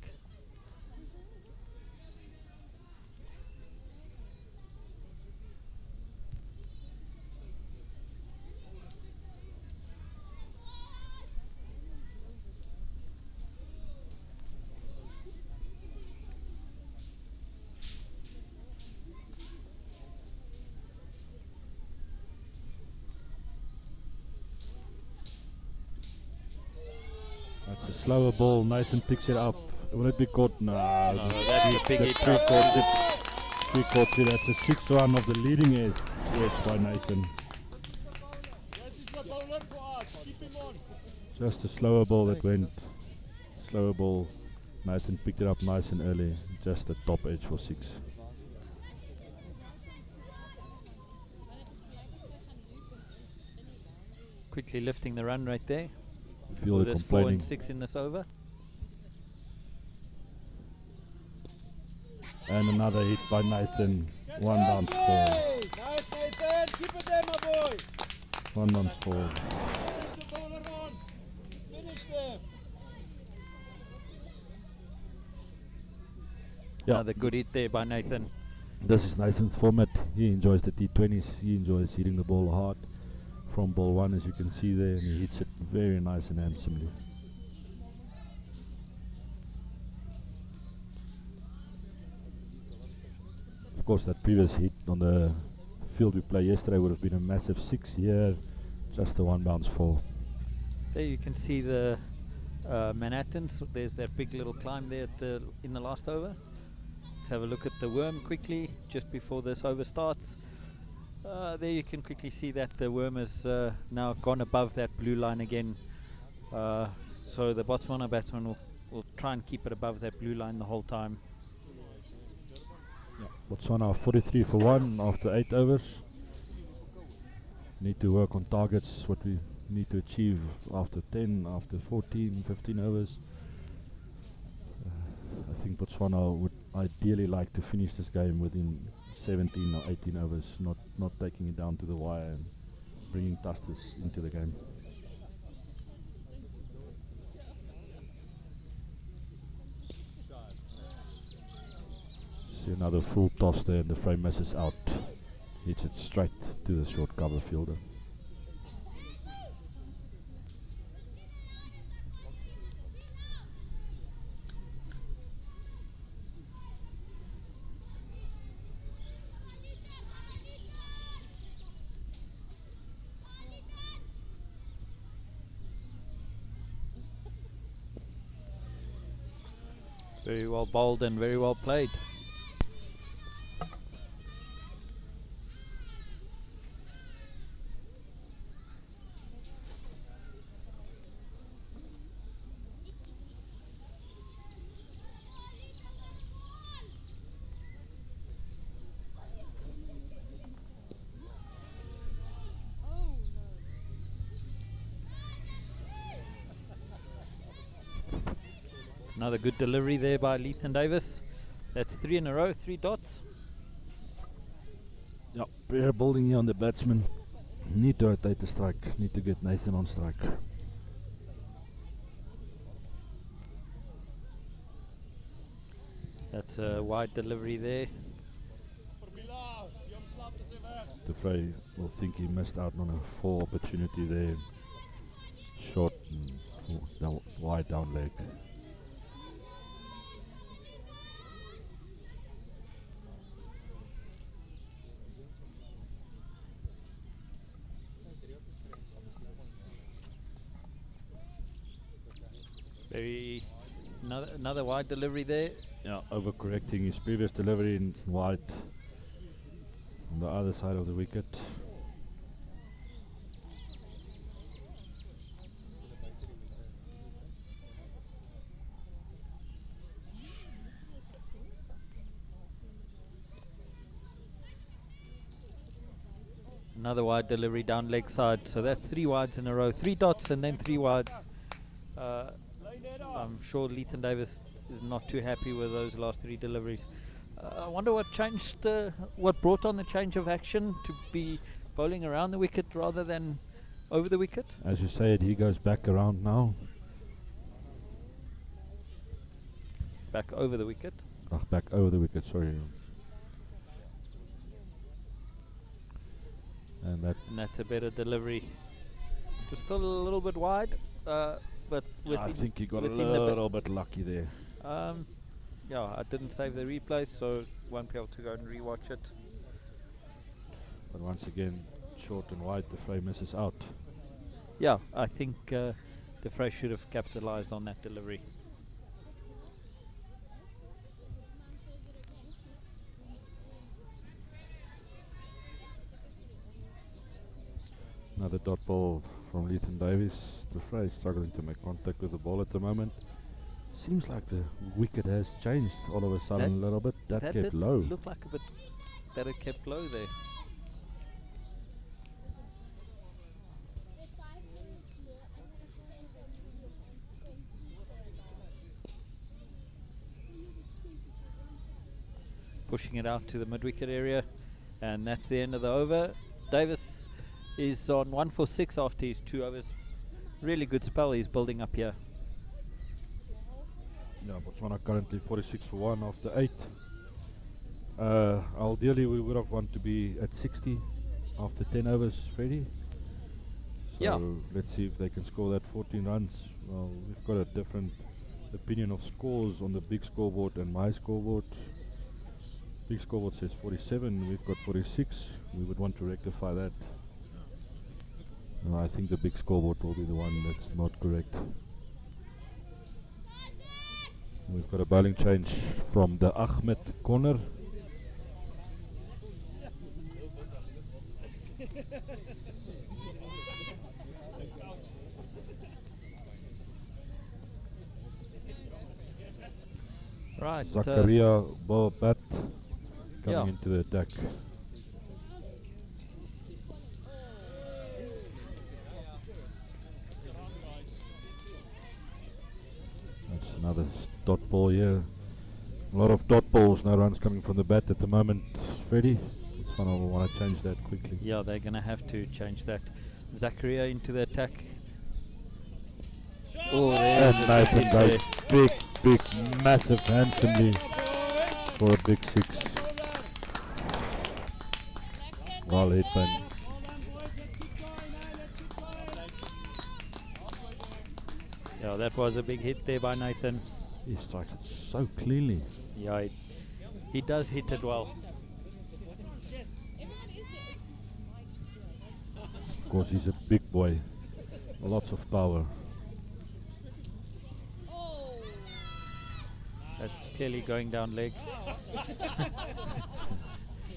That's a slower ball. Nathan picks it up. Will it be caught? No. That's a big hit. Three caught it. That's a 6th run of the leading edge. Yes, by Nathan. Just a slower ball that went. Slower ball. Nathan picked it up nice and early. Just the top edge for 6. quickly lifting the run right there. Feel With the this 4 complaining. and 6 in this over. And another hit by Nathan. One bounce ball. Hey, nice, Nathan. Keep it there, my boy. One bounce ball. Keep the ball around. Finish them. Yeah. Another good hit there by Nathan. This is Nathan's format. He enjoys the T20s. He enjoys hitting the ball hard from ball one, as you can see there, and he hits it very nice and handsomely. Of course, that previous hit on the field we played yesterday would have been a massive 6 here. Just a one bounce fall. There you can see the Manhattans. There's that big little climb there at in the last over. Let's have a look at the worm quickly just before this over starts. There you can quickly see that the worm has now gone above that blue line again. So the Botswana batsman will try and keep it above that blue line the whole time. Botswana are 43 for 1 after 8 overs. Need to work on targets, what we need to achieve after 10, after 14, 15 overs. I think Botswana would ideally like to finish this game within 17 or 18 overs, not taking it down to the wire and bringing Tuskers into the game. See another full toss there and the frame misses out. Hits it straight to the short cover fielder. Very well bowled and very well played. Another good delivery there by Lethan Davis. That's 3 in a row, 3 dots. Yeah, prayer building here on the batsman. Need to rotate the strike. Need to get Nathan on strike. That's a wide delivery there. De Vrij will think he missed out on a full opportunity there. Short and wide down leg. Very another wide delivery there. Yeah, overcorrecting his previous delivery in wide on the other side of the wicket. Another wide delivery down leg side. So that's 3 wides in a row. 3 dots and then 3 wides. I'm sure Lethan Davis is not too happy with those last 3 deliveries. I wonder what changed, what brought on the change of action to be bowling around the wicket rather than over the wicket. As you said, he goes back around now. Back over the wicket. Back over the wicket, sorry. And that's a better delivery. Just still a little bit wide, but I think he got a little bit lucky there. Yeah, I didn't save the replay, so won't be able to go and rewatch it. But once again, short and wide, the frame misses out. Yeah, I think De Vrij should have capitalized on that delivery. Another dot ball from Lethan Davis. De Vrij struggling to make contact with the ball at the moment. Seems like the wicket has changed all of a sudden a little bit. That kept low. Looked like a bit that it kept low there. pushing it out to the mid-wicket area, and that's the end of the over. Davis is on 1 for 6 after his 2 overs. Really good spell he's building up here. Yeah, Botswana currently 46 for 1 after 8. Ideally, we would have wanted to be at 60 after 10 overs, Freddie. So Yeah. let's see if they can score that 14 runs. Well, we've got a different opinion of scores on the big scoreboard and my scoreboard. Big scoreboard says 47, we've got 46. We would want to rectify that. I think the big scoreboard will be the one that's not correct. We've got a bowling change from the Ahmed corner. Right. Zakaria Bobat coming Yeah. into the attack. That's another dot ball here. A lot of dot balls, no runs coming from the bat at the moment. Freddie, Botswana will want to change that quickly. Yeah, they're going to have to change that. Zakaria into the attack. Oh, And there's a Nathan big goes hit big, massive, handsomely for a big 6. Well hit by Yeah, that was a big hit there by Nathan. he strikes it so cleanly. Yeah, he does hit it well. Of course, he's a big boy. Lots of power. That's clearly going down leg.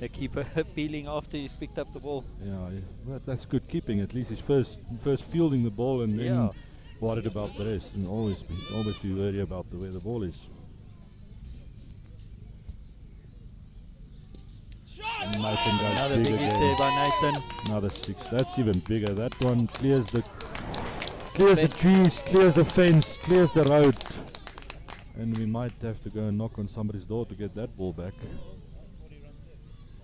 The keeper peeling after he's picked up the ball. Yeah, well, that's good keeping. At least he's first fielding the ball and then Yeah. worried about the rest, and always be worried about where the ball is. And Nathan goes Another big big hit again. there by Nathan. Another 6. That's even bigger. That one clears the trees, clears the fence, clears the road. And we might have to go and knock on somebody's door to get that ball back.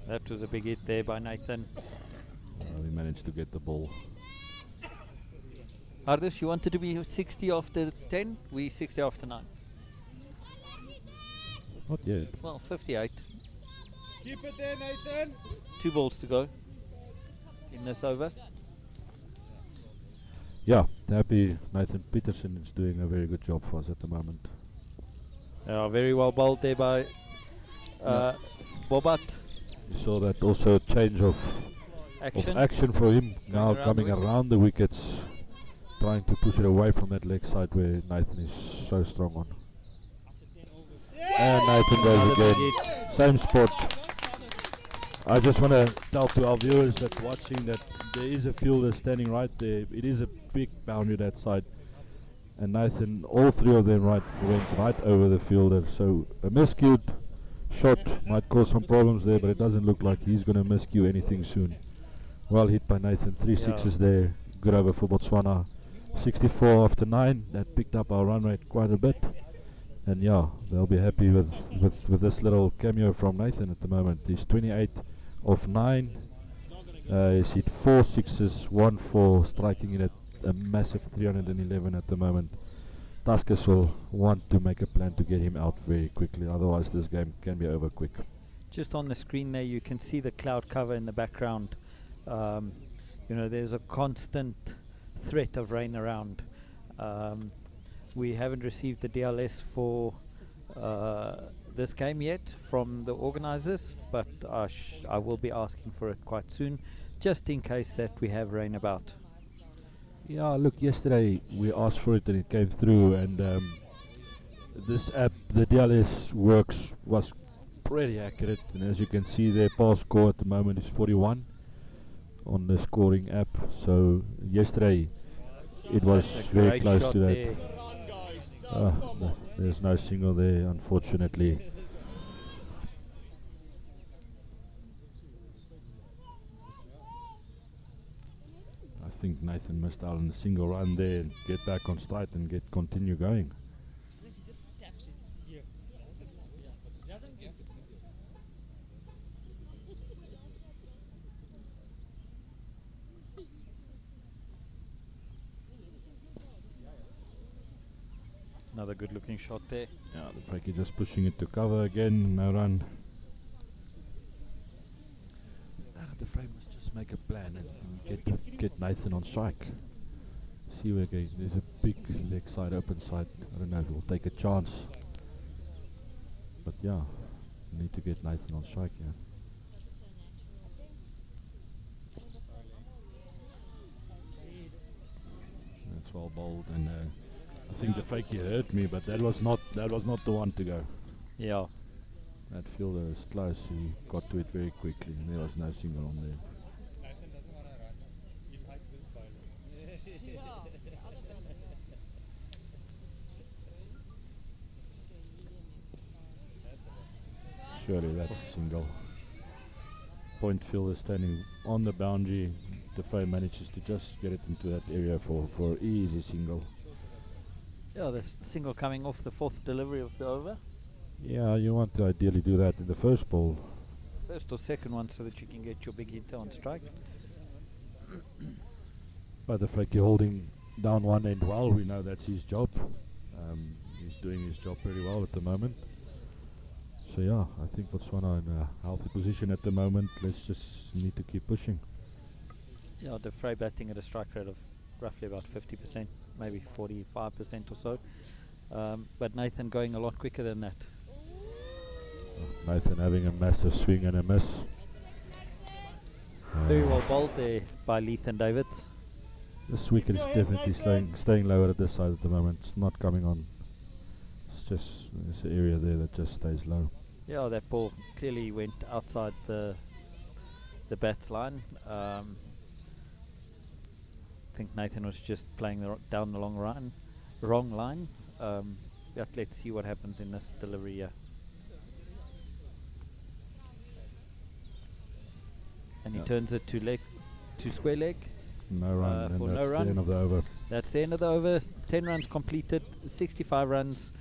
That was a big hit there by Nathan. We managed to get the ball. Ardus, you wanted to be 60 after 10? We 60 after 9. Not yet. Well, 58. Keep it there, Nathan. 2 balls to go in this over. Yeah, happy Nathan Peterson is doing a very good job for us at the moment. Very well bowled there by Bobat. You saw that also change of action for him. Now coming around the wickets, trying to push it away from that leg side where Nathan is so strong on. And Nathan goes Another again. big hit. Same spot. I just want to tell to our viewers that watching that there is a fielder standing right there. It is a big boundary that side. And Nathan, all 3 of them went right over the fielder. So a miscued shot might cause some problems there, but it doesn't look like he's going to miscue anything soon. Well hit by Nathan. 3 sixes there. Good over for Botswana. 64 after 9. That picked up our run rate quite a bit. And yeah, they'll be happy with this little cameo from Nathan at the moment. He's 28 of 9. He's hit 4 sixes, 1 4, striking it at a massive 311 at the moment. Tuskers will want to make a plan to get him out very quickly, otherwise this game can be over quick. Just on the screen there, you can see the cloud cover in the background. There's a constant threat of rain around. We haven't received the DLS for this game yet from the organisers, but I will be asking for it quite soon, just in case that we have rain about. Yeah, look, yesterday we asked for it and it came through, and this app, the DLS was pretty accurate, and as you can see their pass score at the moment is 41 on the scoring app. So yesterday it was That's a very great close shot to there. that. There's no single there, unfortunately. I think Nathan missed out on a single run there and get back on stride and continue going. Another good looking shot there. Yeah, the Frankie just pushing it to cover again, no run. The frame must just make a plan and get Nathan on strike. See where he goes. There's a big leg side, open side. I don't know if he'll take a chance. But yeah, need to get Nathan on strike here. That's well bowled, and I think the fakie hurt me, but that was not the one to go. Yeah. That fielder was close. He got to it very quickly, and there was no single on there. Nathan doesn't want to run. He likes this bowler. Surely that's a single. Point fielder standing on the boundary. Defoe manages to just get it into that area for easy single. Yeah, the single coming off the 4th delivery of the over. Yeah, you want to ideally do that in the first ball. First or second one, so that you can get your big hitter on strike. But the Frankie holding down one end well, we know that's his job. He's doing his job pretty well at the moment. So yeah, I think Botswana in a healthy position at the moment. Let's just need to keep pushing. Yeah, De Vrij batting at a strike rate of roughly about 50%, maybe 45% or so. But Nathan going a lot quicker than that. Nathan having a massive swing and a miss. Very well bowled there by Lethan Davids. This wicket is definitely staying lower at this side at the moment. It's not coming on. There's an area there that just stays low. Yeah, that ball clearly went outside the bats line. I think Nathan was just playing down the wrong line. But let's see what happens in this delivery here. And he turns it to square leg. No run, and for that's no run. the end of the over. That's the end of the over. 10 runs completed, 65 runs.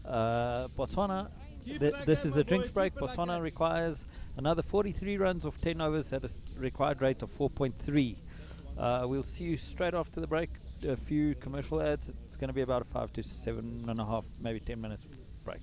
Botswana, this is a drinks break. Botswana requires another 43 runs of 10 overs at a required rate of 4.3. We'll see you straight after the break. A few commercial ads. It's going to be about a 5 to 7.5, maybe 10 minutes break.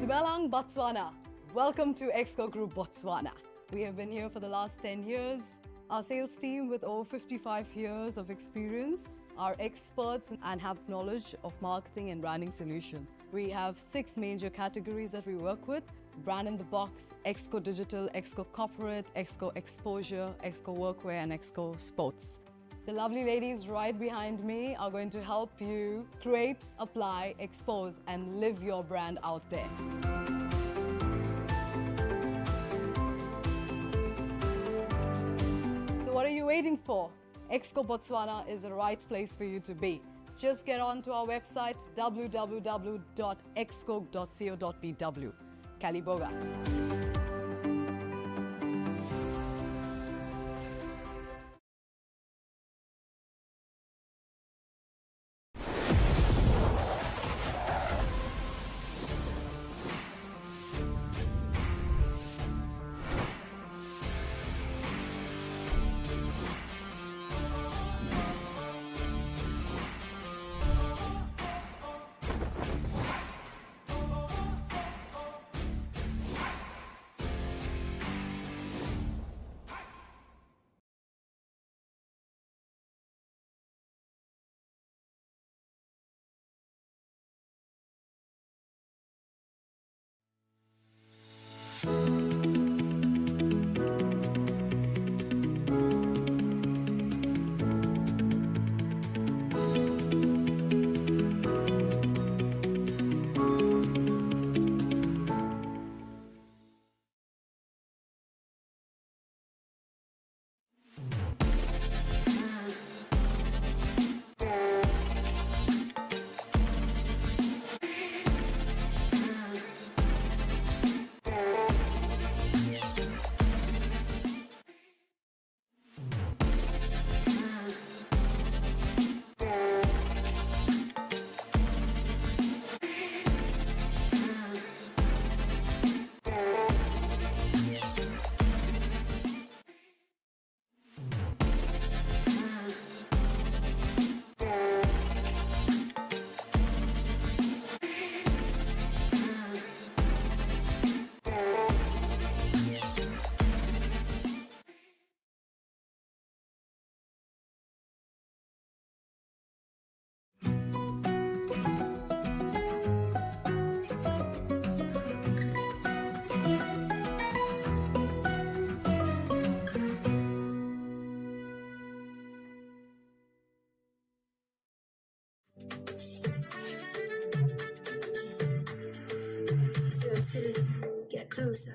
Dumelang, Botswana. Welcome to Exco Group Botswana. We have been here for the last 10 years. Our sales team with over 55 years of experience are experts and have knowledge of marketing and branding solution. We have 6 major categories that we work with: Brand in the Box, Exco Digital, Exco Corporate, Exco Exposure, Exco Workwear and Exco Sports. The lovely ladies right behind me are going to help you create, apply, expose and live your brand out there. So what are you waiting for? Exco Botswana is the right place for you to be. Just get on to our website www.exco.co.bw. Kaliboga. Get closer.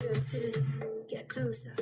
You're silly. Get closer.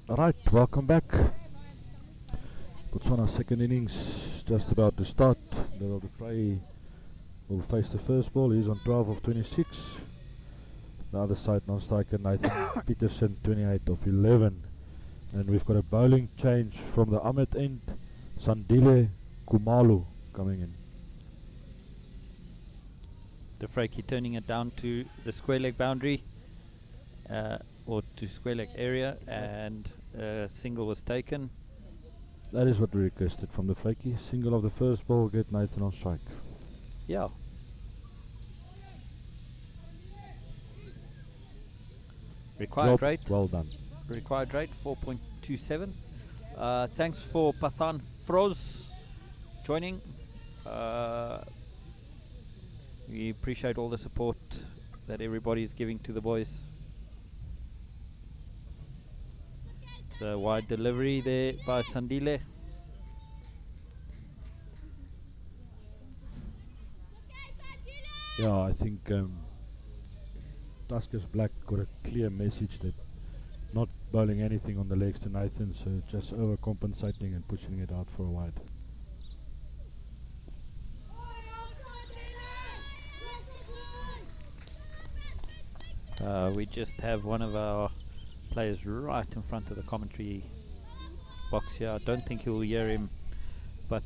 Alright, welcome back. Botswana second innings just about to start. Little de Frey will face the first ball. He's on 12 of 26. The other side non-striker Nathan Peterson 28 of 11. And we've got a bowling change from the Ahmed end. Sandile Kumalu coming in. De Freyke turning it down to the square leg boundary, or to square leg area, and single was taken. That is what we requested from the Freyke. Single of the first ball, get Nathan on strike. Yeah. Required Job rate. well done. Required rate 4.27. Thanks for Pathan Froz joining. We appreciate all the support that everybody is giving to the boys. It's a wide delivery there by Sandile. Yeah, I think Tuskers Black got a clear message that not bowling anything on the legs to Nathan, so just overcompensating and pushing it out for a wide. We just have one of our players right in front of the commentary box here. I don't think you'll hear him, but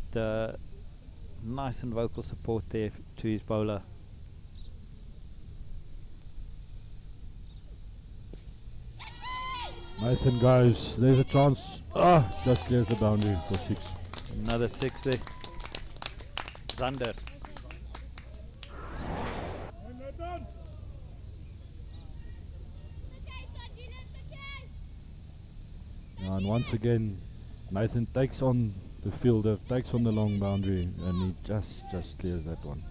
nice and vocal support there to his bowler. Nathan goes, there's a chance. Just clears the boundary for 6. Another 6 there. Zander. once again, Nathan takes on the fielder, takes on the long boundary, and he just clears that one.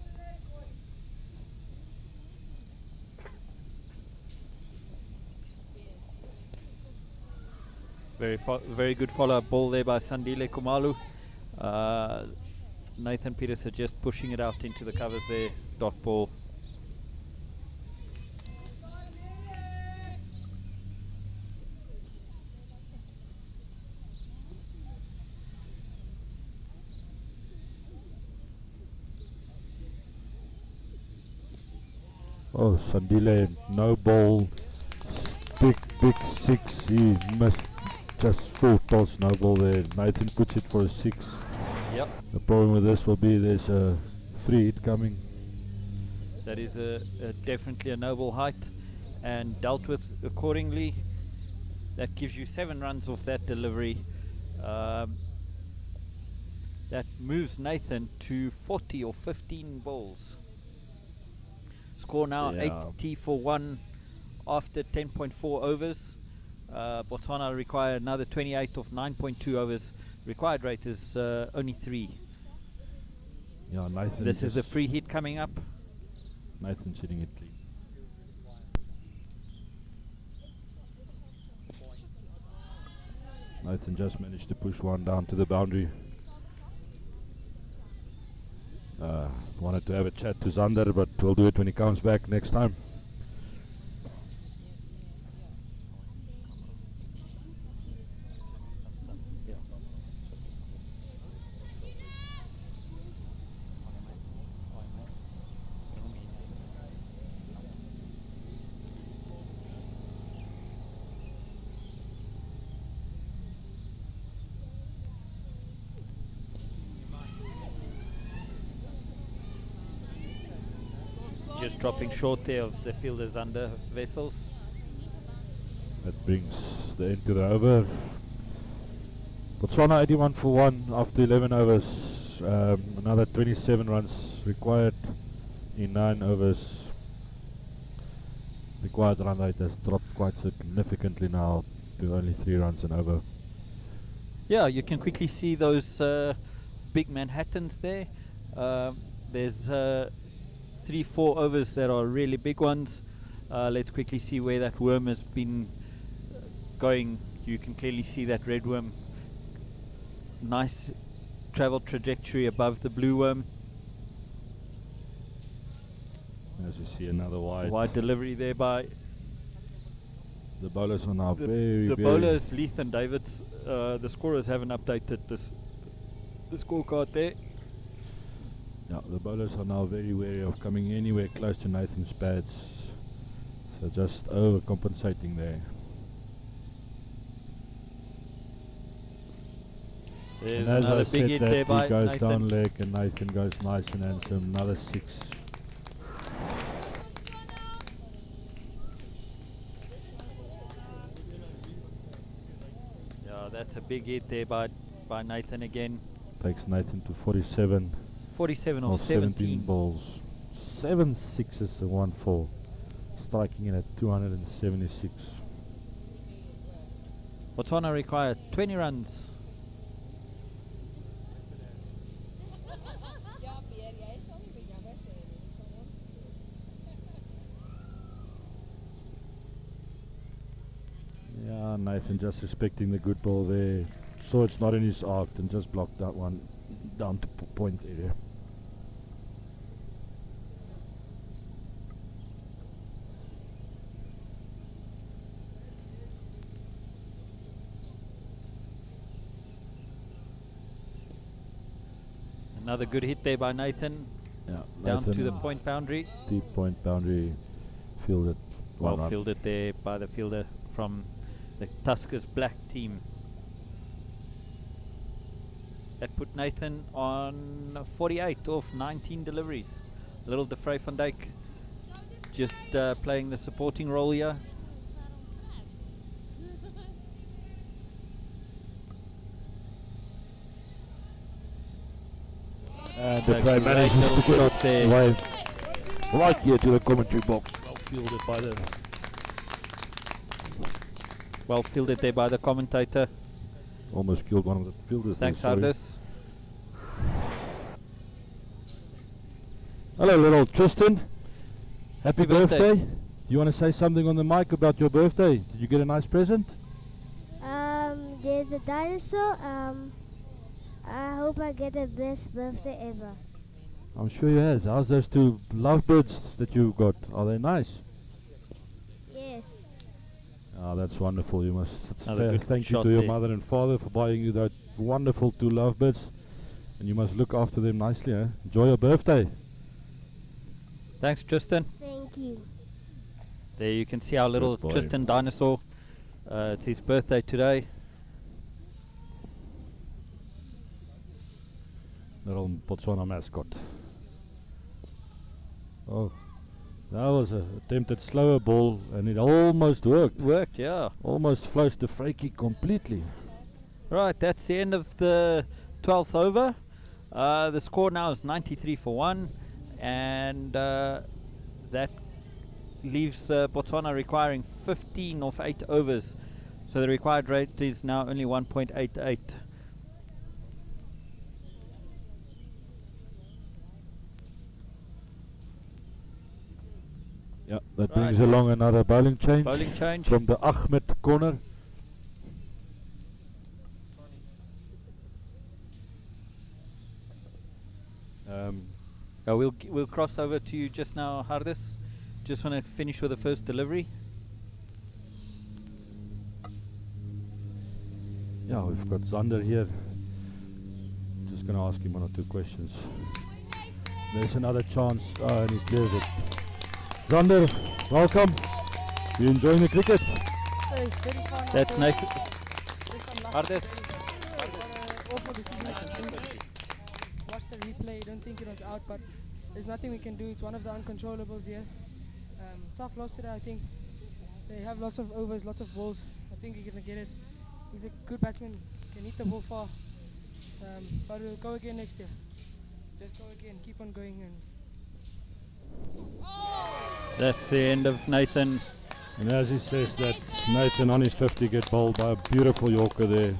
Very good follow-up ball there by Sandile Kumalu. Nathan Peterson just pushing it out into the covers there. Dot ball. Oh, Sandile, no ball. Big 6. He missed just full toss, no ball there. Nathan puts it for a 6. Yep. The problem with this will be there's a free hit coming. That is definitely a noble height and dealt with accordingly. That gives you 7 runs off that delivery. That moves Nathan to 40 or 15 balls. Score now 80 for 1 after 10.4 overs. Botswana require another 28 of 9.2 overs. Required rate is only 3. Yeah, Nathan. This is the free hit coming up. Nathan's hitting it clean. Nathan just managed to push one down to the boundary. Wanted to have a chat to Zander, but we'll do it when he comes back next time. Just dropping short there of the fielders under Vessels. That brings the end to the over. Botswana 81 for 1 after 11 overs. Another 27 runs required in 9 overs. Required run rate has dropped quite significantly now to only 3 runs and over. Yeah, you can quickly see those big Manhattans there. There's 3-4 overs that are really big ones. Let's quickly see where that worm has been going. You can clearly see that red worm. Nice travel trajectory above the blue worm. As you see, another wide delivery there by the bowlers are now the bowlers, Leith and Davids. The scorers haven't updated the scorecard there. Yeah, the bowlers are now very wary of coming anywhere close to Nathan's pads. So just overcompensating there. There's and another as I big said hit that, there by he goes Nathan. down leg and Nathan goes nice and handsome. Another 6. Yeah, that's a big hit there by Nathan again. Takes Nathan to 47. 47 or or 17 balls. 7 6s and 1 4. Striking in at 276. Botswana require 20 runs. Yeah, Nathan just respecting the good ball there. So it's not in his arc and just blocked that one down to point area. Another good hit there by Nathan. Yeah, Down Nathan to the point boundary. Deep point boundary, fielded. Well fielded there by the fielder from the Tuskers black team. That put Nathan on 48 off 19 deliveries. Little DeFrey van Dijk just playing the supporting role here. And A DeFrey great manages little to get shot it there. away right here to the commentary box. Well fielded by the Well fielded there by the commentator. Almost killed one of the fielders. Thanks, there, sorry. Hardus. Hello, little Tristan. Happy birthday. birthday. You want to say something on the mic about your birthday? Did you get a nice present? There's a dinosaur. I hope I get the best birthday ever. I'm sure he has. How's those two lovebirds that you got? Are they nice? Yes. Oh, that's wonderful. You must Another good thank you shot to your there. mother and father for buying you that wonderful two lovebirds. And you must look after them nicely. Enjoy your birthday. Thanks, Tristan. Thank you. There you can see our little boy. Tristan dinosaur. It's his birthday today. Little Botswana mascot. Oh, that was a attempted slower ball and it almost worked. Worked, yeah. Almost flushed the free kick completely. Right, that's the end of the 12th over. The score now is 93 for 1, and that leaves Botswana requiring 15 of 8 overs. So the required rate is now only 1.88. Yeah, that brings along another bowling change. Bowling change. From the Ahmed corner. We'll cross over to you just now, Hardus. Just want to finish with the first delivery. Yeah, we've got Zander here. Just going to ask him one or two questions. There's another chance. And he clears it. Zander, welcome. You enjoying the cricket? That's nice. Hardus. Watch the replay, don't think it was out, but there's nothing we can do. It's one of the uncontrollables here. Tough loss today, I think. They have lots of overs, lots of balls. I think he's going to get it. He's a good batsman, can hit the ball far. But we'll go again next year. Just go again, keep on going. That's the end of Nathan. And as he says that, Nathan on his 50 get bowled by a beautiful Yorker there.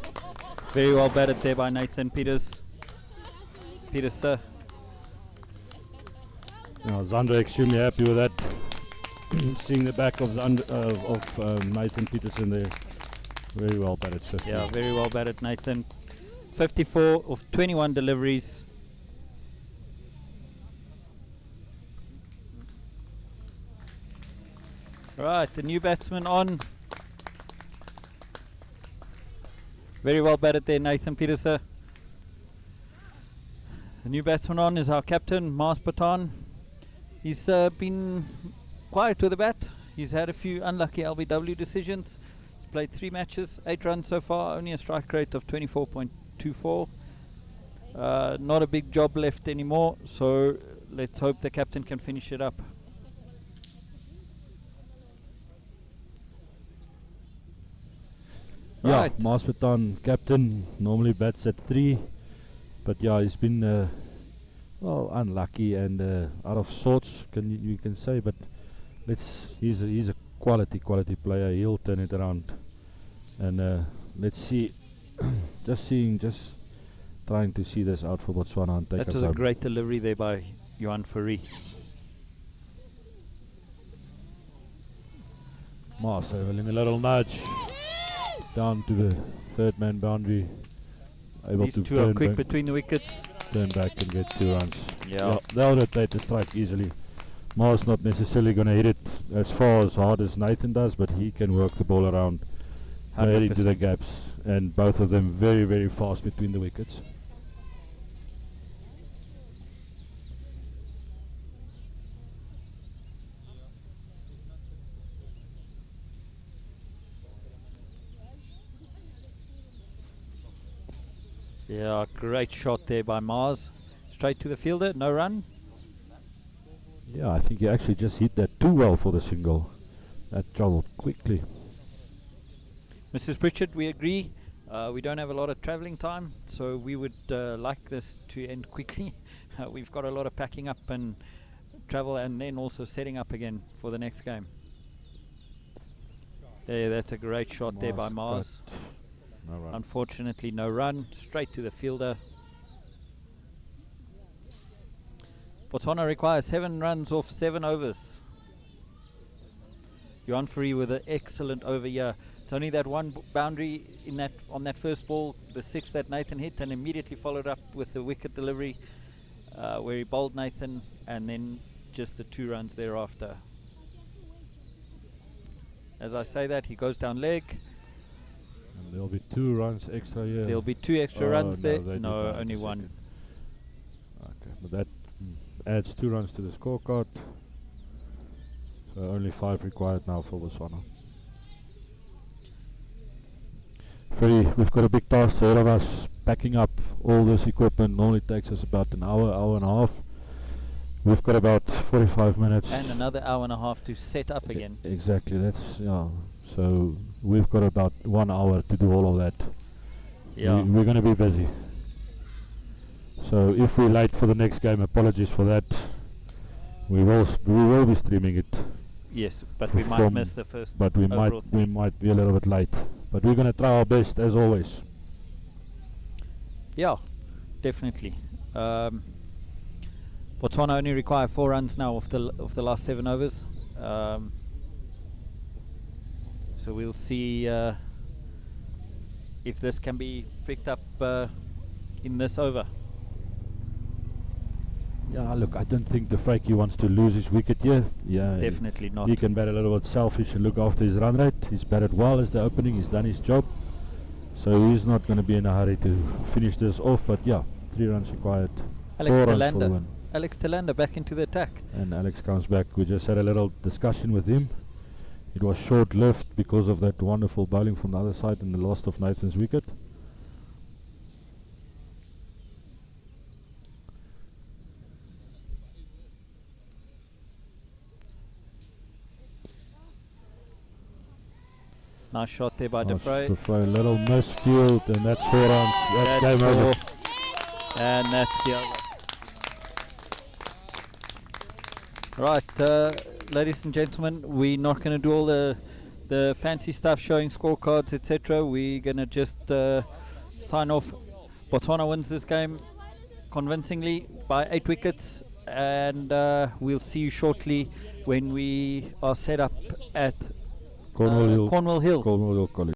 Very well batted there by Nathan Peters. Peterser. Now Zander extremely happy with that. Seeing the back of Nathan Peterson there. Very well batted 50. Yeah, very well batted Nathan. 54 of 21 deliveries. Right, the new batsman on. Very well batted there, Nathan Peterser. The new batsman on is our captain, Mars Patan. He's been quiet with the bat. He's had a few unlucky LBW decisions. He's played 3 matches, 8 runs so far, only a strike rate of 24.24. Not a big job left anymore, so let's hope the captain can finish it up. Yeah, Right. Maspetan captain normally bats at 3, but yeah, he's been well unlucky and out of sorts, you can say. But he's a quality player. He'll turn it around, and let's see. just trying to see this out for Botswana and take That us was a home. great delivery there by Johan Fourie. Mars having a little nudge down to the third man boundary. Able These to two are turn quick back, between the wickets. turn back and get 2 runs. Yeah. They'll rotate the strike easily. Mars not necessarily going to hit it as far as hard as Nathan does, but he can work the ball around right into the 100%. gaps, and both of them very, very fast between the wickets. Yeah, great shot there by Mars. Straight to the fielder, no run. Yeah, I think he actually just hit that too well for the single. That travelled quickly. Mrs. Pritchard, we agree. We don't have a lot of travelling time, so we would like this to end quickly. We've got a lot of packing up and travel, and then also setting up again for the next game. Yeah, that's a great shot there by Mars. No run. Unfortunately, no run. Straight to the fielder. Botswana requires 7 runs off 7 overs. Johan Fourie with an excellent over here. It's only that one boundary in that on that first ball, the 6 that Nathan hit, and immediately followed up with the wicket delivery where he bowled Nathan, and then just the 2 runs thereafter. As I say that, he goes down leg. And there'll be 2 runs extra here. There'll be 2 extra runs there. they No, did that only in a 1. second. Okay, but that adds 2 runs to the scorecard. So only 5 required now for Botswana. We've got a big task ahead of us. Packing up all this equipment normally takes us about an hour, hour and a half. We've got about 45 minutes. And another hour and a half to set up again. Exactly, that's, yeah. So we've got about 1 hour to do all of that. Yeah. We're going to be busy. So if we're late for the next game, apologies for that. We will be streaming it. Yes, but we might miss the first. But we might be a little bit late. But we're going to try our best as always. Yeah, definitely. Botswana only require 4 runs now of the last 7 overs. So we'll see if this can be picked up in this over. Yeah, look, I don't think the Frankie wants to lose his wicket here. Yeah, definitely not. He can bat a little bit selfish and look after his run rate. He's batted well as the opening. He's done his job. So he's not going to be in a hurry to finish this off. But yeah, 3 runs required. Alex 4 runs for the win. Alex Telander back into the attack. And Alex comes back. We just had a little discussion with him. It was short-lived because of that wonderful bowling from the other side and the loss of Nathan's wicket. Nice shot there by De Vrij. A little misfield, and that's 4 runs. That's game over. And that's the over. Right, ladies and gentlemen, we're not going to do all the fancy stuff showing scorecards, etc. We're going to just sign off. Botswana wins this game convincingly by 8 wickets, and we'll see you shortly when we are set up at Cornwall Hill College.